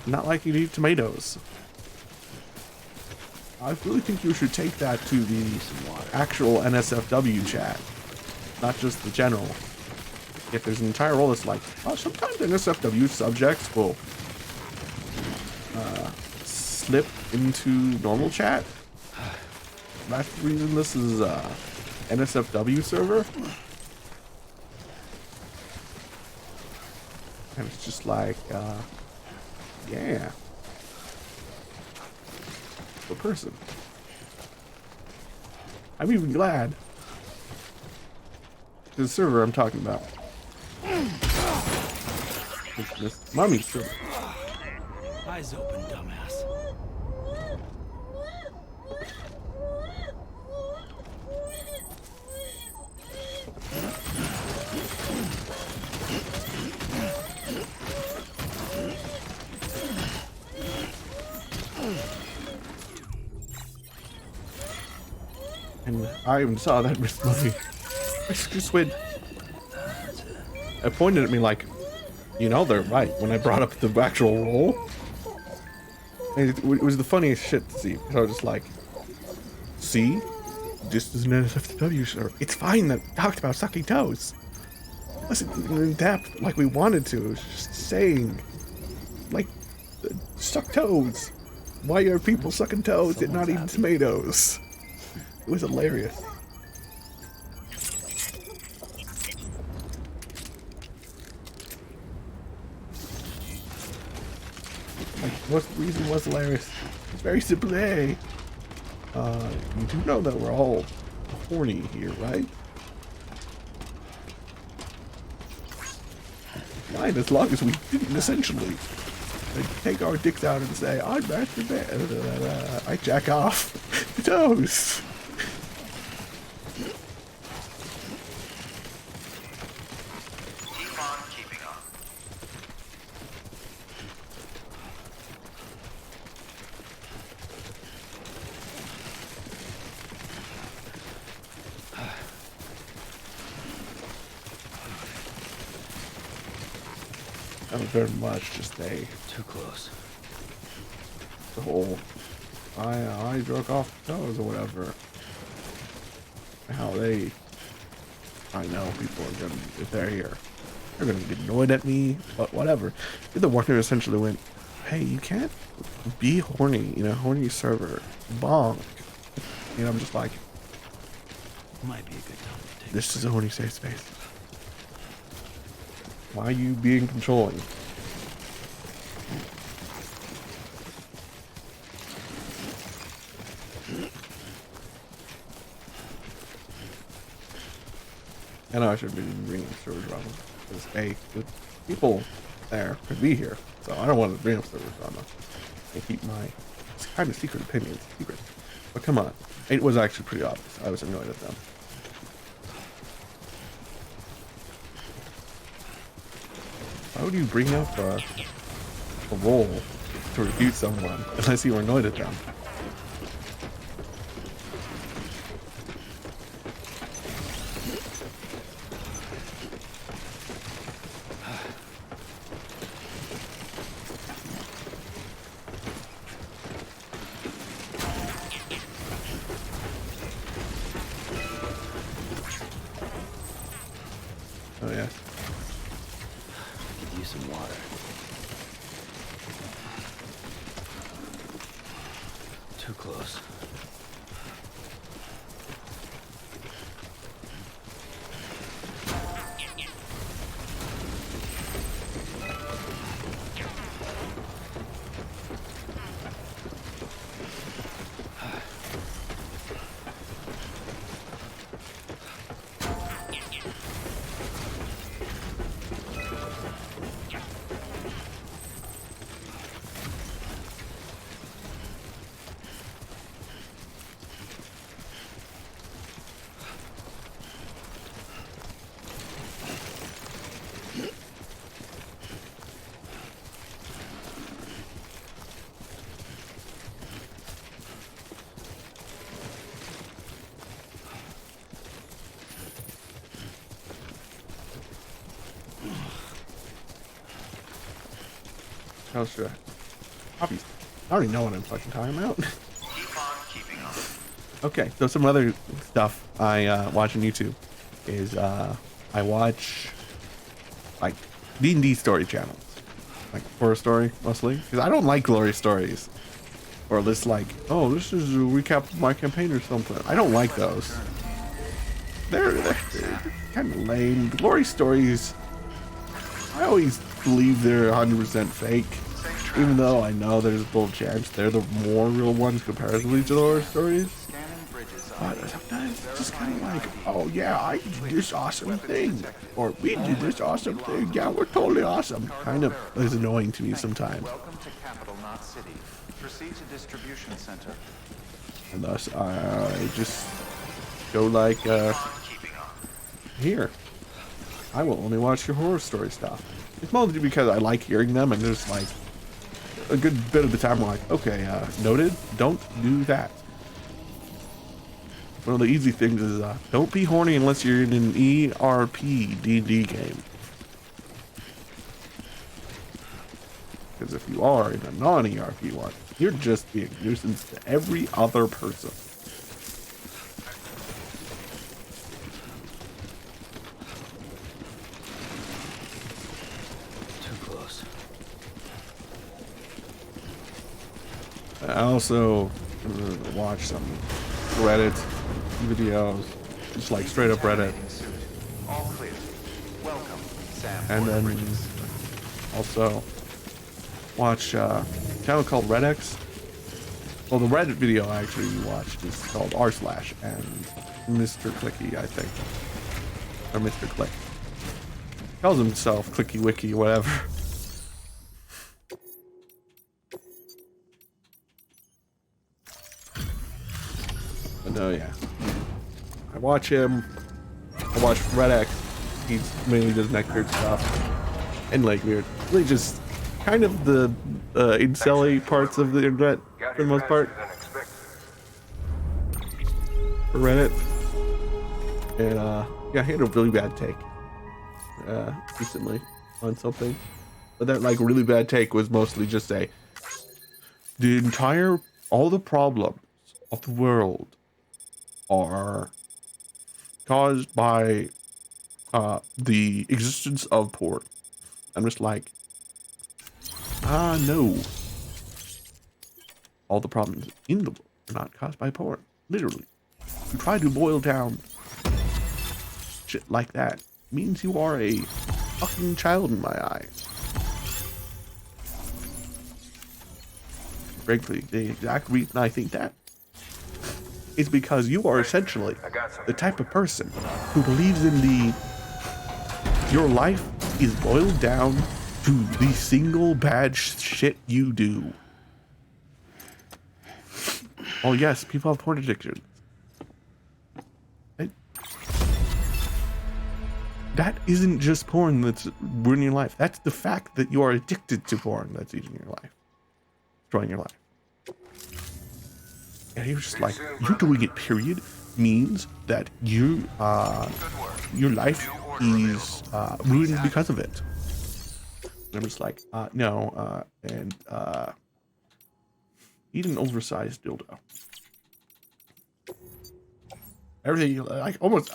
not liking to eat tomatoes. I really think you should take that to the actual NSFW chat, not just the general. If there's an entire role that's like, oh, sometimes NSFW subjects will slip into normal chat. That's the reason this is NSFW server. And it's just like, yeah. The person. I'm even glad. The server I'm talking about. This mummy server.
Eyes open, dumbass.
And I even saw that movie. I just went. I pointed at me like, you know, they're right. When I brought up the actual role, and it was the funniest shit to see. Because I was just like, see, this is an NSFW server. It's fine that we talked about sucking toes. It wasn't in depth like we wanted to. It was just saying, like, suck toes. Why are people sucking toes and not eating tomatoes? It was hilarious. Like, what reason was hilarious? It's very simple. You do know that we're all horny here, right? Fine, as long as we didn't essentially like, take our dicks out and say, I masturbate, I jack off the toes.
Keep on keeping on.
That was very much just
Too close.
the whole I broke off the toes or whatever. How I know people are gonna, if they're here, they're gonna get annoyed at me, but whatever. The one who essentially went, hey, you can't be horny in a horny server. Bonk. You know, I'm just like,
Might be a good time to take.
this is a horny safe space. Why are you being controlling? I know I should be bringing server drama because hey, the people there could be here, so I don't want to bring up server drama. I keep my kind of secret opinions secret. But come on, it was actually pretty obvious. I was annoyed at them. Why would you bring up a role to refute someone unless you were annoyed at them? Oh yeah.
use some water. Too close.
How should I? Obviously, I already know what I'm fucking talking about.
Keep on keeping on.
Okay, so some other stuff I watch on YouTube is I watch like D&D story channels, like horror story mostly, because I don't like glory stories or this like, oh, this is a recap of my campaign or something. I don't like those. They're kind of lame. Glory stories, I always believe they're 100% fake, even though I know there's a little chance they're the more real ones comparatively to the horror stories. But sometimes it's just kind of like, oh yeah, I did this awesome thing, or we did this awesome thing. Yeah, we're totally awesome. Kind of is annoying to me sometimes.
Welcome to Capital Knot City. Proceed to distribution center.
And thus, I just go like, here. I will only watch your horror story stuff. It's mostly because I like hearing them, and there's like a good bit of the time I'm like, okay, noted, don't do that. One of the easy things is don't be horny unless you're in an ERP D&D game. Because if you are in a non-ERP one, you're just being a nuisance to every other person.
Too close.
I also watch some Reddit videos, just like straight up Reddit.
All clear. Welcome, Sam.
And then also watch a channel called Redex. Well, the Reddit video I actually watched is called r/ and Mr. Clicky, I think, or Mr. Click. Calls himself Clicky Wiki, whatever. But no, yeah, I watch him. I watch Redex. He's mainly does neckbeard stuff, and like weird, really just kind of the incel-y parts of the internet for the most part for Reddit. And yeah, I had a really bad take recently on something, but that like really bad take was mostly just all the problems of the world are caused by the existence of porn. I'm just like, no. All the problems in the world are not caused by porn. Literally. You try to boil down shit like that means you are a fucking child in my eyes. Frankly, the exact reason I think that is because you are essentially the type of person who believes in your life is boiled down to the single bad shit you do. Oh yes, people have porn addictions. That isn't just porn that's ruining your life. That's the fact that you are addicted to porn that's eating your life, destroying your life. And you're just like, you doing it, period, means that your life is ruined because of it. And I'm just like, no, and eat an oversized dildo. Everything, like, almost,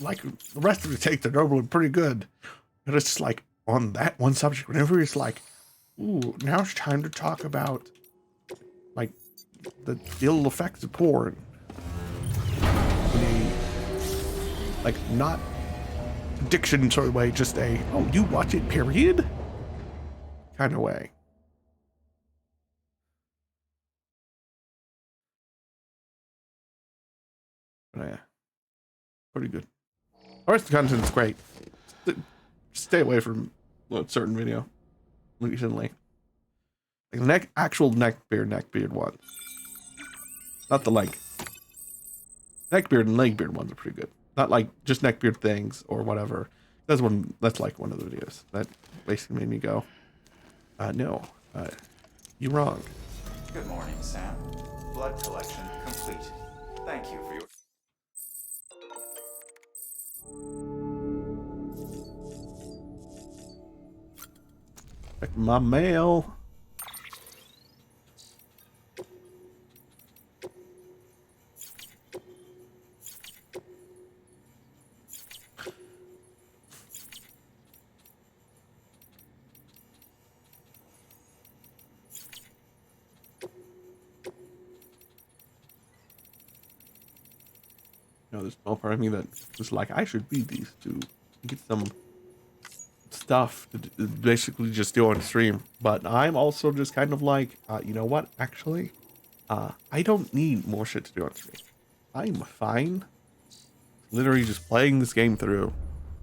like, the rest of the takes are normally pretty good. And it's just like, on that one subject, whenever it's like, ooh, now it's time to talk about like the ill effects of porn in a like not addiction sort of way, just a oh you watch it period kind of way. But yeah, pretty good. The rest of the content's great. Stay away from certain video recently. Like actual neckbeard one. Not the like neckbeard and legbeard ones are pretty good. Not like just neckbeard things or whatever. That's like one of the videos that basically made me go, no, you're wrong.
Good morning, Sam. Blood collection complete. Thank you for your...
Check my mail. There's a small part of me that was like, I should read these to get some stuff to basically just do on stream. But I'm also just kind of like, you know what? Actually, I don't need more shit to do on stream. I'm fine. Literally just playing this game through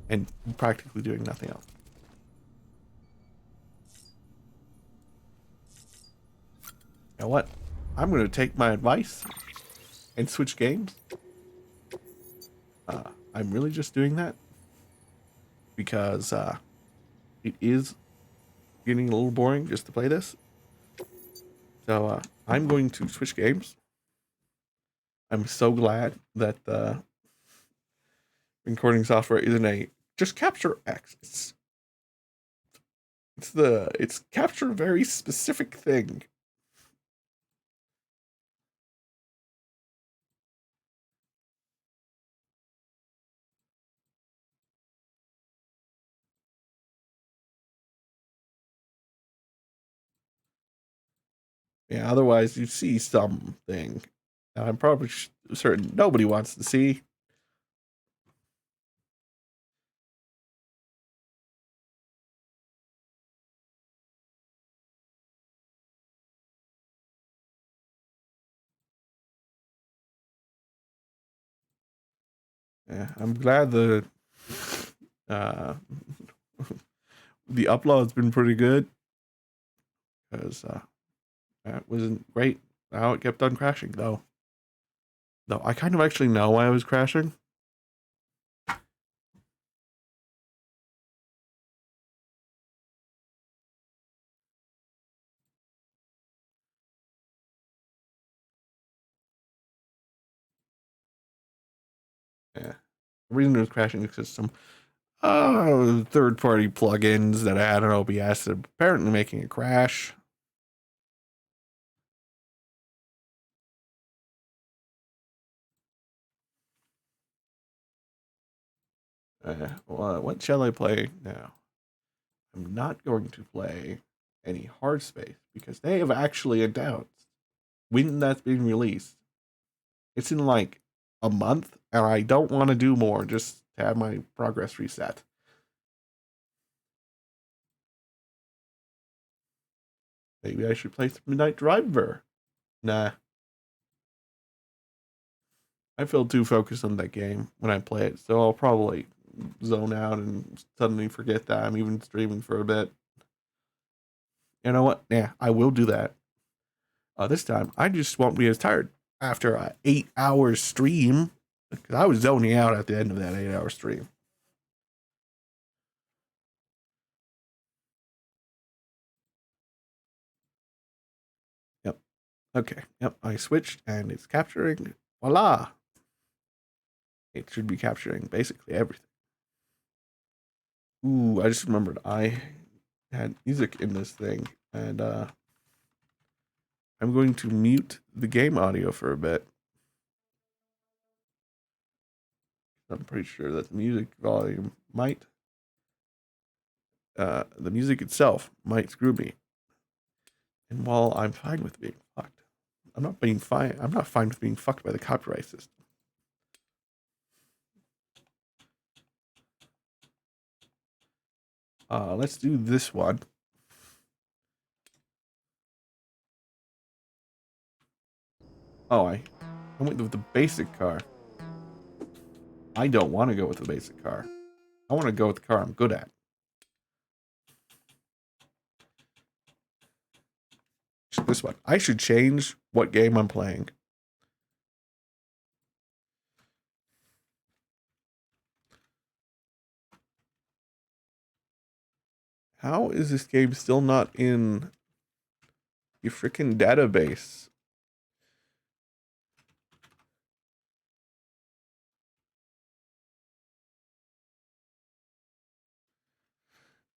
and practically doing nothing else. You know what? I'm going to take my advice and switch games. I'm really just doing that because it is getting a little boring just to play this. So I'm going to switch games. I'm so glad that the recording software isn't a just capture X. It's capture a very specific thing. Yeah, otherwise you see something that I'm probably certain nobody wants to see. Yeah, I'm glad the uh, the upload's been pretty good because that wasn't great how it kept on crashing though. Though I kind of actually know why I was crashing. Yeah, the reason it was crashing is because some third-party plugins that I had on OBS are apparently making it crash. Well, what shall I play now? I'm not going to play any hard space because they have actually announced when that's being released. It's in like a month, and I don't want to do more just to have my progress reset. Maybe I should play some Midnight Driver. Nah. I feel too focused on that game when I play it, so I'll probably zone out and suddenly forget that I'm even streaming for a bit. You know what? Yeah, I will do that. This time, I just won't be as tired after an 8-hour stream, because I was zoning out at the end of that 8-hour stream. Yep. Okay. Yep. I switched, and it's capturing. Voila. It should be capturing basically everything. Ooh, I just remembered I had music in this thing, and I'm going to mute the game audio for a bit. I'm pretty sure that the music volume might the music itself might screw me. And while I'm fine with being fucked, I'm not fine with being fucked by the copyright system. Let's do this one. Oh, I went with the basic car. I don't want to go with the basic car. I want to go with the car I'm good at. This one. I should change what game I'm playing. How is this game still not in your freaking database?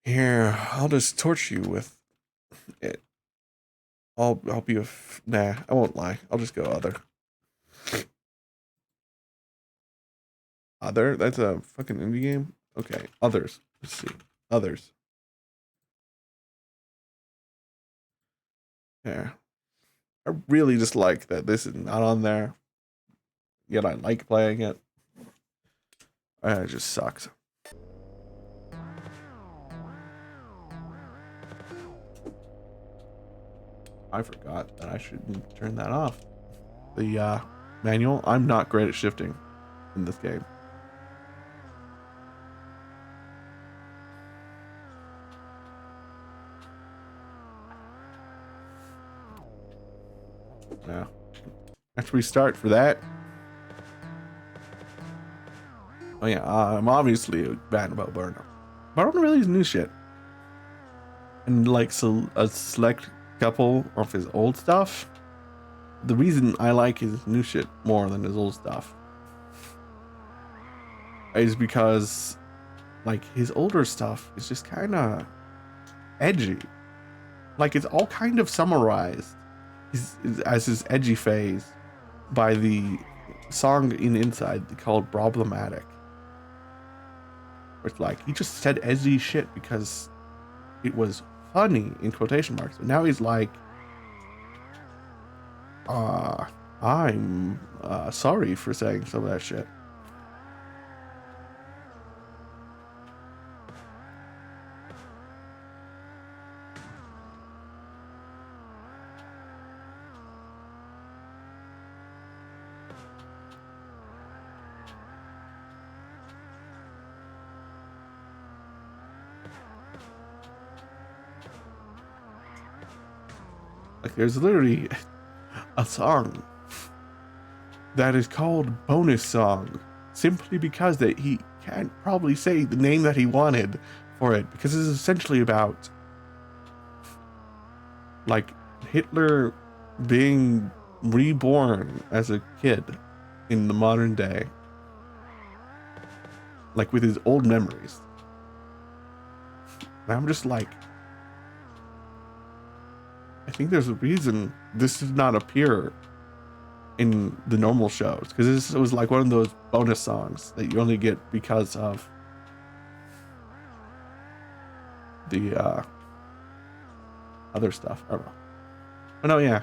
Here, I'll just torch you with it. I'll be nah, I won't lie. I'll just go other. Other? That's a fucking indie game? Okay, others. Let's see. Others. Yeah. I really just like that this is not on there. Yet I like playing it. It just sucks. I forgot that I shouldn't turn that off. The manual, I'm not great at shifting in this game. Yeah. After we start for that. Oh yeah, I'm obviously bad about Burnout. But I don't really use new shit. And like a select couple of his old stuff. The reason I like his new shit more than his old stuff is because like his older stuff is just kind of edgy. Like it's all kind of summarized as his edgy phase by the song in Inside called Problematic. It's like he just said edgy shit because it was funny in quotation marks. But now he's like, I'm sorry for saying some of that shit. Like there's literally a song that is called Bonus Song simply because that he can't probably say the name that he wanted for it, because it's essentially about like Hitler being reborn as a kid in the modern day, like with his old memories. And I'm just like, I think there's a reason this did not appear in the normal shows, because this was like one of those bonus songs that you only get because of the other stuff. I don't know. Oh no, yeah.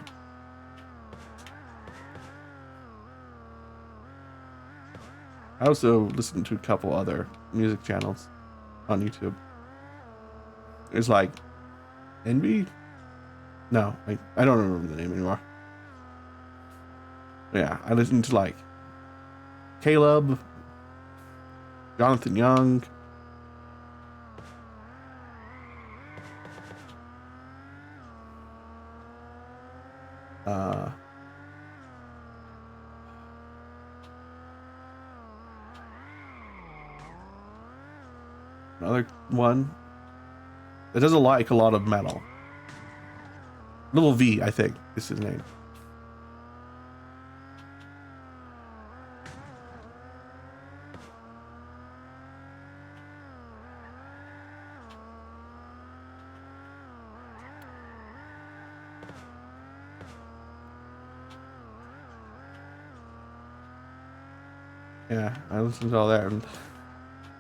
I also listen to a couple other music channels on YouTube. It's like Envy? No, I don't remember the name anymore. Yeah, I listen to like Caleb, Jonathan Young, another one that does like a lot of metal. Little V, I think is his name. Yeah, I listened to all that. And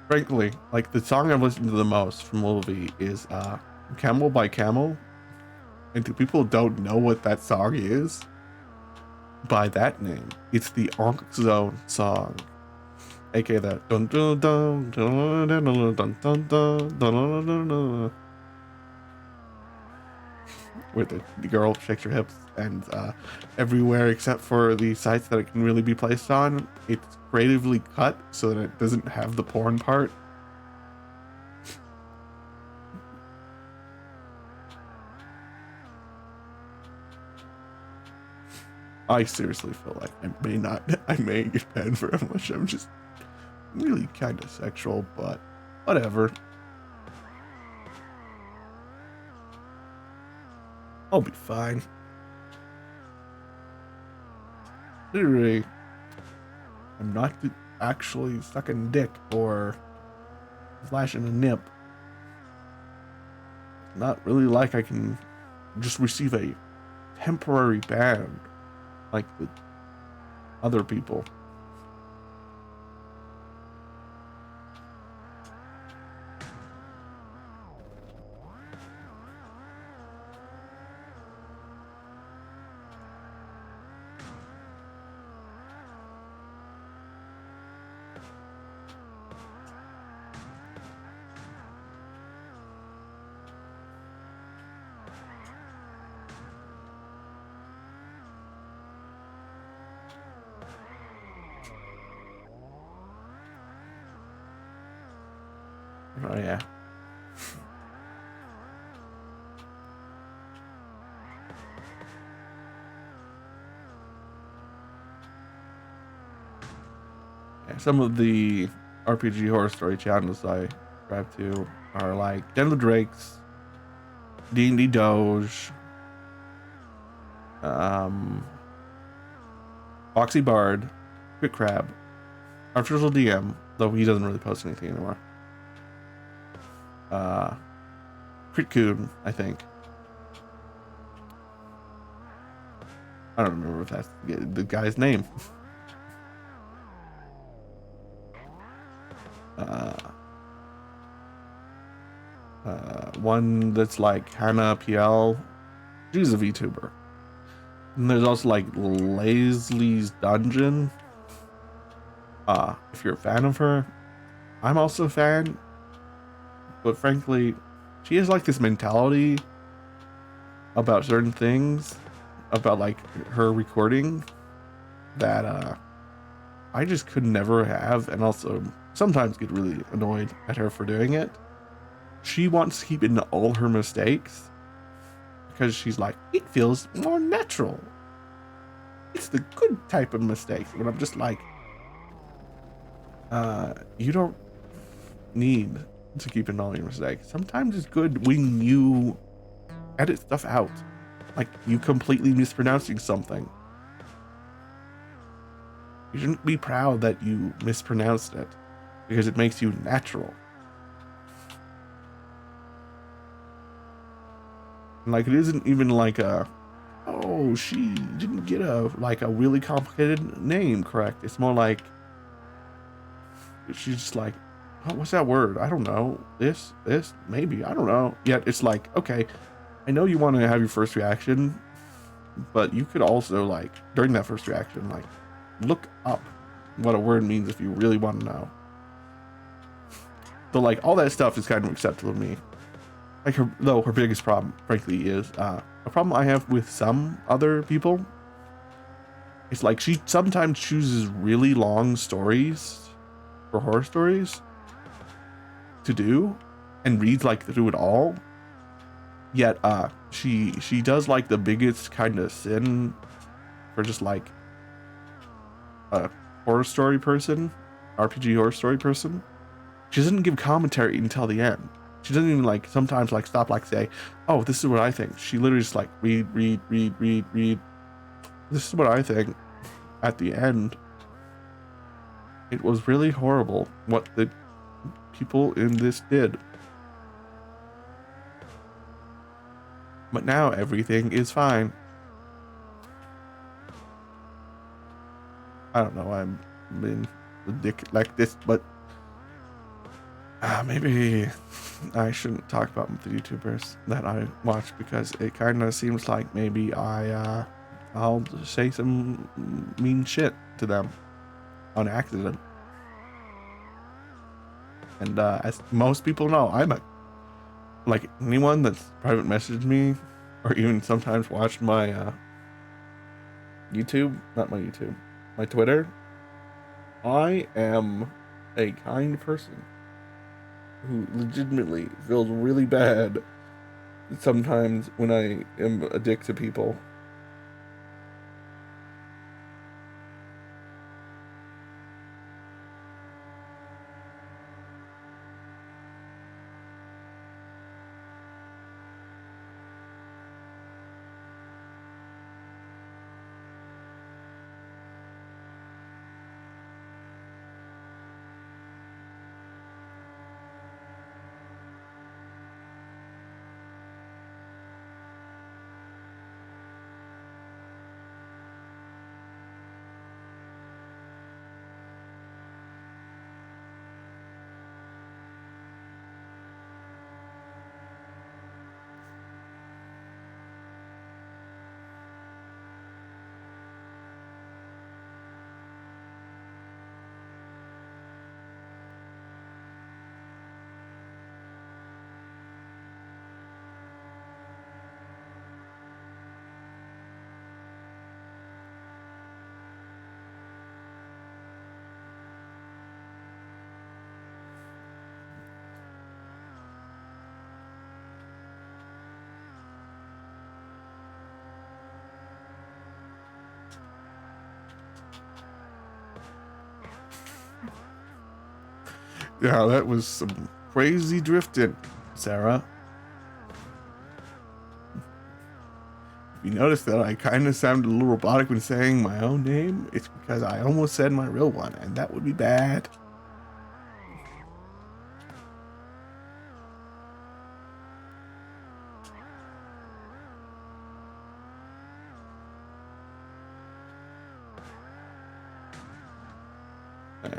frankly, like the song I've listened to the most from Lil V is Camel by Camel. And if people don't know what that song is by that name, it's the Onk Zone song. AKA that dun dun dun dun dun dun dun dun dun dun dun dun, where the girl shakes her hips and everywhere except for the sites that it can really be placed on, it's creatively cut so that it doesn't have the porn part. I seriously feel like I may get banned for how much I'm just really kind of sexual, but whatever. I'll be fine. Literally, I'm not actually sucking dick or flashing a nip. It's not really like I can just receive a temporary ban like the other people. Oh yeah. Yeah, some of the RPG horror story channels I subscribe to are like Den of the Drakes, D&D Doge, Foxy Bard, Quick Crab, Artificial DM, though he doesn't really post anything anymore. Crit Coon, I think. I don't remember if that's the guy's name. One that's like Hannah PL. She's a VTuber. And there's also like Lazely's Dungeon. If you're a fan of her, I'm also a fan. But frankly, she has like this mentality about certain things, about like her recording, that I just could never have, and also sometimes get really annoyed at her for doing it. She wants to keep in all her mistakes because she's like, it feels more natural. It's the good type of mistakes. When I'm just like, you don't need to keep in all your mistakes. Sometimes it's good when you edit stuff out. Like you completely mispronouncing something. You shouldn't be proud that you mispronounced it because it makes you natural. Like it isn't even like oh, she didn't get a really complicated name correct. It's more like she's just like, oh, what's that word? I don't know. This, maybe, I don't know. Yet it's like, okay, I know you want to have your first reaction, but you could also like during that first reaction, like look up what a word means if you really want to know. So like all that stuff is kind of acceptable to me. Like her biggest problem, frankly, is a problem I have with some other people. It's like she sometimes chooses really long stories for horror stories to do and reads like through it all. Yet she does like the biggest kind of sin for just like a horror story person, RPG horror story person. She doesn't give commentary until the end. She doesn't even like sometimes like stop like say, oh, this is what I think. She literally just like read. This is what I think. At the end, it was really horrible what the people in this did. But now everything is fine. I don't know, I'm being a dick like this, but Maybe I shouldn't talk about the YouTubers that I watch because it kind of seems like maybe I'll say some mean shit to them on accident. And as most people know, I'm a like anyone that's private messaged me or even sometimes watched my YouTube, not my YouTube, my Twitter. I am a kind person who legitimately feels really bad sometimes when I am a dick to people. Yeah, that was some crazy drifting, Sarah. If you notice that I kind of sounded a little robotic when saying my own name, it's because I almost said my real one, and that would be bad.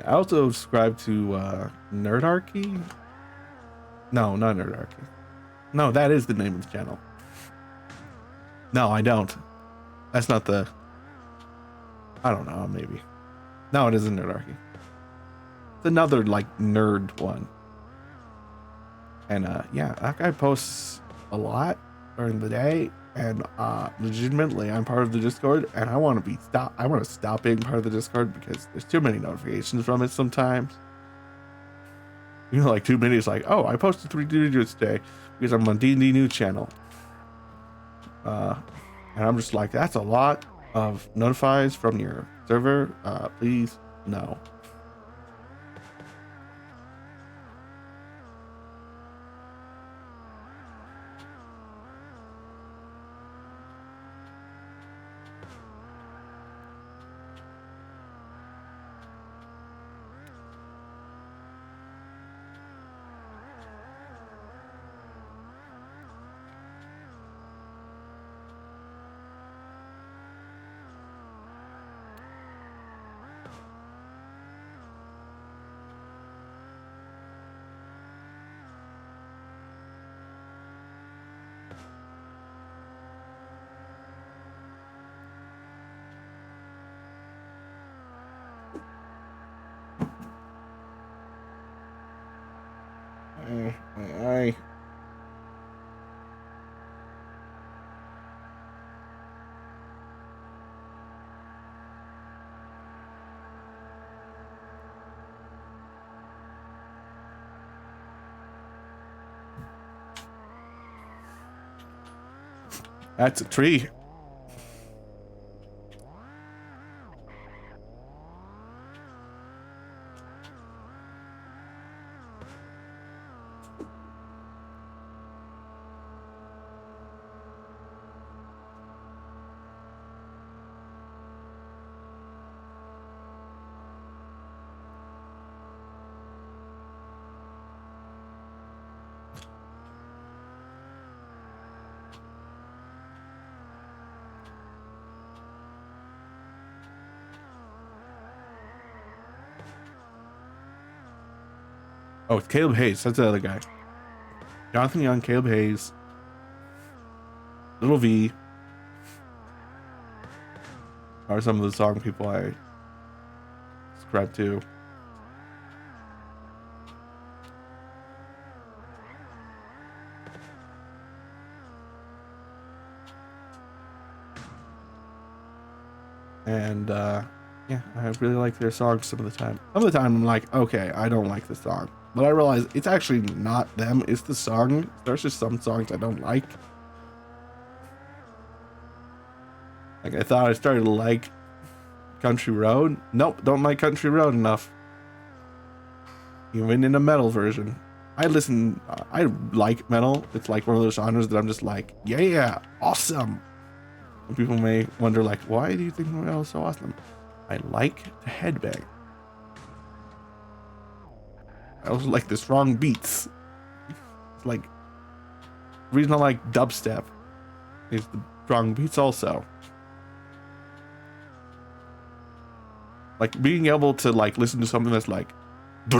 I also subscribe to Nerdarchy. No, not Nerdarchy. No, that is the name of the channel. No, I don't. That's not the. I don't know, maybe. No, it isn't Nerdarchy. It's another like nerd one. And yeah, that guy posts a lot during the day, and legitimately I'm part of the Discord, and I want to stop being part of the Discord because there's too many notifications from it sometimes. You know, like too many. It's like, oh, I posted 3 videos today because I'm on D&D News channel. And I'm just like, that's a lot of notifies from your server. Please, no. I That's a tree. Oh, it's Caleb Hayes. That's the other guy. Jonathan Young, Caleb Hayes, Little V are some of the song people I subscribe to. And yeah, I really like their songs some of the time. Some of the time I'm like, okay, I don't like the song. But I realize it's actually not them, it's the song. There's just some songs I don't like. Like I thought I started to like Country Road. Nope, don't like Country Road enough. Even in a metal version. I like metal. It's like one of those genres that I'm just like, yeah, awesome. And people may wonder like, why do you think metal is so awesome? I like to headbang. I also like the strong beats. It's like, the reason I like dubstep is the strong beats also. Like being able to like listen to something that's like I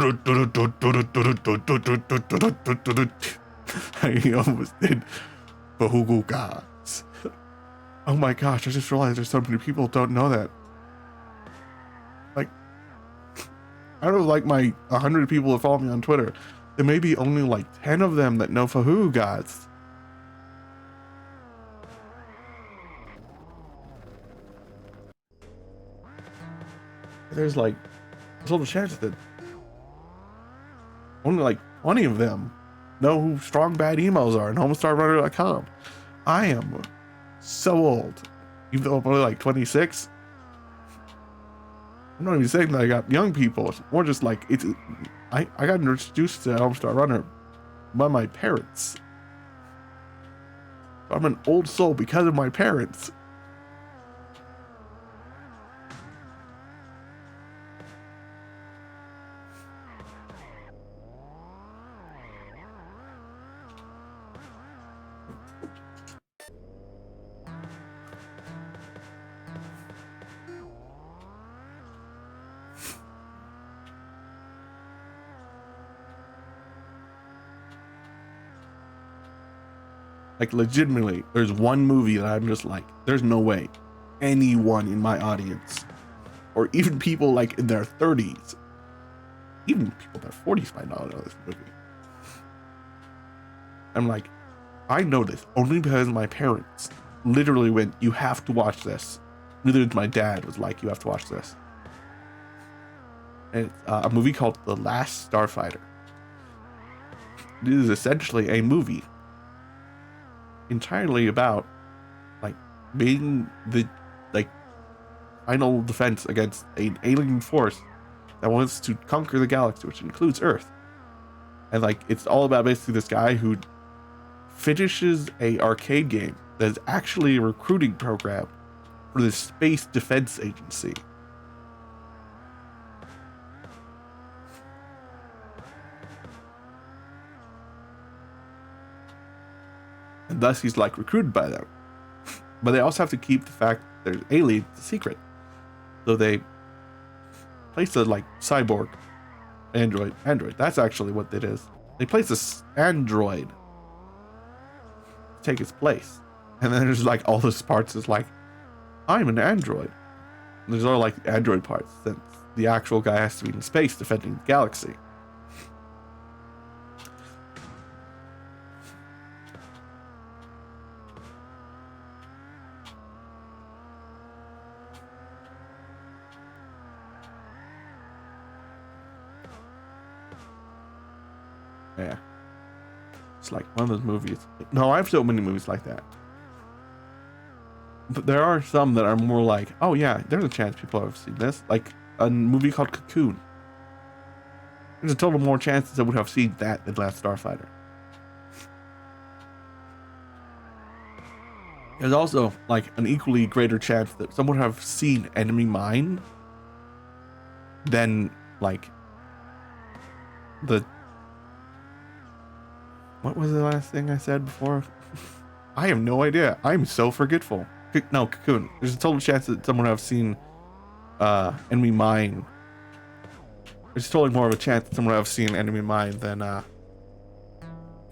almost did Bahugu Gods. Oh my gosh, I just realized there's so many people who don't know that. Like, I don't know, like my 100 people that follow me on Twitter, there may be only like 10 of them that know Fahugu Gods. There's like a little chance that only like 20 of them know who Strong Bad Emos are and homestarrunner.com. I am so old, even though I'm only like 26. I'm not even saying that I got young people. It's more just like I got introduced to Homestar Runner by my parents. So I'm an old soul because of my parents. Like legitimately, there's one movie that I'm just like, there's no way anyone in my audience, or even people like in their 30s, even people in their 40s might not know this movie. I'm like, I know this only because my parents literally went, you have to watch this. Neither did my dad was like, you have to watch this. And it's a movie called The Last Starfighter. It is essentially a movie entirely about like being the like final defense against an alien force that wants to conquer the galaxy, which includes Earth. And like it's all about basically this guy who finishes a arcade game that is actually a recruiting program for the Space Defense Agency. And thus he's like recruited by them. But they also have to keep the fact that there's aliens a secret. So they place a like cyborg android. That's actually what it is. They place this android to take its place. And then there's like all those parts is like, I'm an android. And there's all like android parts, since the actual guy has to be in space defending the galaxy. Yeah. It's like one of those movies. No, I have so many movies like that. But there are some that are more like, oh yeah, there's a chance people have seen this. Like a movie called Cocoon. There's a total more chance that someone would have seen that than Last Starfighter. There's also like an equally greater chance that someone would have seen Enemy Mine than like the... What was the last thing I said before? I have no idea. I'm so forgetful. No, Cocoon. There's a total chance that someone would have seen Enemy Mine there's totally more of a chance that someone I've seen Enemy Mine than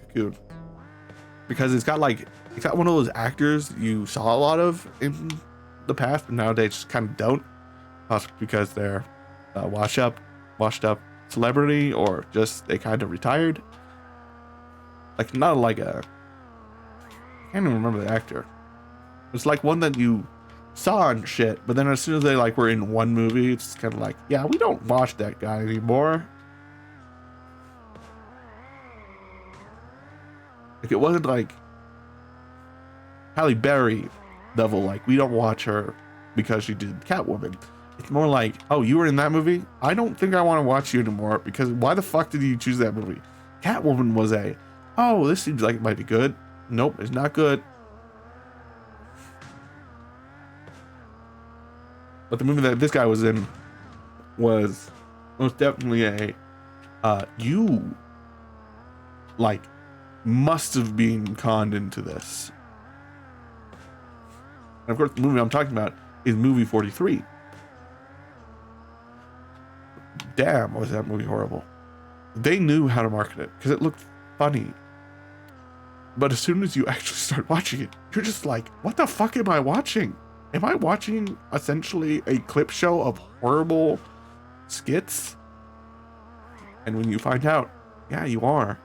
Cocoon, because it's got one of those actors you saw a lot of in the past, but nowadays just kind of don't, possibly because they're washed up celebrity, or just they kind of retired. Like not like a, I can't even remember the actor. It's like one that you saw and shit, but then as soon as they like were in one movie, it's kind of like, yeah, we don't watch that guy anymore. Like it wasn't like Halle Berry level, like we don't watch her because she did Catwoman. It's more like, oh, you were in that movie? I don't think I want to watch you anymore, because why the fuck did you choose that movie? Catwoman was oh, this seems like it might be good. Nope, it's not good. But the movie that this guy was in was most definitely you like must have been conned into this. And of course, the movie I'm talking about is movie 43. Damn, was that movie horrible. They knew how to market it because it looked funny. But as soon as you actually start watching it, you're just like, what the fuck am I watching? Am I watching essentially a clip show of horrible skits? And when you find out, yeah, you are.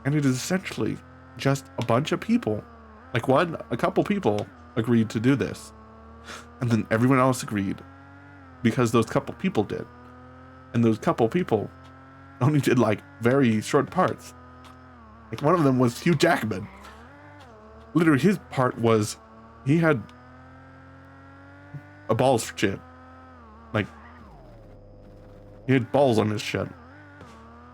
And it is essentially just a bunch of people. Like a couple people agreed to do this. And then everyone else agreed because those couple people did. And those couple people only did like very short parts. Like one of them was Hugh Jackman. Literally his part was, he had a balls for chin. Like he had balls on his chin.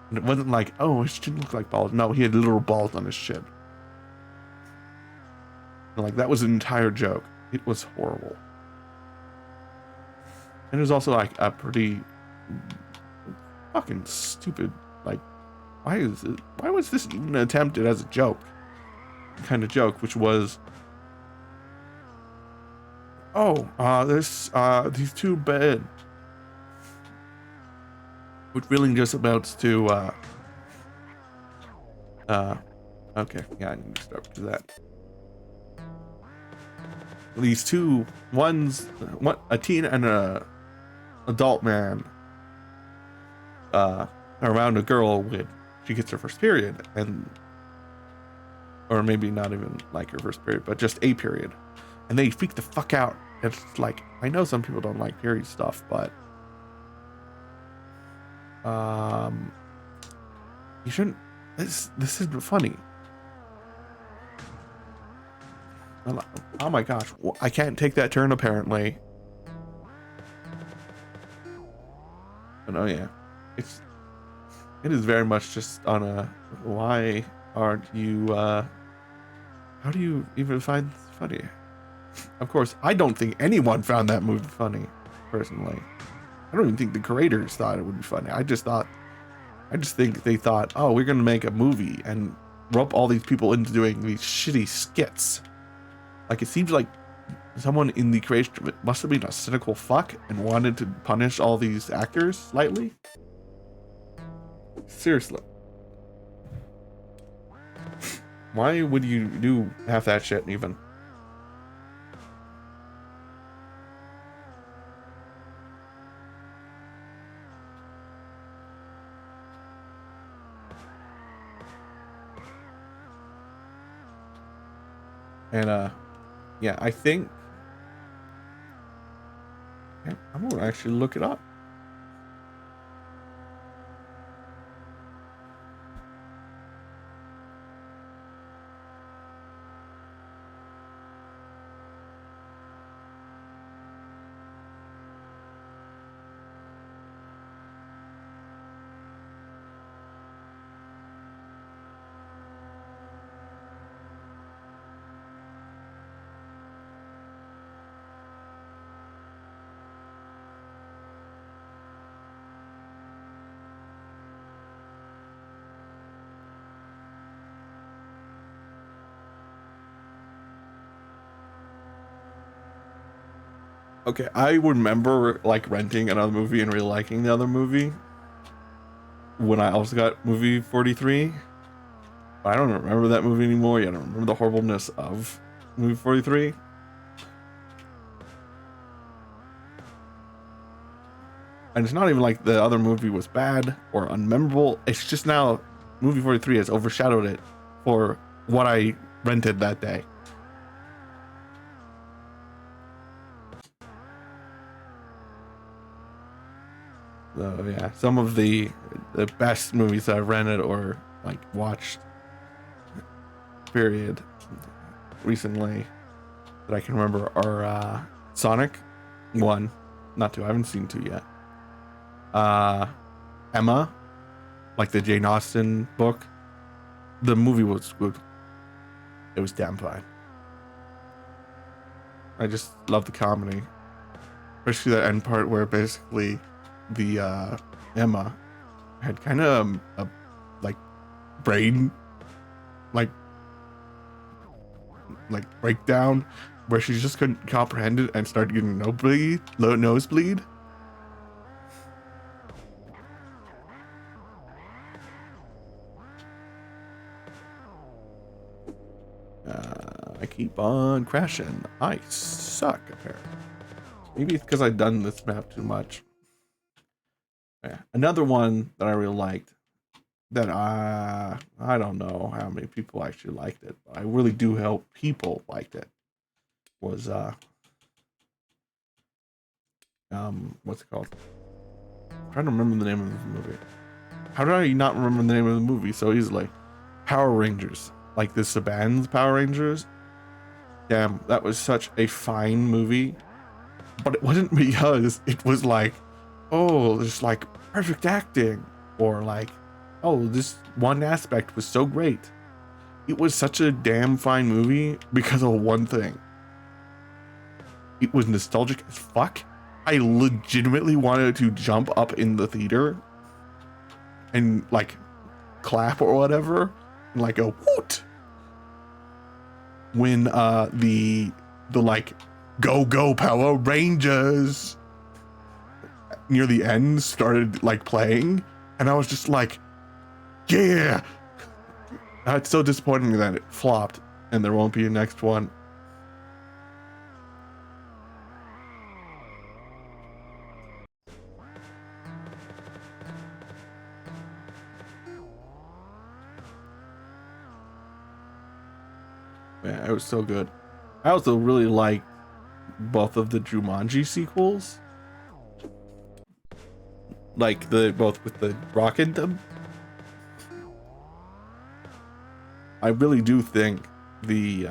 And it wasn't like, oh, his chin looked like balls. No, he had literal balls on his chin. And like that was an entire joke. It was horrible. And it was also like a pretty fucking stupid, like, why was this even attempted as a joke? Kind of joke, which was, oh, these two beds, which really just amounts to, okay, yeah, I need to start with that. These two, a teen and a adult man, around a girl when she gets her first period, or maybe not even like her first period, but just a period, and they freak the fuck out. It's like, I know some people don't like period stuff, but you shouldn't. This isn't funny. Oh my gosh, I can't take that turn apparently. But oh yeah, it is very much just on a, why aren't you, how do you even find this funny? Of course, I don't think anyone found that movie funny, personally. I don't even think the creators thought it would be funny. I just think they thought, oh, we're gonna make a movie and rope all these people into doing these shitty skits. Like, it seems like someone in the creation of it must have been a cynical fuck and wanted to punish all these actors slightly. Seriously. Why would you do half that shit even? And yeah, I think I'm gonna actually look it up. Okay, I remember like renting another movie and really liking the other movie, when I also got movie 43. I don't remember that movie anymore. I don't remember the horribleness of movie 43. And it's not even like the other movie was bad or unmemorable. It's just now movie 43 has overshadowed it for what I rented that day. So yeah, some of the best movies I've rented or like watched period recently that I can remember are Sonic 1, not 2. I haven't seen 2 yet. Emma, like the Jane Austen book. The movie was good. It was damn fine. I just love the comedy, especially that end part where basically the Emma had kind of a like brain like breakdown where she just couldn't comprehend it and started getting nosebleed. I keep on crashing. I suck, apparently. Maybe it's because I've done this map too much. Yeah. Another one that I really liked that I don't know how many people actually liked it, but I really do hope people liked it, was what's it called? I'm trying to remember the name of the movie. How did I not remember the name of the movie so easily? Power Rangers. Like the Saban's Power Rangers. Damn, that was such a fine movie. But it wasn't because it was like, oh, there's like perfect acting, or like, oh, this one aspect was so great. It was such a damn fine movie because of one thing. It was nostalgic as fuck. I legitimately wanted to jump up in the theater and like clap or whatever and like go woot when the like go Power Rangers near the end started like playing, and I was just like, yeah. It's so disappointing that it flopped and there won't be a next one. Yeah, it was so good. I also really liked both of the Jumanji sequels. Like the both with the Rock in them. I really do think the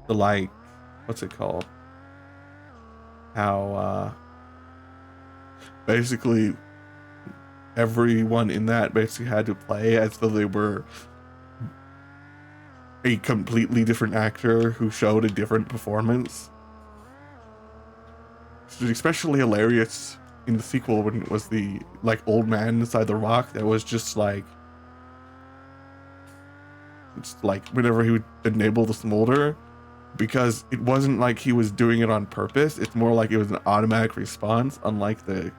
like, what's it called? How basically everyone in that basically had to play as though they were a completely different actor who showed a different performance. It's especially hilarious in the sequel when it was the like old man inside the rock that was just like, it's like whenever he would enable the smolder, because it wasn't like he was doing it on purpose. It's more like it was an automatic response, unlike the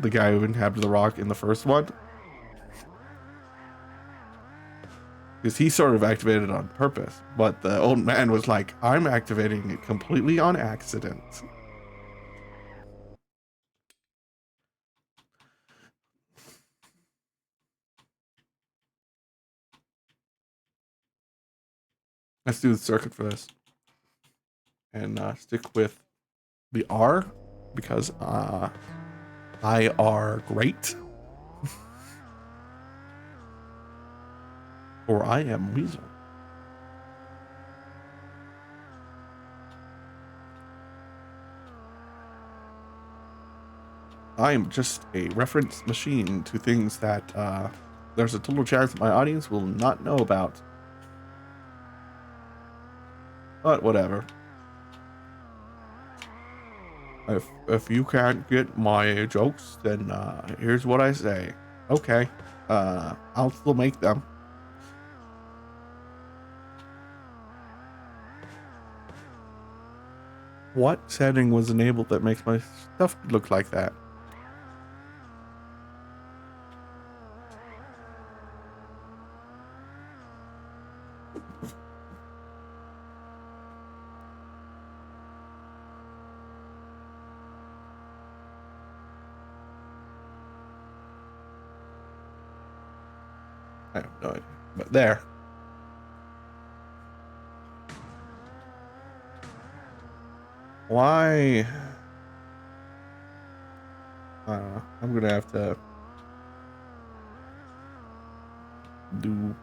guy who inhabited the rock in the first one. Because he sort of activated it on purpose, but the old man was like, I'm activating it completely on accident. Let's do the circuit for this. And stick with the R, because I are great. Or I am Weasel. I am just a reference machine to things that there's a total chance that my audience will not know about. But whatever. If you can't get my jokes, then here's what I say. Okay, I'll still make them. What setting was enabled that makes my stuff look like that? I have no idea. But there. Why? I don't know. I'm gonna have to do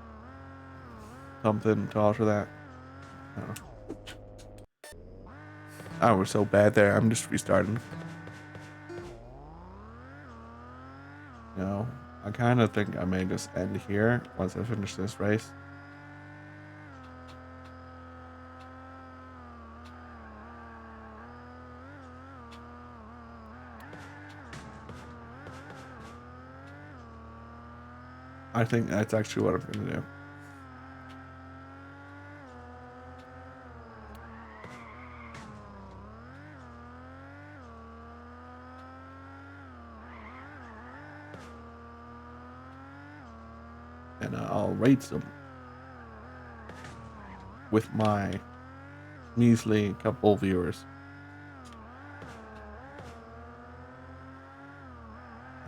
something to alter that. I don't know. I was so bad there. I'm just restarting. No, I kind of think I may just end here once I finish this race. I think that's actually what I'm gonna do. And I'll rate them with my measly couple viewers.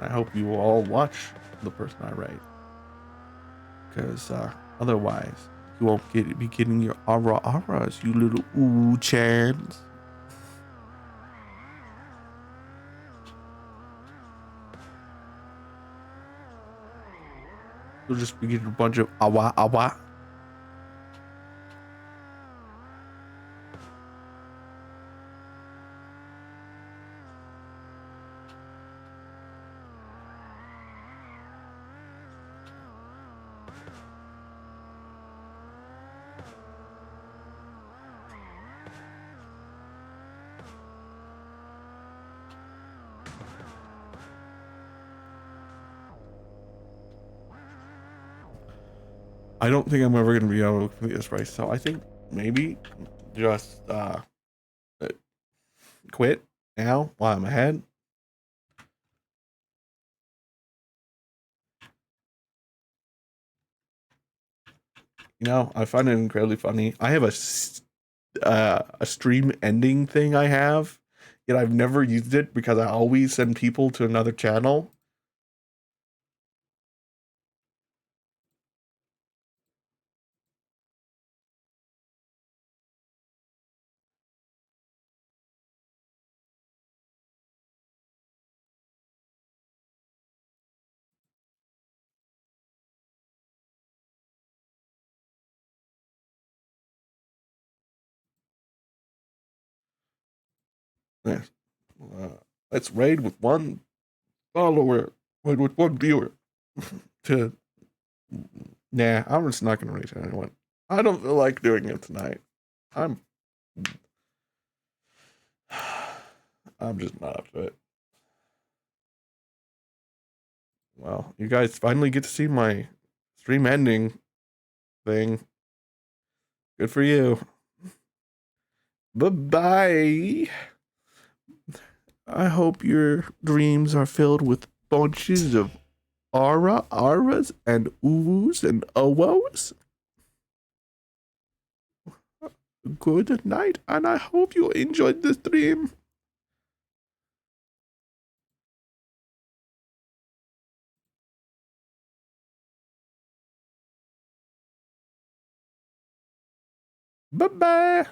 I hope you will all watch the person I rate, because otherwise you won't be getting your auras, you little ooh chans. You'll just be getting a bunch of awa awa. I don't think I'm ever going to be able to complete this race, so I think maybe just quit now while I'm ahead. You know, I find it incredibly funny. I have a stream ending thing I have, yet I've never used it because I always send people to another channel. Yes. Let's raid with one follower, with one viewer. To nah, I'm just not gonna raid anyone. I don't feel like doing it tonight. I'm I'm just not up to it. Well, you guys finally get to see my stream ending thing. Good for you. Bye-bye. I hope your dreams are filled with bunches of auras, and uwus, and owos. Good night, and I hope you enjoyed this dream. Bye-bye.